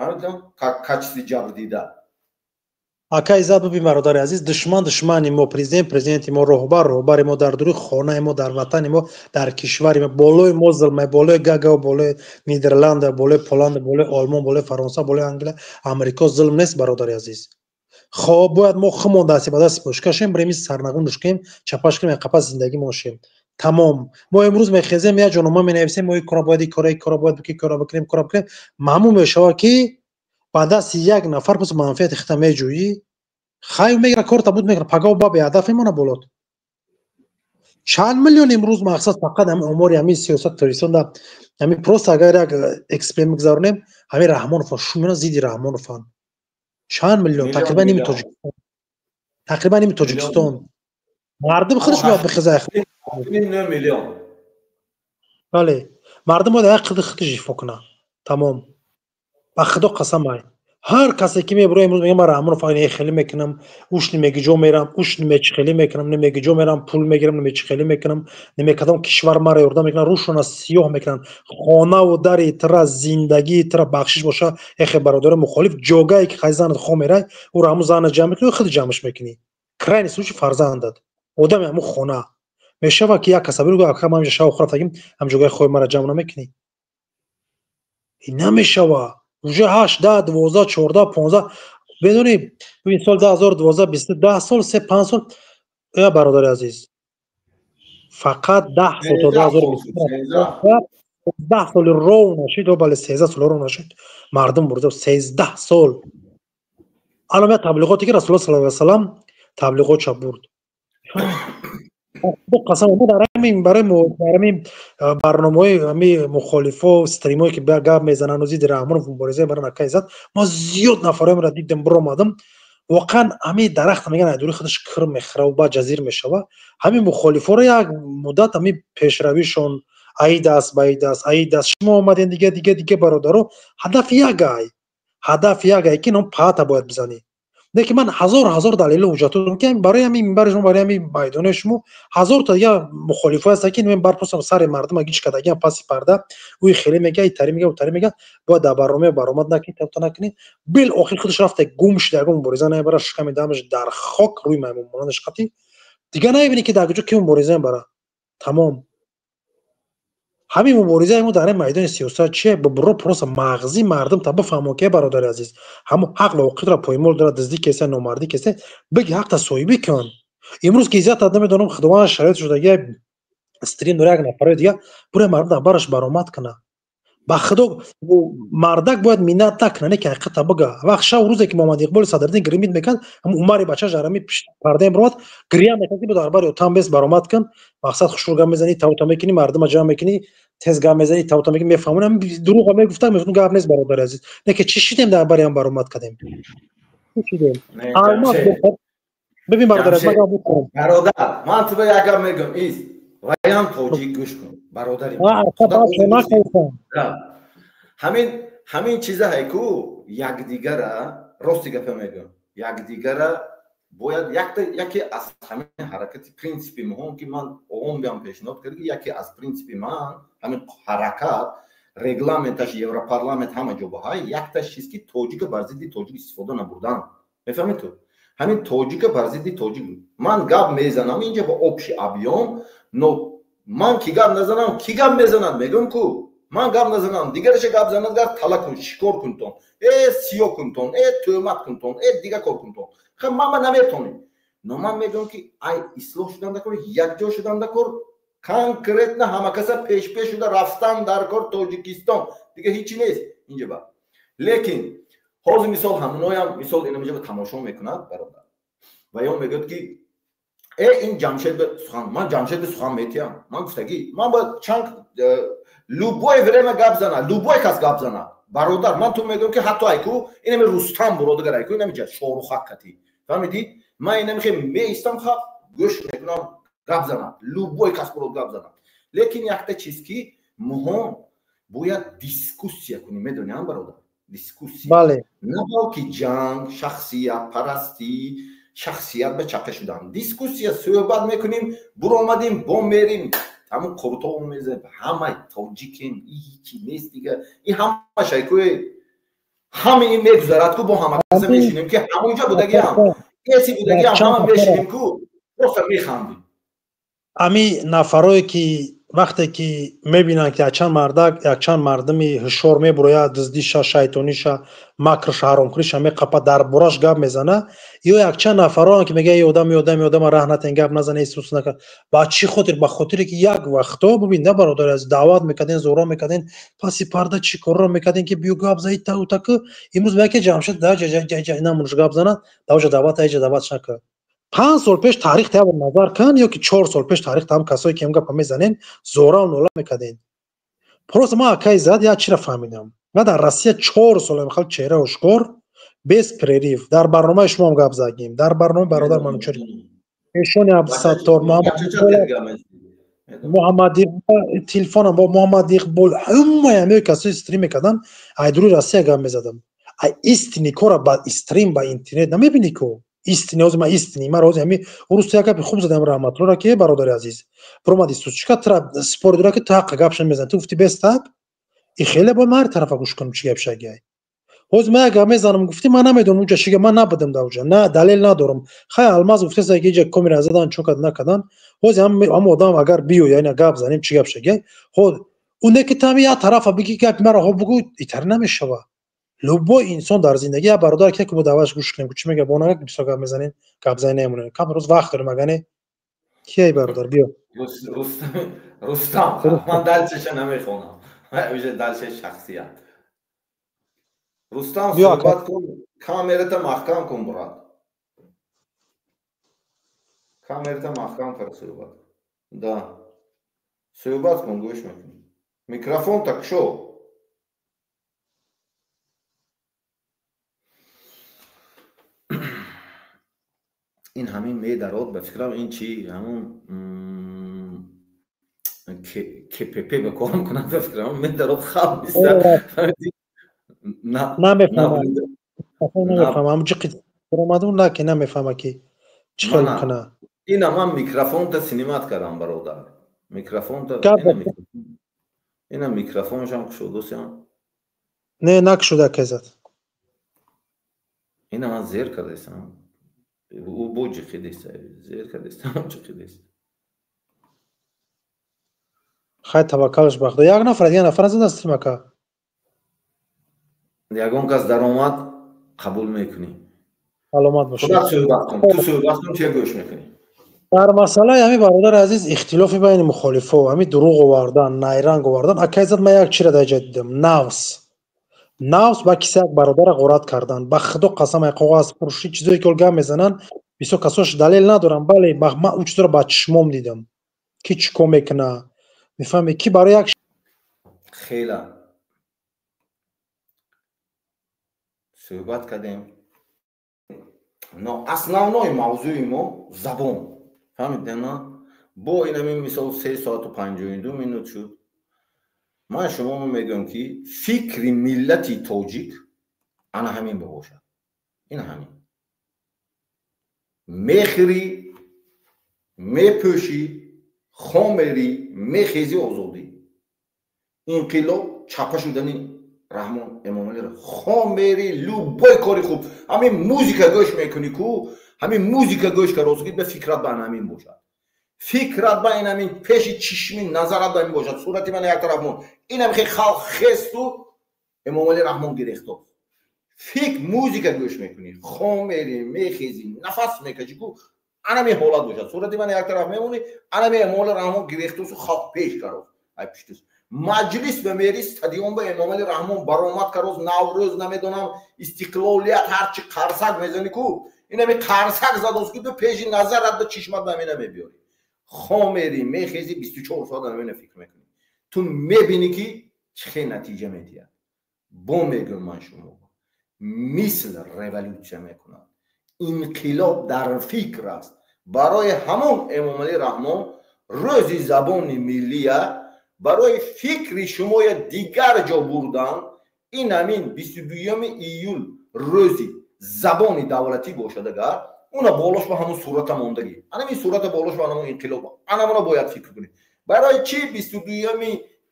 ҳамитон качси ҷабр дида акай зад бибин бародари азиз душмани мо президенти мо роҳбари мо дар дуруи хонаи мо дар ватани мо дар кишвари мо болои мо зулмай болои гага болои нидерланда болои поланда болои олмон болои фаронса болои англия амрико зулм нест бародари азиз خواب باید ما خمون دستی به دست پشکشیم بریم سرنگون داشتیم چپاش کنیم قفس زندگی ماشیم تمام ما امروز میخیزیم یا جنوما می نویسیم ما کارا باید کارا باید کارا بکنیم معمول میشه که بعد دست یک نفر پس منفعت ختمه جویی خیلی میگره کار تا بود میگره پگاه با به هدف ما نبولد چند میلیون امروز مقصد فقط هم امور همین سیاست تریسون دا همین پروست اگر یک اکسپلین میگذارنیم همین رحمان فان شومینا زیدی رحمان فان چند میلیون تقریبا نیم تاجیکستان مردم خودش باید بخزه 9 میلیون بله مردم باید حق خودش ایفا کنه تمام با خدا قسم های هر کسی که میبره امروز میگه من رحمان فاینه خیلی میکنم اوش نمیگی جو میرم اوش نمیگی خیلی میکنم نمیگی جو میرم پول میگیرم نمیگی خیلی میکنم نمیکدام کشور مرا یوردم میکنن روشون سیاه میکنن خانه و در تر زندگی تر بخشش باشه اخی برادر مخالف جوگایی که خیزان خو میره او رامو زان جمع میکنه خود جمعش میکنی کرای سوچ فرزندت آدم همو خانه میشه و که یک کسبی رو که ما شاو خورتگیم هم جوگای خو مرا جمع نمیکنی این نمیشه و وجه 8 10 12 14 15 بدونی این سال 2012 10 سال 3 5 سال یا برادر عزیز فقط 10 سال تا 2012 10 سال رو نشید و بالا 13 سال رو نشید مردم برده 13 سال الان تبلیغاتی که رسول الله صلی الله علیه و سلام تبلیغات چه برد قسم ما برای برنامه‌های همه مخالفا و استریمایی که گپ میزنن و زید رحمان و مبارزه برای نکایزت ما زیاد نفرایم را دیدم برو آمدم واقعا همه درخت میگن دوری خودش کر میخره و بعد جزیر میشه و همین مخالفا رو یک مدت همین پیشرویشون عید است شما اومدین دیگه برادرو هدف یگای که نام پاتا باید بزنی دیگه من هزار دلیل وجود میگم برای همین منبر شما برای همین میدان شما هزار تا یا مخالفه هست که من برپرسم سر مردم اگه چه کداگی پاسی پرده وی خیلی میگه تری میگه با در برنامه برآمد نکنید تا نکنید بالاخره خودش رفته گم شده مبارزه نه برای شکم دمش در خاک روی میمونش قطعی دیگه نمیبینی که درجا که مبارزه برای تمام همین مبارزه ما در میدان سیاست چیه به برو پروس مغزی مردم تا بفهمون که برادر عزیز هم حق و حقوق را پایمال داره دزدی کیسه نامردی کیسه بگی حق تصویبی کن امروز که زیاد آدم میدونم خدمت شرایط شده یه استریم داره یک نفر دیگه برای مردم برش برآمد کنه با خدا مردک باید مینت نکنه که حقیقت بگه وقت شب روزی که محمد اقبال صدرالدین گریمید میکن هم عمر بچه جرمی پرده امروز گریم میکنه که دربار اوتان بس برآمد کن مقصد خوشورگا میزنی تا میکنی مردم جمع میکنی تزگاه میزنی تا میکنی میفهمون هم دروغ میگفتم میگفتم گپ نیست برادر عزیز نه که چی شدیم درباره هم برآمد کردیم ببین برادر عزیز برادر من تو یکم میگم ایست ویم توجیه گوش کن برادری همین چیزا هایی که یکدیگر را راستی گپ میگم یکدیگر را باید یکی از همین حرکت پرینسیپی مهم که من اون بیام پیشنهاد کردم، یکی از پرینسیپی من همین حرکت رگلامنتش یورو پارلمانت همه جا باهای یک تاش چیزی که توجیک بر ضد توجیک استفاده نبردن. میفهمید تو؟ همین توجیک بر ضد توجیک من گپ میزنم اینجا با آبش ابیام نو من کی گپ نزنم کی گپ میزنم میگم کو من گپ نزنم دیگرش گپ زند گر طلا کن شکر کن تون سیو کن تون تومات کن تون دیگه کار کن تون خب من نمیتونم نو من میگم که ای اصلاح شدن دکور یک جا شدن دکور کنکریت همه کسا پیش شده رفتن در کار تاجیکستان دیگه هیچی نیست اینجا با لیکن حاضر مثال همونایی هم مثال اینو میجا تماشا میکند برادر و یا میگوید که این جمشید سخن من جمشید سخن میتیم من گفتگی من با چند لوبوی ورما گپ زنه لوبوی کس گپ زنه برادر من تو میگم که حتی ایکو اینم رستم برادر ایکو نمیشه شاروخ کتی فهمیدی من اینم که میستم خب گوش میکنم گپ زنه لوبوی کس برو گپ زنه لیکن یک تا چیز که مهم باید دیسکوسیا کنیم میدونیم برادر دیسکوسیا بله نه که جنگ شخصیت پرستی شخصیت به چپه شدن دیسکوسیا صحبت میکنیم برو آمدیم با میریم همون قرطو میزه همه تاجیکیم هیچی نیست دیگه این همه شایکوی همه این میگذارد که با همه کسا میشینیم که همونجا بودگی هم کسی بودگی هم همه میشینیم که просто میخندیم امی نفرایی که وقتی که میبینن که چند مردمی هشور میبروید دزدیشا شیطانیشا مکرش حرامکریشا میقپه در براش گپ میزنه یا یک چند نفران که میگه یادم رحمت این گپ نزنه ایسوس نکن با چی خاطر به خاطری که یک وقتا ببین نه برادر از دعوت میکردین زورا میکردین پسی پرده چی کار میکردین که بیو گپ زدید تا اوتا که امروز میگه جمشید دا اینا منش گپ زنه داوجا دعوت نکرد 5 سال پیش تاریخ تا نظر کن یا که 4 سال پیش تاریخ تا هم کسایی که میگه میزنن زورا و نولا میکردین پروس ما کی زد یا چی را فهمیدم ما در روسیه 4 سال میخواد چهره اشکور بیس پریریف در برنامه شما هم گپ زدیم در برنامه برادر منوچری ایشون عبدالستار محمد تلفنم با محمد اقبال همه کسایی استریم میکردن ایدروی روسیه گپ میزدم استنی کورا با استریم با اینترنت نمیبینی کو істине озма истини ма рози ами урус як гапи хуб задам раҳматллоро ки бародари азиз промади сучка тра спор дора ки тақ гапша мезан ту гуфти бестаб и хеле бо мар тарафа гӯш кунам чи гап шагай ҳоз ма як гап мезанам гуфти ман намедонам уҷа шига ман набудам да уҷа на далел надорам хай алмаз гуфтеса ки иҷа камера задан чун кад накадан ҳоз ҳам одам агар биёя ина гап занем чи гап шагай ҳоз оне ки тами як тарафа биги гапи маро ҳо бугӯ итар намешава любой инсон дар зиндагӣ я бародар ки бо даваш гӯш кунем чӣ мега бонага бисо гап мезанем гап зани немонем кам рӯз вақт дорем агане кияй бародар биё рустам ман далчеша намехонам уже далче шахсият рустам суҳбат кун камерата маҳкам кун брат камерата маҳкам кар суҳбат да суҳбат кун гӯш мекунӣ микрофон так шо این همین میدارد به فکرم این چی همون KPP به کارم کنم به فکرم میدارد خواب نیست نمیفهمم همون چی قید برامدون نه که نمیفهمم که چی خیلی کنه این هم میکروفون تا سینمات کردم برادر میکروفون تا این هم میکروفونش هم کشوده سیم نه نکشوده که زد این هم زیر کرده سیم او بوجی خیلیست زیر کردیست هم چه خیلیست خیلی توکلش بخده یک نفر دیگه نفر زده استریم که یکون کس در آمد قبول میکنی علامت باشه خدا صحبت کن تو صحبت کن چه گوش میکنی در مسئله همی برادر عزیز اختلافی بین مخالفه و همی دروغ آوردن نیرنگ آوردن اکیزت من یک چی را دیگه دیدم نفس با کسی یک برادر غارت کردن با خدا قسم یک کاغذ فروشی چیزایی که گم میزنن بیسو کساش دلیل ندارم بله من اون چیزا رو با چشمام دیدم کی چیکار میکنه میفهمی کی برای یک خیلی صحبت کردیم основной موضوع ما زبان فهمیدین نه با این مثال 3 ساعت و 52 minut شد من شما میگم که فکر ملتی تاجیک انا همین باشه این همین میخری میپوشی خامری میخیزی آزادی. انقلاب چپا شدنی رحمان امامعلی را خامری لوبای کاری خوب همین موزیک گوش میکنی کو همین موزیک گوش که روزگید به فکرت به همین باشد فکرت به این همین پیش چشمی نظرت به همین باشد صورتی من یک طرف این هم خیلی خلق خست و امامعلی رحمان گرفته فکر موزیک گوش میکنی خامری میخیزی نفس میکشی کو انا می حالت باشد صورتی من یک طرف میمونی انا می امامعلی رحمان گرفته و خلق پیش کرد ای پشتش مجلس به میری استادیوم به امامعلی رحمان برآمد که روز نوروز نمیدونم استقلالیت هرچی قرصک میزنی کو این همی قرصک زد که تو پیش نظرت به چشمت به همینه میبیاری خامری میخیزی 24 ساعت همینه فکر میکنی تو میبینی که چه نتیجه میدید با میگم من شما مثل ریولوچه میکنن انقلاب در فکر است برای همون امامعلی رحمان روزی زبان ملیه برای فکر شما دیگر جا بردن این همین 22 ایول روزی زبان دولتی باشد اگر اونا بالاش به همون صورت ماندگی همین صورت بالاش به همون انقلاب انا باید فکر کنید برای چی 22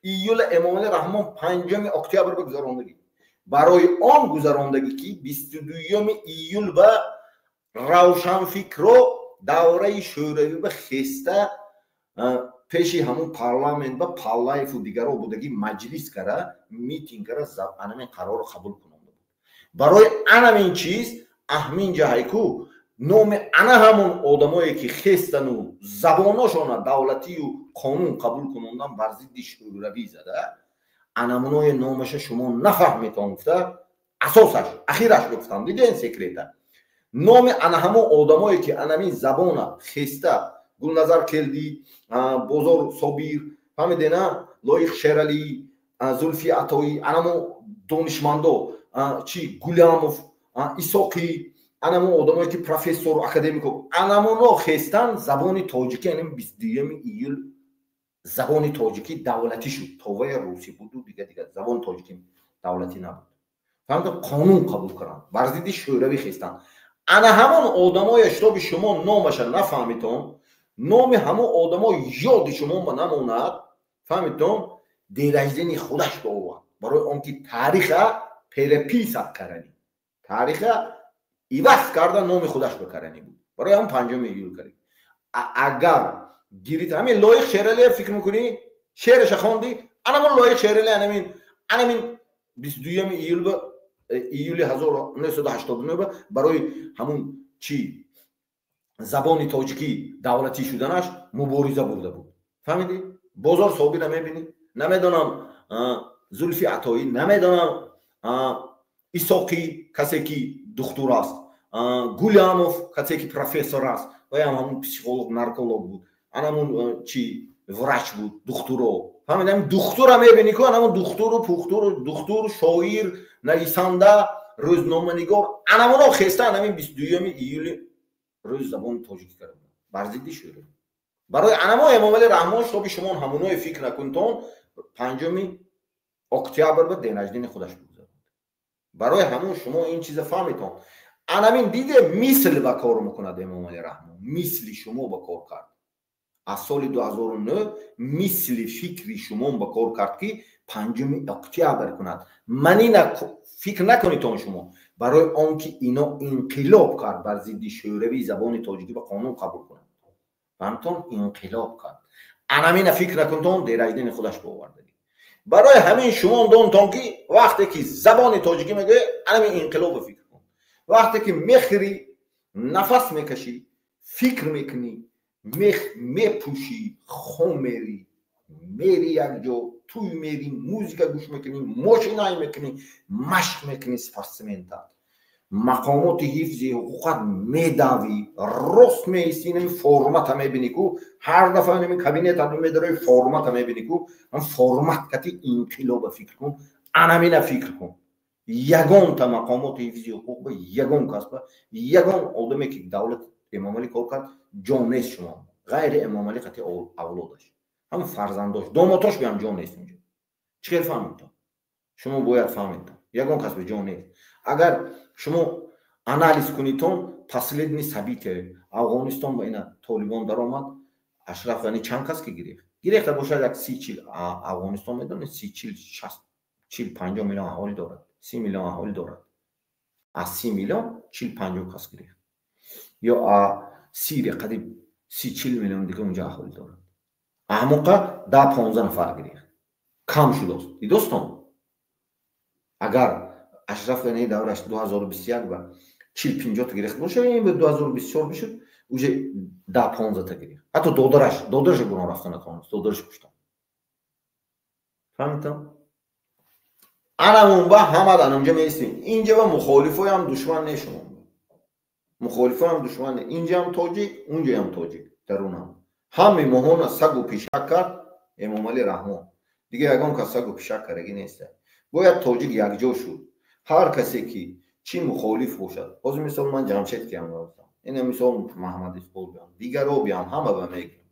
ایول امامعلی رحمان 5 اکتبر بگذراندگی برای آن گذراندگی که 22 ایول به روشن فکر دوره شوروی به خسته پیشی همون پارلمنت با پالایف و دیگر بودگی مجلس کرده میتینگ کرده زبانه قرار قبول کنند برای این چیز اهمین جایی کو نام انا همون آدمایی که خستن و زباناشون دولتی و قانون قبول کنندن بر ضد شوروی زده انمونای نامش شما نفهمیتون گفته اساسش اخیرش گفتم دیدین سکرتا نام انا همون آدمایی که انمی زبان خسته گلنظر کلدی بازار صابیر فهمیدین لایق شیرالی زلفی عطایی انمو دانشمندو چی گولاموف ایساقی انمو آدمایی که پروفسور اکادمیکو انمونو خستن زبان تاجیکی یعنی 22 ایول زبان تاجیکی دولتی شد توی روسی بود و دیگه زبان تاجیکی دولتی نبود فهمیدن قانون قبول کردن بر ضد شوروی خستن انا همون آدمای اشتباه شما نامش نفهمیتون نام همون آدما یاد شما نموند فهمیتون دیرجدنی خودش به او برای آنکه تاریخ پیرپیس کردنی تاریخ ایواز کردن نام خودش بکردنی بود برای هم 5 ایول کردی اگر گیرید همین لایق شیرالی فکر میکنی شعرش خواندی انا من لایق شیرالی همین 22 ایول 1989 برای همون چی زبان تاجیکی دولتی شدنش مبارزه برده بود فهمیدی بازار صابی نمیبینی نمیدونم زلفی عطایی نمیدونم ایساقی کسی که دکتر است گولاموف کسی که پروفسور است و همون پسیکولوگ نارکولوگ بود همون چی وراچ بود دکترو فهمیدم دکتر میبینی که همون دکتر و پختور دکتر شاعر نویسنده روزنامه‌نگار همون خستن همین 22 ایول روز زبان تاجیکی کرده بر ضد شوروی برای انما امامعلی رحمان شما همونای فکر نکنتون 5 اکتبر به دینجدین خودش بگذارد برای همون شما این چیز فهمیتون انمین دیده مثل با کار میکند امامعلی رحمان مثل شما با کار کرد از سال 2009 مثل فکری شما با کار کرد که 5 اکتبر کند منی فکر نکنید شما برای آنکه اینا انقلاب کرد بر ضد شوروی زبان تاجیکی به قانون قبول کنند فهمتون انقلاب کرد انمین فکر نکنتون دیرجدین خودش باوردگی برای همین شما دونتون که وقتی که زبان تاجیکی میگه انمین انقلاب فکر کن وقتی که میخری نفس میکشی فکر میکنی میپوشی خامری میری یک جا توی میری موزیک گوش میکنی ماشینای میکنی مشق میکنی سپاسمنتات مقامات حفظی حقوقت میداوی راست میستی نمی فرمت میبینی که هر دفعه نمی کابینت هم میداره فرمت میبینی که هم فرمت کتی انقلاب فکر کن انمین فکر کن یگان تا مقامات حفظی حقوق یگان کسب یگان آدمی که دولت امامعلی کار کرد جان نیست شما غیر امامعلی قطعی اولادش هم فرزنداش داماداش بیان جان نیست اونجا چیکار فهمیدید شما باید فهمید یگان کسب جان نیست اگر شما анализ кунитон последний событие Афғонистон ба ина Толибон даромад Ашраф Ғани чанд кас ки гирехта бошад як 30-40 Афғонистон медонед 40-50 миллион аҳолӣ дорад 30 миллион аҳолӣ дорад аз 30 миллион 40-50 кас гирехт ё Сирия қадиб 30-40 миллион дига унҷа аҳолӣ дорад аҳмоқа 10-15 нафар гирехт кам шудааст дидостон агар Ашраф Ғани давраш 2021 ба 40-50 та гирехт бошад ин ба 2024 бишуд уже 10-15 та гирехт ҳатто додараш гурон рафта натавонист додараш куштан фаҳмидам анамун ба ҳамад анамҷа меистем инҷа ба мухолифоям душман не шумо мухолифоям душман не инҷа ҳам тоҷик унҷа ҳам тоҷик дарунам ҳаме моҳона сагу пишак кард Эмомалӣ Раҳмон дига ягон кас сагу пишак кардаги нест бояд тоҷик якҷо шуд ҳар касе ки чӣ мухолиф бошад ҳозир мисол ман Ҷамшед киям гуфтам ина мисол Маҳмад Иқбол биям дигаро биям ҳама ба мегӯям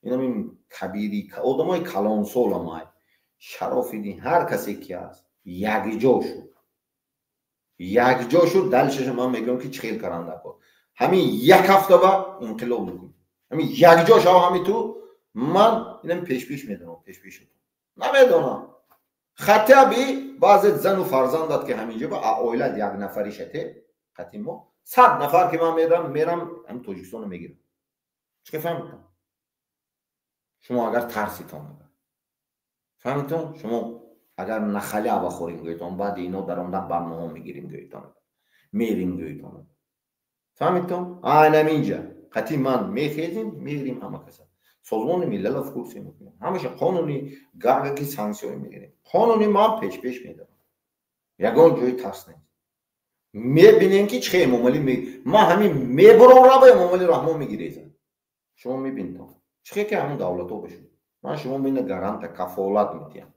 инамин кабири одамои калонсоламай Шарофиддин ҳар касе ки аст якҷо шуд далилшаш ман мегӯям ки чӣ хел каранда кор ҳамин як ҳафта ба инқилоб мекунем ҳамин якҷо шава ҳамин ту ман инам пешпеш медонам пешпеш намедонам хатаби баъзе зану фарзандат ки ҳаминҷа ба оилат як нафаришате хати мо 100 нафар ки ман мерам ҳамин Тоҷикистон мегирам чӣ фаҳмидам шумо агар тарситон фаҳмидон шумо агар нахаля бахорем гӯйтон баъди ино даромдан ба моҳо мегирем гӯйтон мерим гӯйтон фаҳмидон айнаминҷа қати ман мехезим мерим ҳама каса созмони милалро курсе мекунем ҳамаша қонуни гаргаки санксионӣ мегирем қонуни ман пеш медарам ягон ҷои тарс нест мебинем ки чӣ Эмомалӣ ман ҳамин мебуронра ба Эмомалӣ Раҳмон мегирезам шумо мебинтон чӣ ки ҳамин давлато бошад ман шумо бина гаранта кафолат метиҳам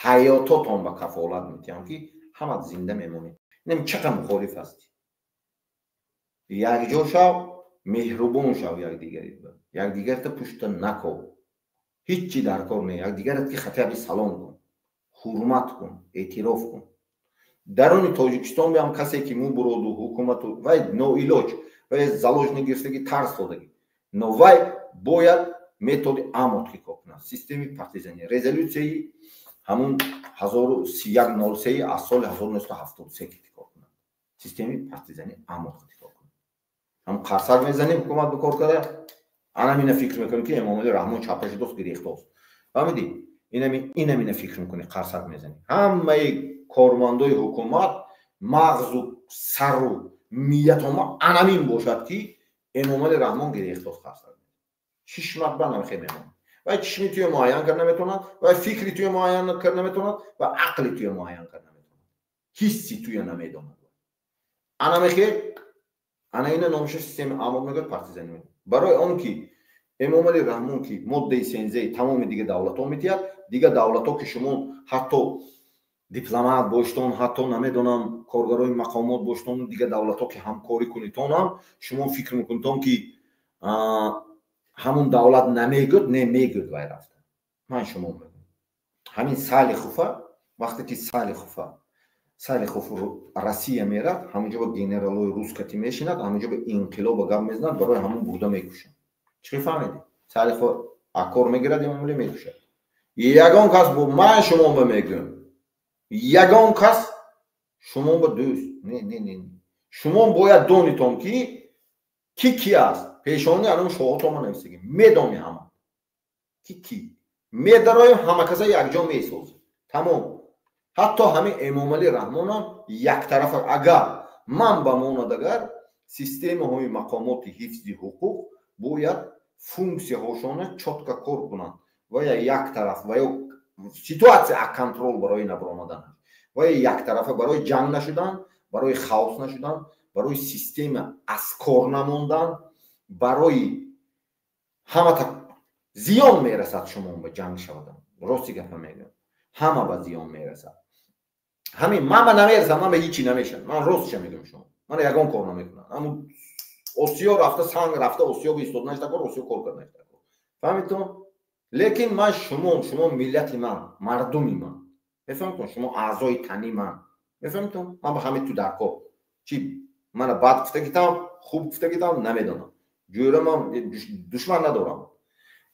ҳаётотон ба кафолат метиҳам ки ҳама зинда мемонед инам чақа мухолиф ҳастӣ якҷо шав меҳрубон шав якдигарта пушта наков ҳиччи дар кор не якдигарат ки хатаби салом кун ҳурмат кун эътироф кун даруни Тоҷикистон биам касе ки му буроду ҳукумату вай ноилоҷ вай заложни гирифтагӣ тарс додагӣ но вай бояд методи амотки кор кунад системи партизанӣ резолюсияи ҳамун 1303 аз соли 1973 ки кор кунад системи партизанӣ амотки кор кунад ҳам қарсак мезанем ҳукумат бикор кара анамина фикр мекунем ки Эмомалӣ Раҳмон чапа шудааст гирехтааст фаҳмидӣ инамина фикр мекунем қарсак мезанем ҳамаи кормандои ҳукумат мағзу сару миятома анамин бошад ки Эмомалӣ Раҳмон гирехтааст қарсак шишмат ба намехе мемонад вай чишми туя муайян кард наметавонад вай фикри туя муайян кард наметавонад ва ақли туя муайян кард наметавонад ҳисси туя намедонад анамехе ана ина номша системи амод мегӯяд партизанӣ мегӯяд барои он ки Эмомалӣ Раҳмон ки моддаи сензаи тамоми дига давлатҳо метиҳад дига давлатҳо ки шумо ҳатто дипломат боштон ҳатто намедонам коргарои мақомот боштон дига давлатҳо ки ҳамкорӣ кунитонам шумо фикр мекунитон ки ҳамун давлат намегӯд не мегӯд вай рафта ман шумо мегӯям ҳамин Салихова вақте ки Салихов Россия мерад ҳамунҷо ба генералои рус кати мешинад ҳамунҷо ба инқилоба гап мезанад барои ҳамун бурда мекушад чӣ фаҳмидӣ Салихов акор мегирад Эмомалӣ мекушад ягон кас бо ман шумо ба мегӯям ягон кас шумо ба дӯст не шумо бояд донитон ки аст пешони анон шоҳотома нависагӣ медони ҳама ки медароем ҳама каса якҷо месозӣ тамом ҳатто ҳамин Эмомалӣ Раҳмонам яктарафа агар ман ба монад агар системаҳои мақомоти ҳифзи ҳуқуқ бояд функсияҳошона чотка кор кунанд ва як тараф ва ё ситуатсия контрол барои набаромадан ва як тарафа барои ҷанг нашудан барои хаос нашудан барои система аз кор намондан барои ҳама зиён мерасад шумо ба ҷанг шавадан рости гапа мегӯям ҳама ба зиён мерасад ҳамин ман ба намерасам ман ба ҳичи намешавам ман ростша мегӯям шумо ман ягон кор намекунам ҳамун осиё рафта санг рафта осиё истод нашта кор осиё кор кард нашта кор фаҳмидтон лекин ман шумо миллати ман мардуми ман мефаҳмитон шумо аъзои тани ман мефаҳмитон ман ба ҳамин ту дар кор чӣ من بد گفتگیتم خوب گفتگیتم نمیدونم، جورم دشمن ندارم،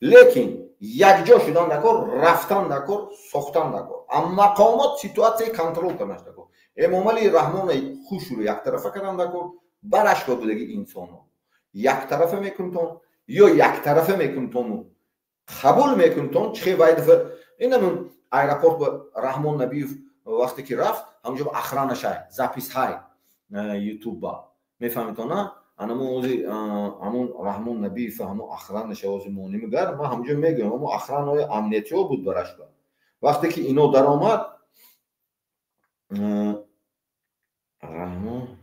لیکن یک جا شدن نکن، رفتن نکن، ساختن نکن، اما مقامات سیتواسیون کنترل کننش نکن. امام علی رحمان خوش رو یک طرفه کردن نکن، برش که بودگی انسانو یک طرفه میکنتون یا یک طرفه میکنتون قبول میکنتون چه باید اینم ایرپورت با رحمان نبیف وقتی که رفت همونجا با اخرانش های زاپیس های یوتیوب با میفهمیتون نه همون رحمان نبیف همون اخرانش اوزی مونی میگر ما همونجا میگم همون اخران های امنیتی ها بود برش با وقتی که اینو در آمد رحمان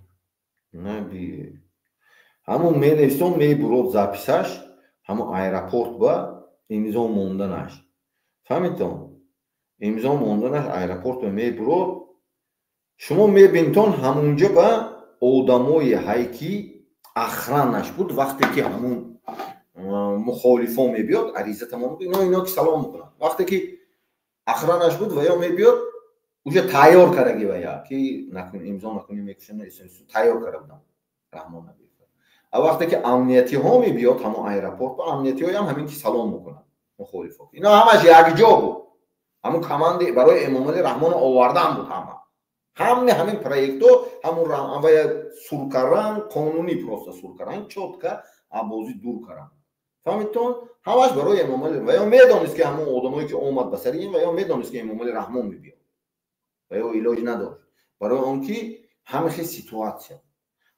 نبیف همون می نویسون می برود زاپیسش همون ایرپورت با امضا موندنش فهمیدون امضا موندنش ایرپورت با می برود شما می بینتون همونجا با آدمای هایکی اخرانش بود وقتی که همون مخالفا می بیاد عریضه تمام بود اینا که سلام میکنن وقتی که اخرانش بود و یا می بیاد اونجا تیار کردگی و یا که نکن امضا نکنی میکشن تیار کرده بودم رحمان نبی وقتی که امنیتی ها می بیاد همون ایرپورت با امنیتی های هم همین که سلام میکنن مخالفا اینا همش یک جا بود همون کماند برای امام علی رحمان آوردن بود همین پروژه همون و سور کردن قانونی پروسه سور کردن چوت که بازی دور کردن فهمیدون همش برای امام علی و یا میدونست که همون آدمایی که اومد بسر این و یا میدونست که امام علی رحمان می بیاد و یا علاج نداشت برای اون که همه سیتواسیون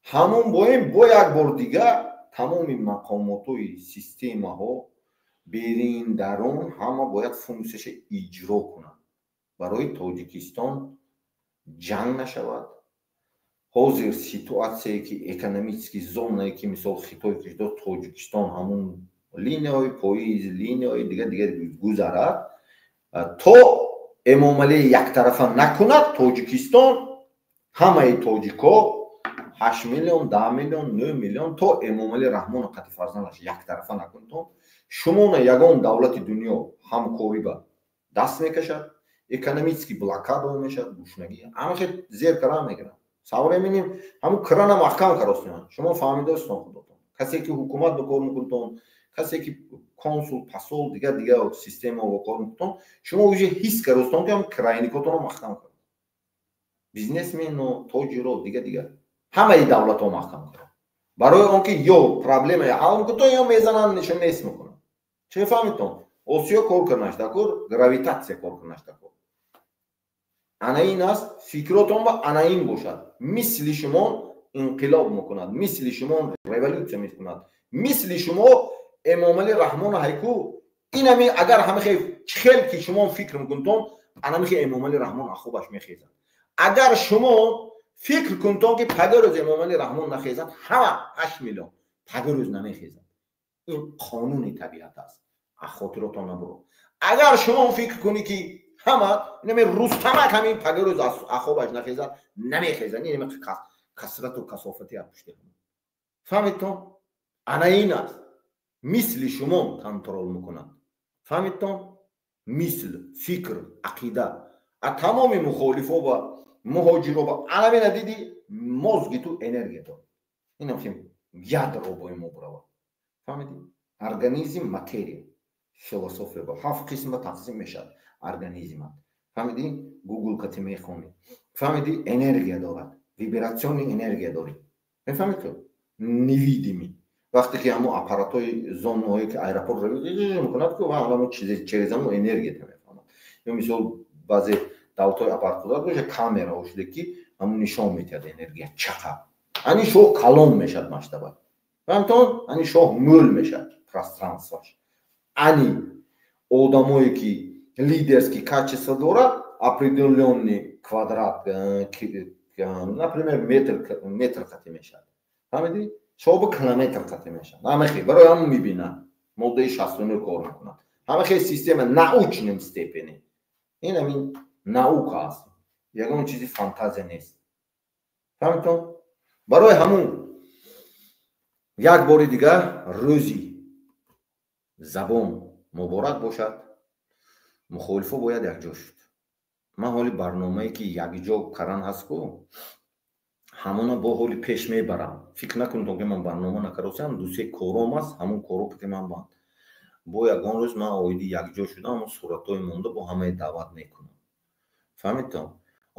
همون با یک بار دیگه تمام مقامات و سیستم ها برین درون همه باید فونکسش اجرا کنن برای تاجیکستان جنگ نشود حاضر سیتواسیونی که اکونومیکی زونایی که مثال خطای کشید تاجیکستان همون لینیای پاییز لینیای دیگه گذرد تا امام علی یک طرفه نکند تاجیکستان همه تاجیکا 8 میلیون 10 میلیون 9 میلیون تا امام علی رحمان قطع فرزندش یک طرفه نکنتون شما یگان دولت دنیا همکاری با دست میکشد اکونومیکی بلاکاد میشد گوشنگی همه خیلی زیر کرام میگیرن سواره میبینیم همون کران محکم کراستن شما فهمیده هستون خودتون کسی که حکومت بکار میکنتون کسی که کنسول پاسول دیگه سیستم رو بکار میکنتون شما وجه حس کراستون که هم کراینیکاتون رو محکم کرد بیزنسمن و تاجر و دیگه همه دولت ها محکم کرد برای اونکه یا پرابلم حل میکنتون یا میزنن نشون نیست میکنن چه فهمیدون اوسیو کار کننش دکور گراویتاسیا کار کننش دکور انا این است فکراتون با انا این باشد مثل شما انقلاب میکند مثل شما ریولوشن میکند مثل شما امام علی رحمان هایکو اینمی اگر همه خیلی که شما فکر میکنتون انا میگه امام علی رحمان خوبش میخیزد اگر شما فکر کنتون که پدر امام علی رحمان نخیزد همه 8 میلیون پدر نمیخیزد این قانون طبیعت است خاطرتون نبرو اگر شما فکر کنی که همه نمی رستمک همین پدر از خوبش نخیزد نمیخیزد این کسرت و کثافتی پشت فهمیدتون انا این است مثل شما کنترل میکنند فهمیدتون مثل فکر عقیده تمام مخالفا و مهاجرا با علمی ندیدی مزگی تو انرژی تو این هم یاد رو با این مبرا فهمیدی ارگانیزم ماتریال فلسفه با 7 قسم تقسیم میشه ارگانیزم فهمیدی گوگل کتی میخونی فهمیدی انرژی دارد ویبراسیون انرژی داری میفهمید نویدیمی وقتی که همون آپاراتای زونایی که ایرپورت رو میکنند که همون چیزامو انرژی میفهمند یا مثلا بعضی داوتای آپارات‌ها باشه کامera شده که همون نشون میده انرژی چقدر یعنی شو کلام میشد مشتبه فهمتون یعنی شو مول میشد пространствоش یعنی آدمایی که لیدرс که качество دارد определенный квадрат например метр قطع میشد فهمیدی شو به کیلومتر قطع میشد همه خیلی برای همون میبینن ماده 69 کار میکنن همه خیلی سیستم научным степени این همین نаука است یگان چیزی فانتزی نیست فهمیدون برای همون یک بار دیگه روزی زبان مبارک باشد مخالفه باید یک جا شد من حالی برنامه‌ای که یک جا کرن هست کو ҳамона бо ҳоли пеш мебарам. Фикр накунед ки ман барнома накардам, дусе кором аст, ҳамон коро ки ман банд. Бо ягон рӯз ман оиди якҷо шудам, суратҳои монда бо ҳамаи даъват мекунам. фаҳмидтон?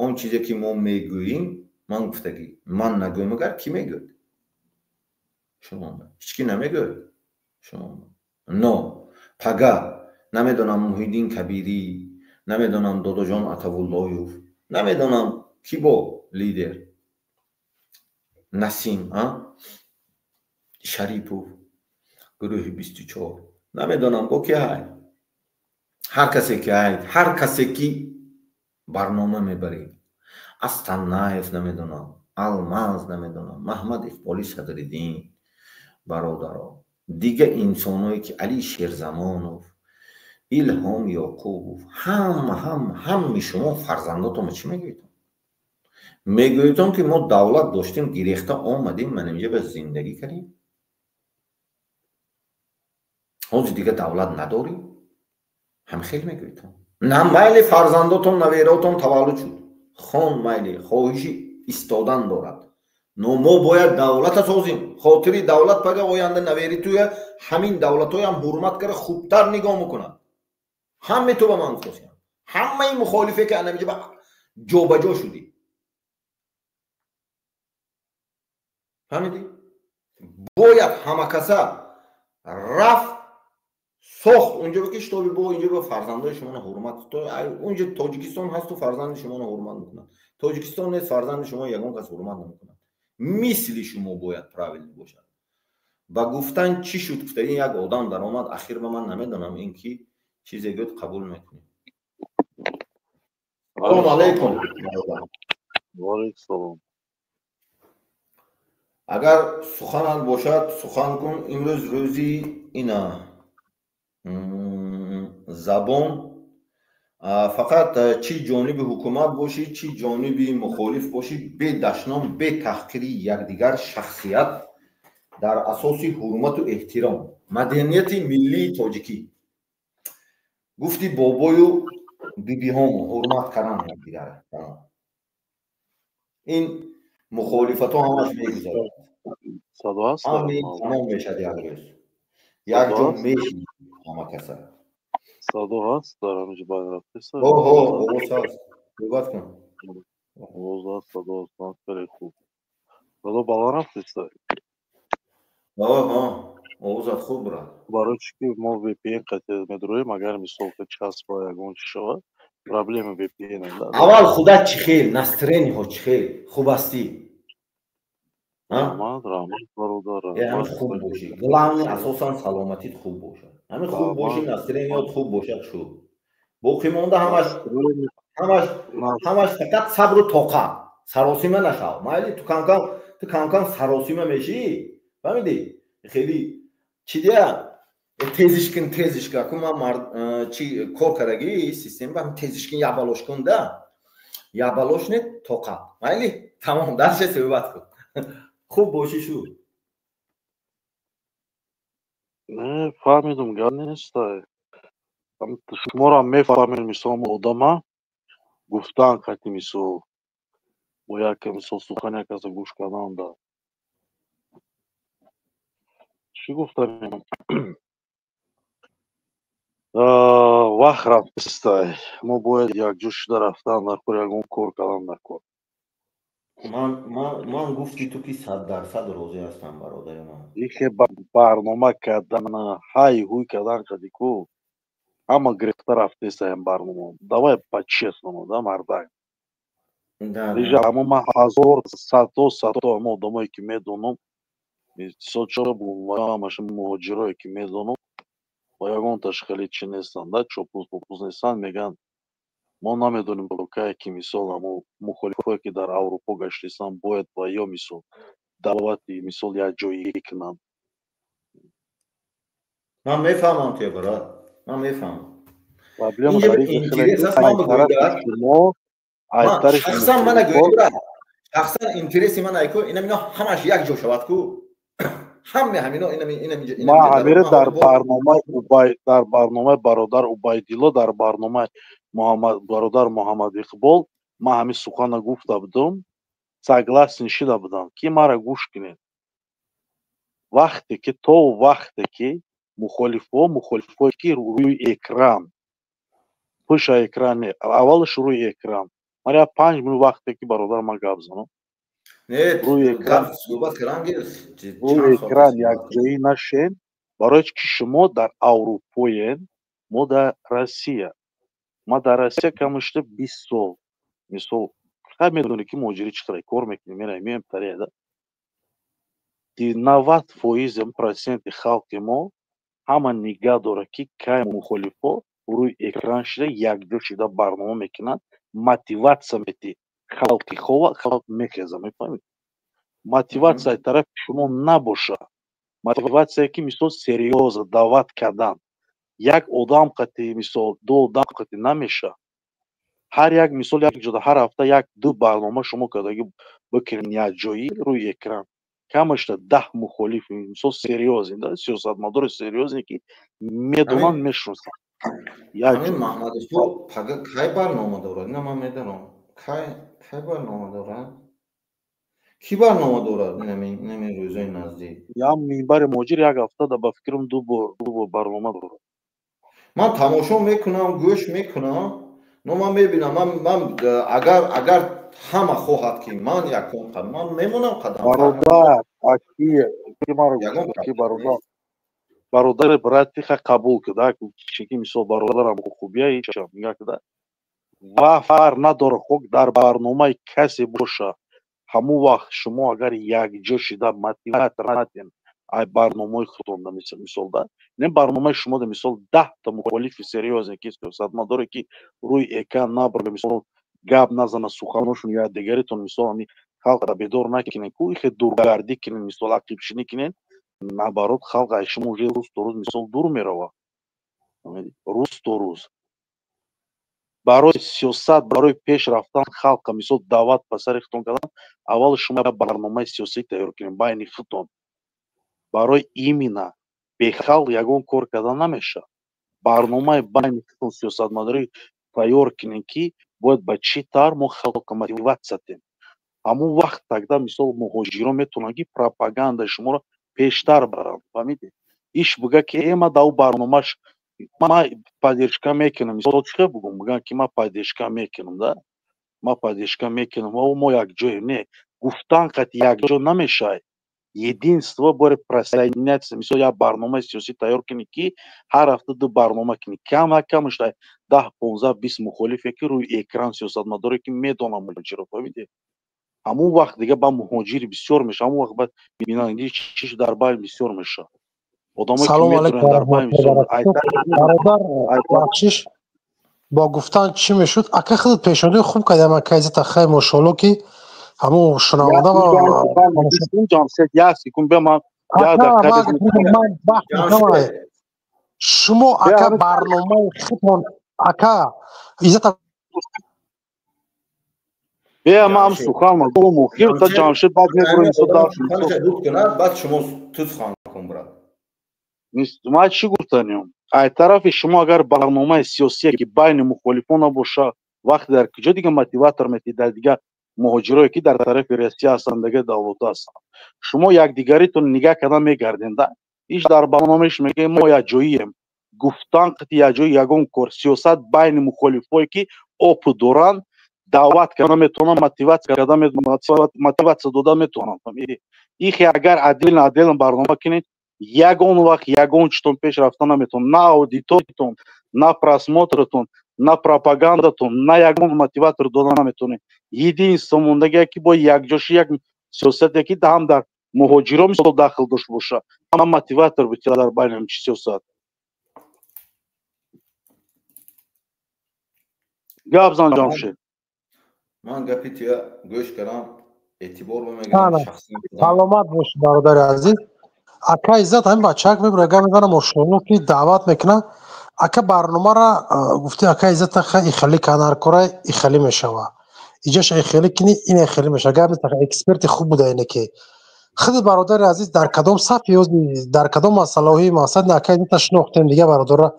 Он чизе ки мо мегӯем, ман гуфтагӣ, ман нагӯем агар ки мегӯяд? шумо ҳеч ки намегӯяд. шумо но пага намедонам Муҳиддин Кабирӣ, намедонам Додоҷон Атавуллоев, намедонам ки бо лидер Насим Шарипов, гурӯҳи 24, намедонам бо ки ҳай. ҳар касе ки барнома мебаред. Астанаев намедонам, Алмаз намедонам, Маҳмад Иқболи Садриддин, бародаро, дига инсоное ки Али Шерзамонов, Илҳом Ёқубов, ҳамаи шумо фарзандотон чӣ мегӯед? Мегӯедон ки мо давлат доштем, гирехта омадем, ман инҷа ба зиндагӣ кардем. ҳозир дига давлат надорем? ҳамхел мегӯедон. На майли фарзандотон, наверотон таваллуд шуд. хон майли хоҳиши истодан дорад. Но мо бояд давлата созем. хотири давлат пага оянда навери туя ҳамин давлатҳоям ҳурмат кара хубтар нигоҳ мекунад. ҳаме ту ба ман гуфтем. ҳамаи мухолифе ки анамиҷа ба ҷобаҷо шудӣ. фаҳмидӣ? бояд ҳамакаса рафт сохт унҷо ки штоби бо инҷо ба фарзандаи шумо ҳурмат то унҷо Тоҷикистон ҳасту фарзанди шумо ҳурмат мекунад. Тоҷикистон нест фарзанди шумо ягон кас ҳурмат намекунад. мисли шумо бояд правилӣ бошад. ба гуфтан чӣ шуд гуфтаи як одам даромад ахир ба ман намедонам ин ки чизе гӯд қабул мекунем. салом алайкум. Валайкум. агар суханат бошад сухан кун. имрӯз рӯзи ина забон фақат чӣ ҷониби ҳукумат бошӣ, чӣ ҷониби мухолиф бошӣ, бедашном, бетаҳқири якдигар шахсият дар асоси ҳурмату эҳтиром, маданияти миллии тоҷикӣ, гуфти бобою бибиҳом ҳурмат кардан якдигар. ин мухолифатҳо ҳамаш мегузарад. ҳамин тамом мешад як рӯз. як ҷо мешинад ҳамакаса. Садо ҳаст дар ҳамиҷа байн рафтеса? овоз ҳаст. суҳбат кун. Овоз ҳаст, садо ҳаст. Хеле хуб. Садо баланд рафтеса? овозат хуб бурад. Барои чӣ ки мо VPN қатъият медуроем, агар мисол часба ягон чӣ шавад, проблема VPN аст. аввал худат чӣ хел? настроениҳо чӣ хел? хуб ҳастӣ? раҳмат бародар. ҳамин хуб бошӣ. главни асосан саломатит хуб бошад. ҳамин хуб бошӣ, настроеният хуб бошад шуд. боқӣ монда ҳамаш фақат сабру тоқат. саросима нашав. майли ту камкам саросима мешӣ. фаҳмидӣ? хеле чӣ дия тезишкин ку ман чӣ кор кардаги система тезишкин ябалош кун да. ябалош не тоқат. майли тамом дарше суҳбат кун. хуб бошӣ шуд. Не фаҳмидум, гап нест. шуморо мефаҳмед мисол одама гуфтан қатъи мисол бо як мисол сухан як каса гӯш кардан да чӣ гуфтанем вақт рафтестай. мо бояд якҷо шуда рафтан дар кор ягон кор кардан дар кор. ман гуфти ту ки 100% розӣ ҳастам бародари ман. ихе барнома кардан ҳай ҳуй кардан кадику ҳама гирифта рафтесаем барнома. Давай по-честному да мардак. Рижа ҳама ман ҳазор садто ҳама одамое ки медонам мисол чора ҳамаша муҳоҷирое ки медонам ба ягон ташкили чӣ нестанд да чопус попус нестанд. меган мо намедонем кае ки мисол ҳамо мухолифое ки дар Аврупо гаштаистанд бояд ба ё мисол давлати мисол як ҷоигӣ кунанд. ман мефаҳмам ки брат, ман мефаҳмам. Проблема шахсан ман агӯям шахсан интереси ман айко ино ҳамаш як ҷо шавад ку ҳамино ма ҳамира дар барномаи бародар Убайдилло дар барномаи бародар Муҳаммад Иқбол ма ҳамин сухана гуфта будам. согласен шуда будам ки мара гӯш кинед. вақте ки мухолифҳо ки рӯи экран пӯша экран не аввалаш рӯи экран мара я 5 минут вақте ки бародар ман гап занам рӯи экран якҷоӣ нашен барои ки шумо дар Аврупоен мо дар Россия ман дар Россия камошта 20 сол мисол хай медонӣ ки муҳоҷирӣ чӣ қадар кор мекунем меем тарияда 90% халқи мо ҳама нигоҳ дорад ки кай мухолифҳо рӯи экран шуда якҷо шуда барнома мекунанд мотиватсия метӣ халқи хова халқ мехеза мефаҳмед мотиватсияи тарафи шумо набоша мотиватсия ки мисол серьёза даъват кардан як одам қати мисол ду одам қати намеша ҳар як мисол як ҷода ҳар ҳафта як ду барнома шумо кардагӣ бикунед якҷоӣ рӯи экран камошта 10 мухолиф мисол серьёзен да сиёсатмадори серьёзне ки медонанд мешиносанд ҳамин маҳмадишпур пага кай барнома дорад ина ман медонам кай барнома дорад ки барнома дорад нами рӯзои наздик я минбари муҳоҷир як ҳафта ба фикрам ду бор барнома дорад ман тамошо мекунам гӯш мекунам но ман мебинам ман агар ҳама хоҳад ки ман якон қадам ман мемонам қадам бародари братиха қабул куда ки мисол бародарам хубия ичам мига куда ва фар надора хок дар барномаи касе боша ҳамон вақт шумо агар якҷо шуда мотиват натен ай барномаи худонда мисол да не барномаи шумо да мисол 10 та мухолифи серьёзне ки сиёсатмадоре ки рӯи экран набарда мисол гап назана суханошон я дигаритон мисол ами халқро бедор накунед ку ихе дургардӣ кунед мисол ақибшинӣ кунед наоборот халқ ай шумо уже рӯз то рӯз мисол дур мерава рӯз то рӯз барои сиёсат барои пеш рафтан халқа мисол даъват ба сари худтон кардан аввал шумо барномаи сиёсӣ тайёр кунед байни худтон барои именно бехалқ ягон кор кардан намеша барномаи байни худтон сиёсатмадорӣ тайёр кунед ки бояд ба чӣ тавр мо халқро мотиватсия дем ҳамон вақт тогда мисол муҳоҷирон метавонанд ки пропагандаи шуморо пештар баранд фаҳмиде иш буга ки ма да у барномаш ман поддержка мекунам мисол чӣ бугум мегӯям ки ман поддержка мекунам да ман поддержка мекунам ва мо якҷоем не гуфтан қати якҷо намешай единство бори присоединяться мисол як барномаи сиёсӣ тайёр кунӣ ки ҳар ҳафта ду барнома кунӣ камашта 10-15-20 мухолифе ки рӯи экран сиёсатмадоре ки медонам муҳоҷиро фаҳмиде ҳамон вақт дига ба муҳоҷири бисёр меша ҳамон вақт ба бинанд чиш дар байн бисёр меша одаме ки метавонанд дар байн бисёр бародар бахшиш با گفتن چی میشد اکه خود پیشنهاد خوب کردم اکه ایزتا خیلی ماشاءالله که همون شنونده و شما اکه برنامه خودتون اکه ایزتا بیا ما هم سخن ما گفتم مخیر تا جمشید بعد میبریم بعد شما تو سخن کن برات ما چی گفتنیم ай тарафи шумо агар барномаи сиёсие ки байни мухолифон набоша вақте дар куҷо дига мотиватор метӣ дар дига муҳоҷирое ки дар тарафи россия ҳастанд дига давлата ҳастанд шумо якдигаритон нигаҳ кардан мегарденда иш дар барномаиш мегӯем мо якҷоием гуфтан қати якҷои ягон кор сиёсат байни мухолифое ки опу доранд даъват кардан метавонанд мотиватсия дода метавонанд ихе агар адилан барнома кунед ягон вақт ягон читон пеш рафта наметавонад на аудиториятон на просмотртон на пропагандатон на ягон мотиватор дода наметавонед единство мондагие ки бо якҷоши як сиёсате ки ҳам дар муҳоҷирон мисол дахл дошт боша ҳам мотиватор бутия дар байни ҳамчи сиёсат гап зан ҷамшед ман гапи тия гӯш кардам эътибор мегирам саломат бош бародари азиз ака иззат ҳамин бачаак мебура гап мезана мошоалло ки даъват мекуна ака барномара гуфти ака иззата ихелӣ кана ҳар кора ихелӣ мешава иҷаш ихелӣ кини ин ихелӣ мешава гап мезана эксперти хуб буда ине ки худи бародари азиз дар кадом сафи ёзи дар кадом масъалаҳои мақсади ака иззата шинохтем дига бародара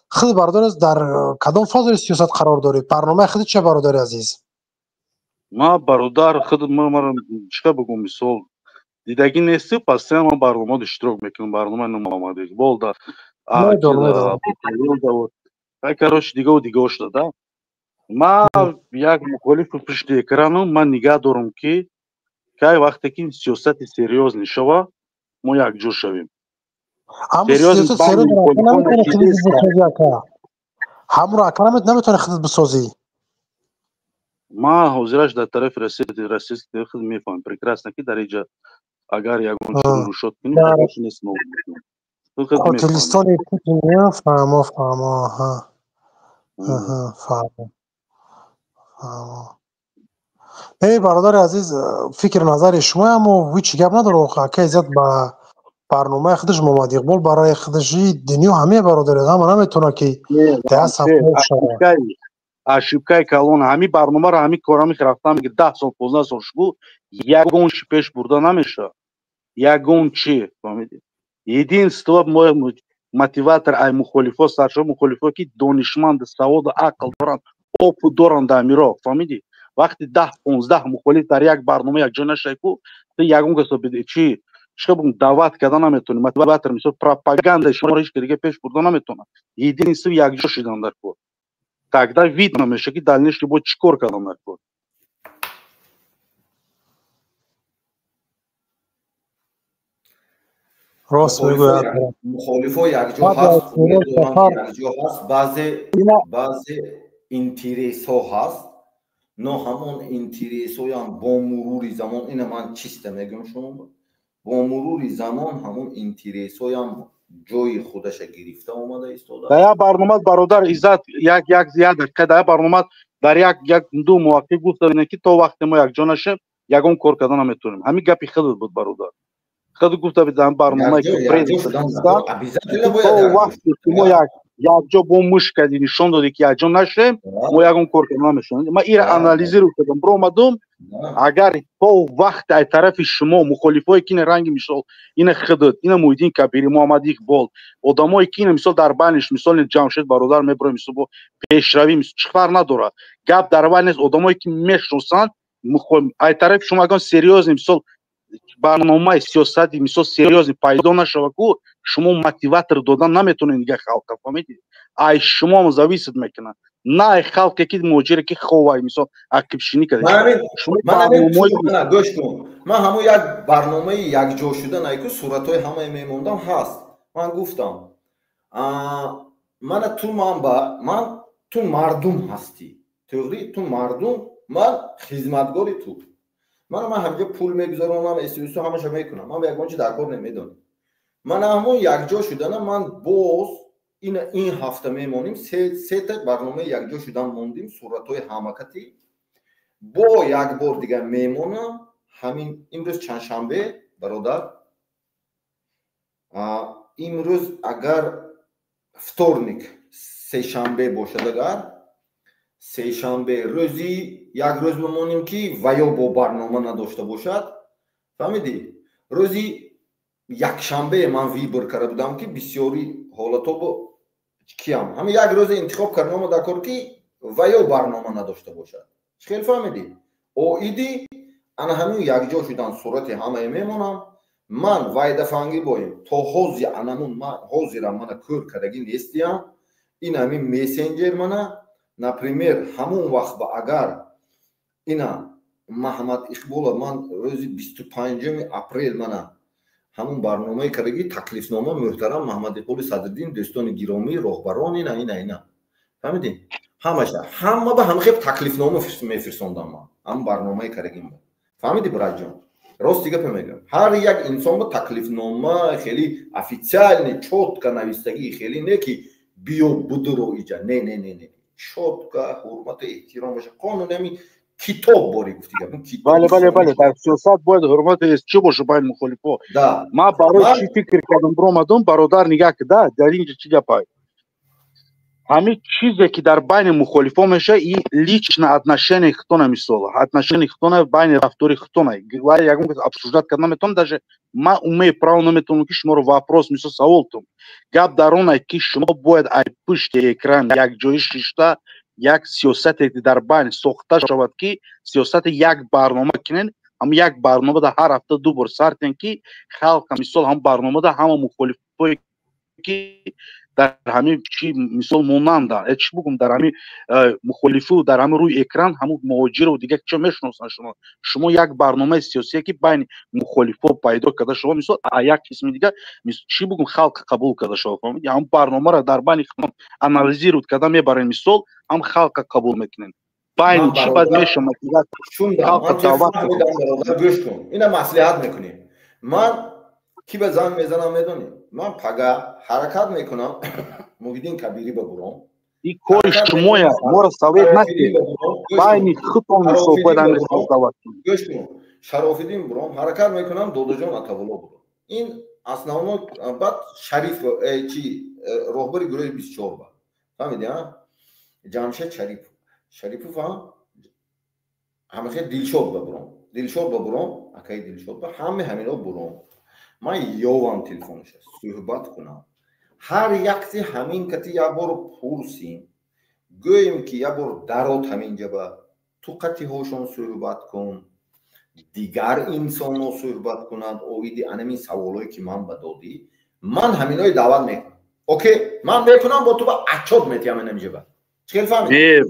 худи бародари азиз дар кадом фазаи сиёсат қарор доред барномаи худи чия бародари азиз ما برادر خود ما چیکار بگم مثال دیدگی نیستی پس ما برنامه اشتراک میکنم برنامه نمامده болда میدونم короче دیگه و دیگه اش داده ما یک مخالف پشت اکرانم من نگاه دارم که وقتی که سیاست سریوز نشوه ما یک جور شویم اما سیاست سریوز نمیتونه خدمت بسازی اکا همون اکا نمیتونه خدمت بسازی ما حضورش در طرف رسیست خود میفهم прекрасно که در اینجا اگر یگون شروع شد کنیم درش نیست هتلستان پوتین فهمه ها فهمه ای برادر عزیز فکر نظر شما هم ویچ گپ نداره که عزت با برنامه خودش محمد اقبال برای خودشی دنیا همه برادر هم نمیتونه که دست اشیبکای کالون همی برنامه رو همی کارا میخرفتم میگه 10 سال 15 سال شو یگون شی پیش برده نمیشه یگون چی فهمیدی единство мотиватор ай мухолифо саршо мухолифо ки донишманд савод ақл доранд опу доранд дар миро фаҳмиди вақти 10-15 мухолиф дар як барнома якҷо нашай ку ту ягон гасо биди чи шабун даъват карда наметони мотиватор мисол пропаганда шуморо ҳеч дига пеш бурда наметона единство якҷо шидан дар кор тогда видно меша ки дальнейший бо чӣ кор кардан дар кор راست میگوید مخالفا یک جا هست بعضی اینترس ها هست نه همون اینترس ها هم با مرور زمان این من چیست میگم شما با مرور زمان همون اینترس ها هم جای خودش گرفته اومده ایستاده در برنامه برادر عزت یک زیاده که در برنامه در یک دو موقع گفتن که تا وقت ما یک جا نشیم یگون کار کردن نمیتونیم همین گپی خود بود برادر خود گفته بدم برنامه که پرزیدنت تو وقتی که ما یک جا با مشکلی نشان دادی که یک جا نشیم ما یکم کار کردن نمیشونیم ما این انالیزی رو کردم برو اومدم اگر تو وقت از طرف شما مخالفای که این رنگ مثال این خدت این محیدین کبیری محمد اقبال آدمایی که این مثال در بینش مثال جمشید برادر میبره مثال با پیشروی مثال چه فرق نداره گپ در بین است آدمایی که میشناسن از طرف شما اگر سریوز مثال برنامه سیاستی مثال سریوز پیدا نشود که شما мотиватор دادن نمیتونین دیگه خلق فهمیدید ای شما مزویسید میکنن نه خلق که موجره که خوای مثلا عقبشینی کرده من گوش کن من همون یک برنامه یک جا شدن ای که صورتای همه میموندم هست من گفتم من تو مردم هستی توری تو مردم من خدمتگاری تو من همجا پول میگذارم من استیوسو همش میکنم من به یک منچه در کار نمیدونم من همون یک جا شدن من باز این هفته میمونیم سه تا برنامه یک جا شدن موندیم صورتهای حماقتی با یک بار دیگه میمونم همین امروز چند شنبه برادر امروز اگر вторник سه شنبه باشد اگر سه شنبه روزی یک روز میمونیم که ویا با برنامه نداشته باشد فهمیدی روزی یک شنبه من ویبر کرده بودم که بسیاری حالتا با کیم همین یک روز انتخاب کردم در کار که ویا برنامه نداشته باشد خیلی فهمیدی او ایدی انا همین یک جا شدن صورت همه میمونم من وایده فنگی بایم تا حوزی انمون من حوزی را من کور کردگی نیستیم این همین میسنجر منه например همون وقت با اگر اینا محمد اقبال من روز 25 اپریل من همون برنامه کردگی تکلیفنامه محترم محمد اقبال صدرالدین دوستان گرامی راهبران اینا فهمیدین همه به هم خیلی تکلیفنامه میفرستوندم من هم برنامه کردگی فهمیدی برای جان راست دیگه میگم هر یک انسان با تکلیفنامه خیلی افیشیال چوتکا نویستگی خیلی نه که بیو بدرو ایجا نه چوتکا حرمت احترام باشه قانون همین کتاب باری گفتی بله در سیاست باید حرمت چه باشه بین مخالفا ما برای چی فکر کردم برو اومدم برادر نگاه کرده در اینجا چی گپای همین چیزی که در بین مخالفا میشه این личное отношение хтона مثلا отношение хтона بین رفتاری хтона говоря ягон обсуждать کرد نمیتونم даже ما умею право نمیتونم که شما رو вопрос مثلا سوال تون گپ در اون که شما باید ای پشت اکران یک جای شیشته یک سیاست در بین ساخته شود که سیاست یک برنامه کنن هم یک برنامه در هر هفته 2 بار سرتن که خلق مثال هم برنامه در همه مخالفای که در همین چی مثال مونند چی بگم در همین مخالفه در همین روی اکران همون مهاجر و دیگه چه میشناسن شما یک برنامه سیاسی که بین مخالفه پیدا کرده شما مثال یک قسم دیگه چی بگم خلق قبول کرده شما فهمید هم برنامه را در بین خودم انالیزیرود کرده میبرن مثال هم خلق قبول میکنن بین چی بعد میشه مطلب خلق دعوت گوش کن اینا مصلحت میکنیم من کی به زن میزنم میدونی من پگه حرکت میکنم مویدین کبیری ببرم این کار شما یا ما را سوید نکنید بین خودتون صحبت دعوت گوش کن شرافیدین برام حرکت میکنم دودجان اتابلو برام این اصلا بعد شریف چی راهبر گروه 24 با فهمیدی ها جمشید شریف فهم همه خیلی دلشود ببرم اکای دلشود با همینا برام من یوام تلفنش صحبت کنم هر یکتی همین کتی یا بار پرسیم گویم که یا بار درات همینجا با تو قطی هاشون صحبت کن دیگر انسان ها صحبت کنند اویدی انمی سوالایی که من بدادی من همینای دعوت میکنم اوکی من میکنم با تو با اچاد میتیم نمیجه با چه فهمید؟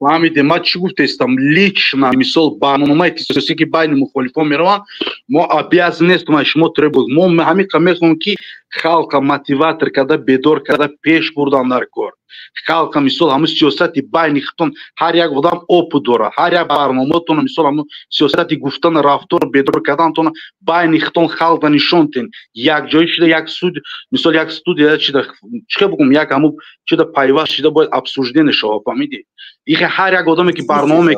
فهمیده ما چی گفتم лично مثال برنامه سیاسی که بین مخالفان میروند ما обязан نیستیم شما треба ما همین میخوایم که خلق мотиватор کرده بیدار کرده پیش بردن در کار خلق مثال همون سیاست بین خودتون هر یک آدم اوپ داره هر یک برنامه تون مثال همون سیاست گفتن رفتار بیدار کردن تون بین خودتون خلق نشون تین یک جای شده یک سود مثال یک استودیا چه بگم یک همون شده پیوست شده باید обсуждение شود فهمیدی این هر یک آدمی که برنامه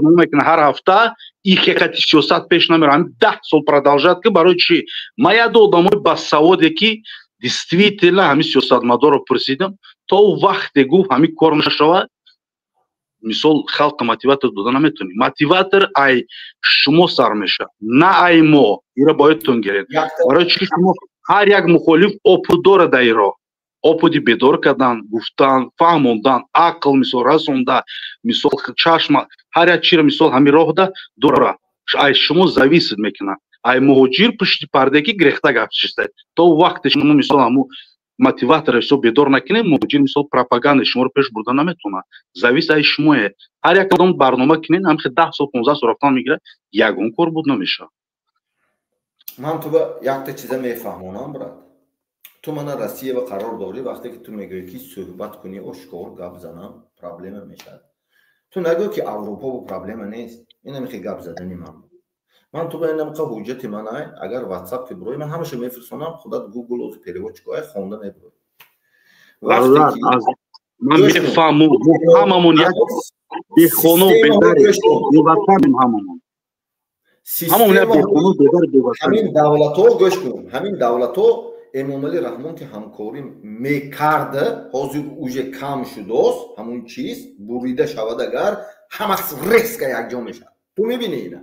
میکنه هر هفته این حقیقت سیاست پیش نمیره هم 10 سال продолжает که برای چی ما یاد آدمای باسوادی که действительно همین سیاستمدار رو پرسیدم تا وقتی گفت همین کار نشود مثال خلق мотиватор دادن نمیتونی мотиватор ای شما سر میشه نه ای ما اینا بایدتون گیرید برای چی شما هر یک مخالف اوپ داره در ایران اوپودی بیدار کردن گفتن فهموندن عقل مثال رسونده مثال چشم هر یک چیز مثال همین راه ده داره ای شما зависит میکنه ای مهاجر پشت پرده که گرفته گفتشته تا وقتی شما مثال همو мотиватор все بیدار نکنه مهاجر مثال پروپاگاندا شما رو پیش بردن نمیتونه зависит ای شما هر یک کدام برنامه کنین هم 10 سال 15 سال رفتن میگیره یگون کار بود نمیشه من تو با یک تا چیزا میفهمونم برات تو من روسیه و قرار داری وقتی که تو میگی که صحبت کنی اشکار گپ زنم پرابلم میشه تو نگو که اروپا با پرابلم نیست این نمیخوای گپ زدنی من تو به اینم که حجت من اگر واتساپ که بروی من همیشه میفرستونم خودت گوگل و پریوچ کوه خونده میبروی وقتی من میفهمم هممون یک بیخونو بداری میواتیم هممون همین دولت‌ها گوش کن همین دولت‌ها امامعلی رحمان که همکاری میکرده حاضر اوجه کم شداست همون چیز بریده شود اگر همه ریسک یک جا میشه تو میبینی اینا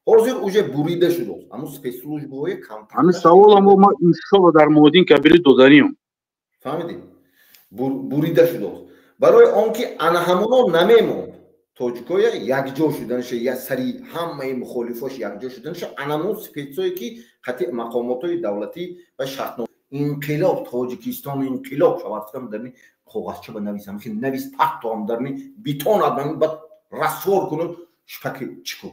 حاضر اوجه بریده شداست همون سپیسلوش بوی کم همین سوال هم ما انشالله در مودین کبیری دادنیم فهمیدیم بریده شداست برای آنکه انا همونو نمیمون توجکوی یک جا شدنش یا سری همه مخالفاش یک جا شدنش انمون سپیسوی که قطع مقاماتوی دولتی و شرطنامه انقلاب تاجیکستان انقلاب شود فتم درنی کاغذچه بنویسم که نویس پخت هم درنی بیتون آدمی باید رسور کنم شپکی چکو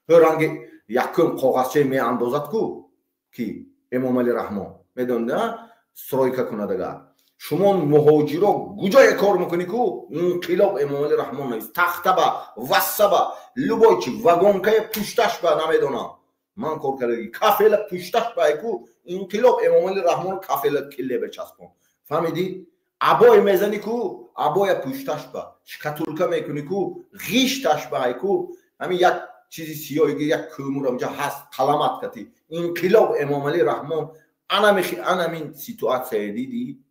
هرانگی یکم کاغذچه می اندازد کو کی امامعلی رحمان میدونده سرویکا کندگار شما مهاجرا گوجای کار میکنی کو انقلاب امامعلی رحمان نیست تخته با وسه با لبایچی وگونکای پشتش با نمیدونم من کار کردی کافل پشتش با کو انقلاب امامعلی رحمان کافل کله بچسبون فهمیدی ابای میزنی کو ابای پشتش با شکتولکا میکنی کو غیشتش با کو همین یک چیزی سیاهی یک کومور اونجا هست قلمت کتی انقلاب امامعلی رحمان انا من سیتواسیون دیدی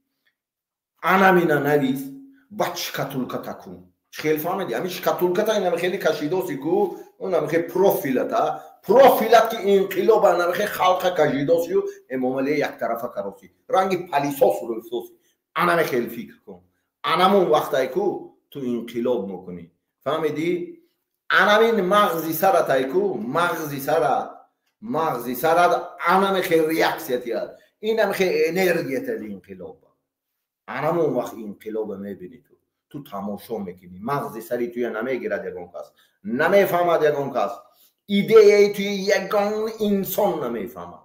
انا مینا نویس با شکتولکا تکون خیلی فهمیدی همین شکتولکا تا این خیلی کشیداسی کو اون خیلی پروفیلت که انقلاب انا خیلی خلق کشیداسی و امامعلی یک طرفه کراسی رنگی پلیساس رو افسوسی انا خیلی فکر کن انمون وقتایی کو تو انقلاب میکنی. فهمیدی؟ انامین مغزی سرت ایکو، مغزی سرت انام خیلی ریاکسیتی هست، اینم خیلی انرژیت از انقلاب. انام اون وقت انقلاب میبینی تو تماشا میکنی، مغزی سری توی نمیگیرد یکون کس، نمیفهمد یکون کس، ایده ای توی یکون انسان نمیفهمد.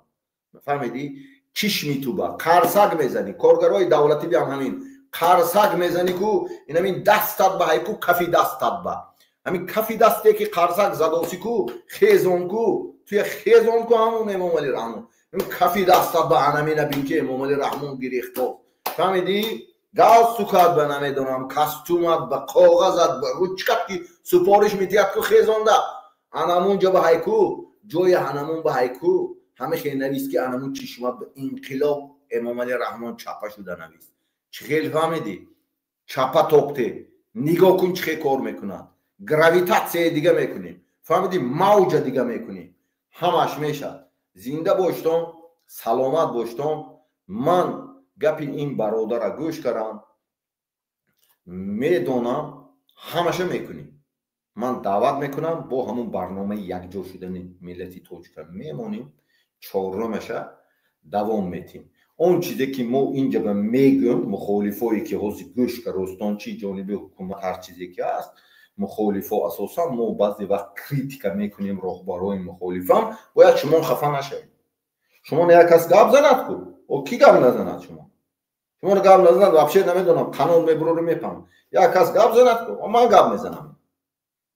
فهمیدی؟ چشمی تو با قرصک میزنی، کارگرای دولتی بی هم همین قرصک میزنی کو، این همین دستت با هیکو کفی دستت با همین کفی دسته که قرصک زداسی کو خیزون کو، توی خیزون کو همون امام علی رحمون این کفی دستت با همین بین که امام علی رحمون گریختو. فهمیدی؟ گاز سوکات به نمیدونم کاستومت با کاغذت با روچکت که سپارش میتیاد که خیزونده انامون جا با هیکو جای انامون با هیکو همه خیلی نویست که انامون چشمت به انقلاب امام علی رحمان چپا شده نویست. چه خیلی فهمیدی؟ چپا توقته نگاه کن چه کار میکنن، گراویتاسیه دیگه میکنیم. فهمیدی؟ موج دیگه میکنیم. همش میشد. زنده باشتم، سلامت باشتم. من گپی این برادر گوش کردم، میدونم همشه میکنیم. من دعوت میکنم با همون برنامه یکجا شدن ملتی تاجیک میمونیم، چهارمشه دوام میتیم. اون چیزی که ما اینجا به میگیم مخالفایی که حوزی گوش که رستانچی جانبی حکومت هر چیزی که هست مخالفا اساسا ما بعضی وقت کریتیکا میکنیم رهبرای مخالفم باید شما خفه نشوید. شما نه کس گپ زند کو او کی گپ نزند شما رو گپ نزند واپشه نمیدونم قانون میبرو میپم یا کس گپ زند کو من گپ میزنم.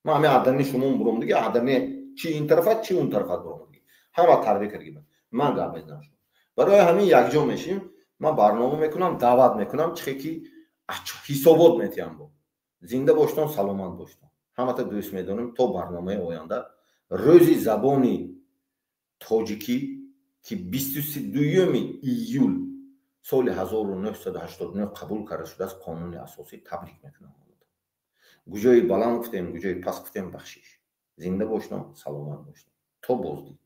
ما همه عدنی شما برام دیگه عدنی چی این طرفت چی اون طرفت برام دیگه همه تربیت کردیم. من گپ میزنم. برای همین یکجا میشیم. من برنامه میکنم، دعوت میکنم چه کی حسابات میتیم با زنده باشتم، سلامت باشتم. همه تا دوست میدونم تا برنامه آینده روزی زبانی تاجیکی که 22 ایول سال 1989 قبول کرده شده از قانون اساسی تبریک میکنم. گوجای بلند گفتیم، گوجای پس گفتیم بخشش. زنده باشتم، سلامت باشتم. تا بازدید.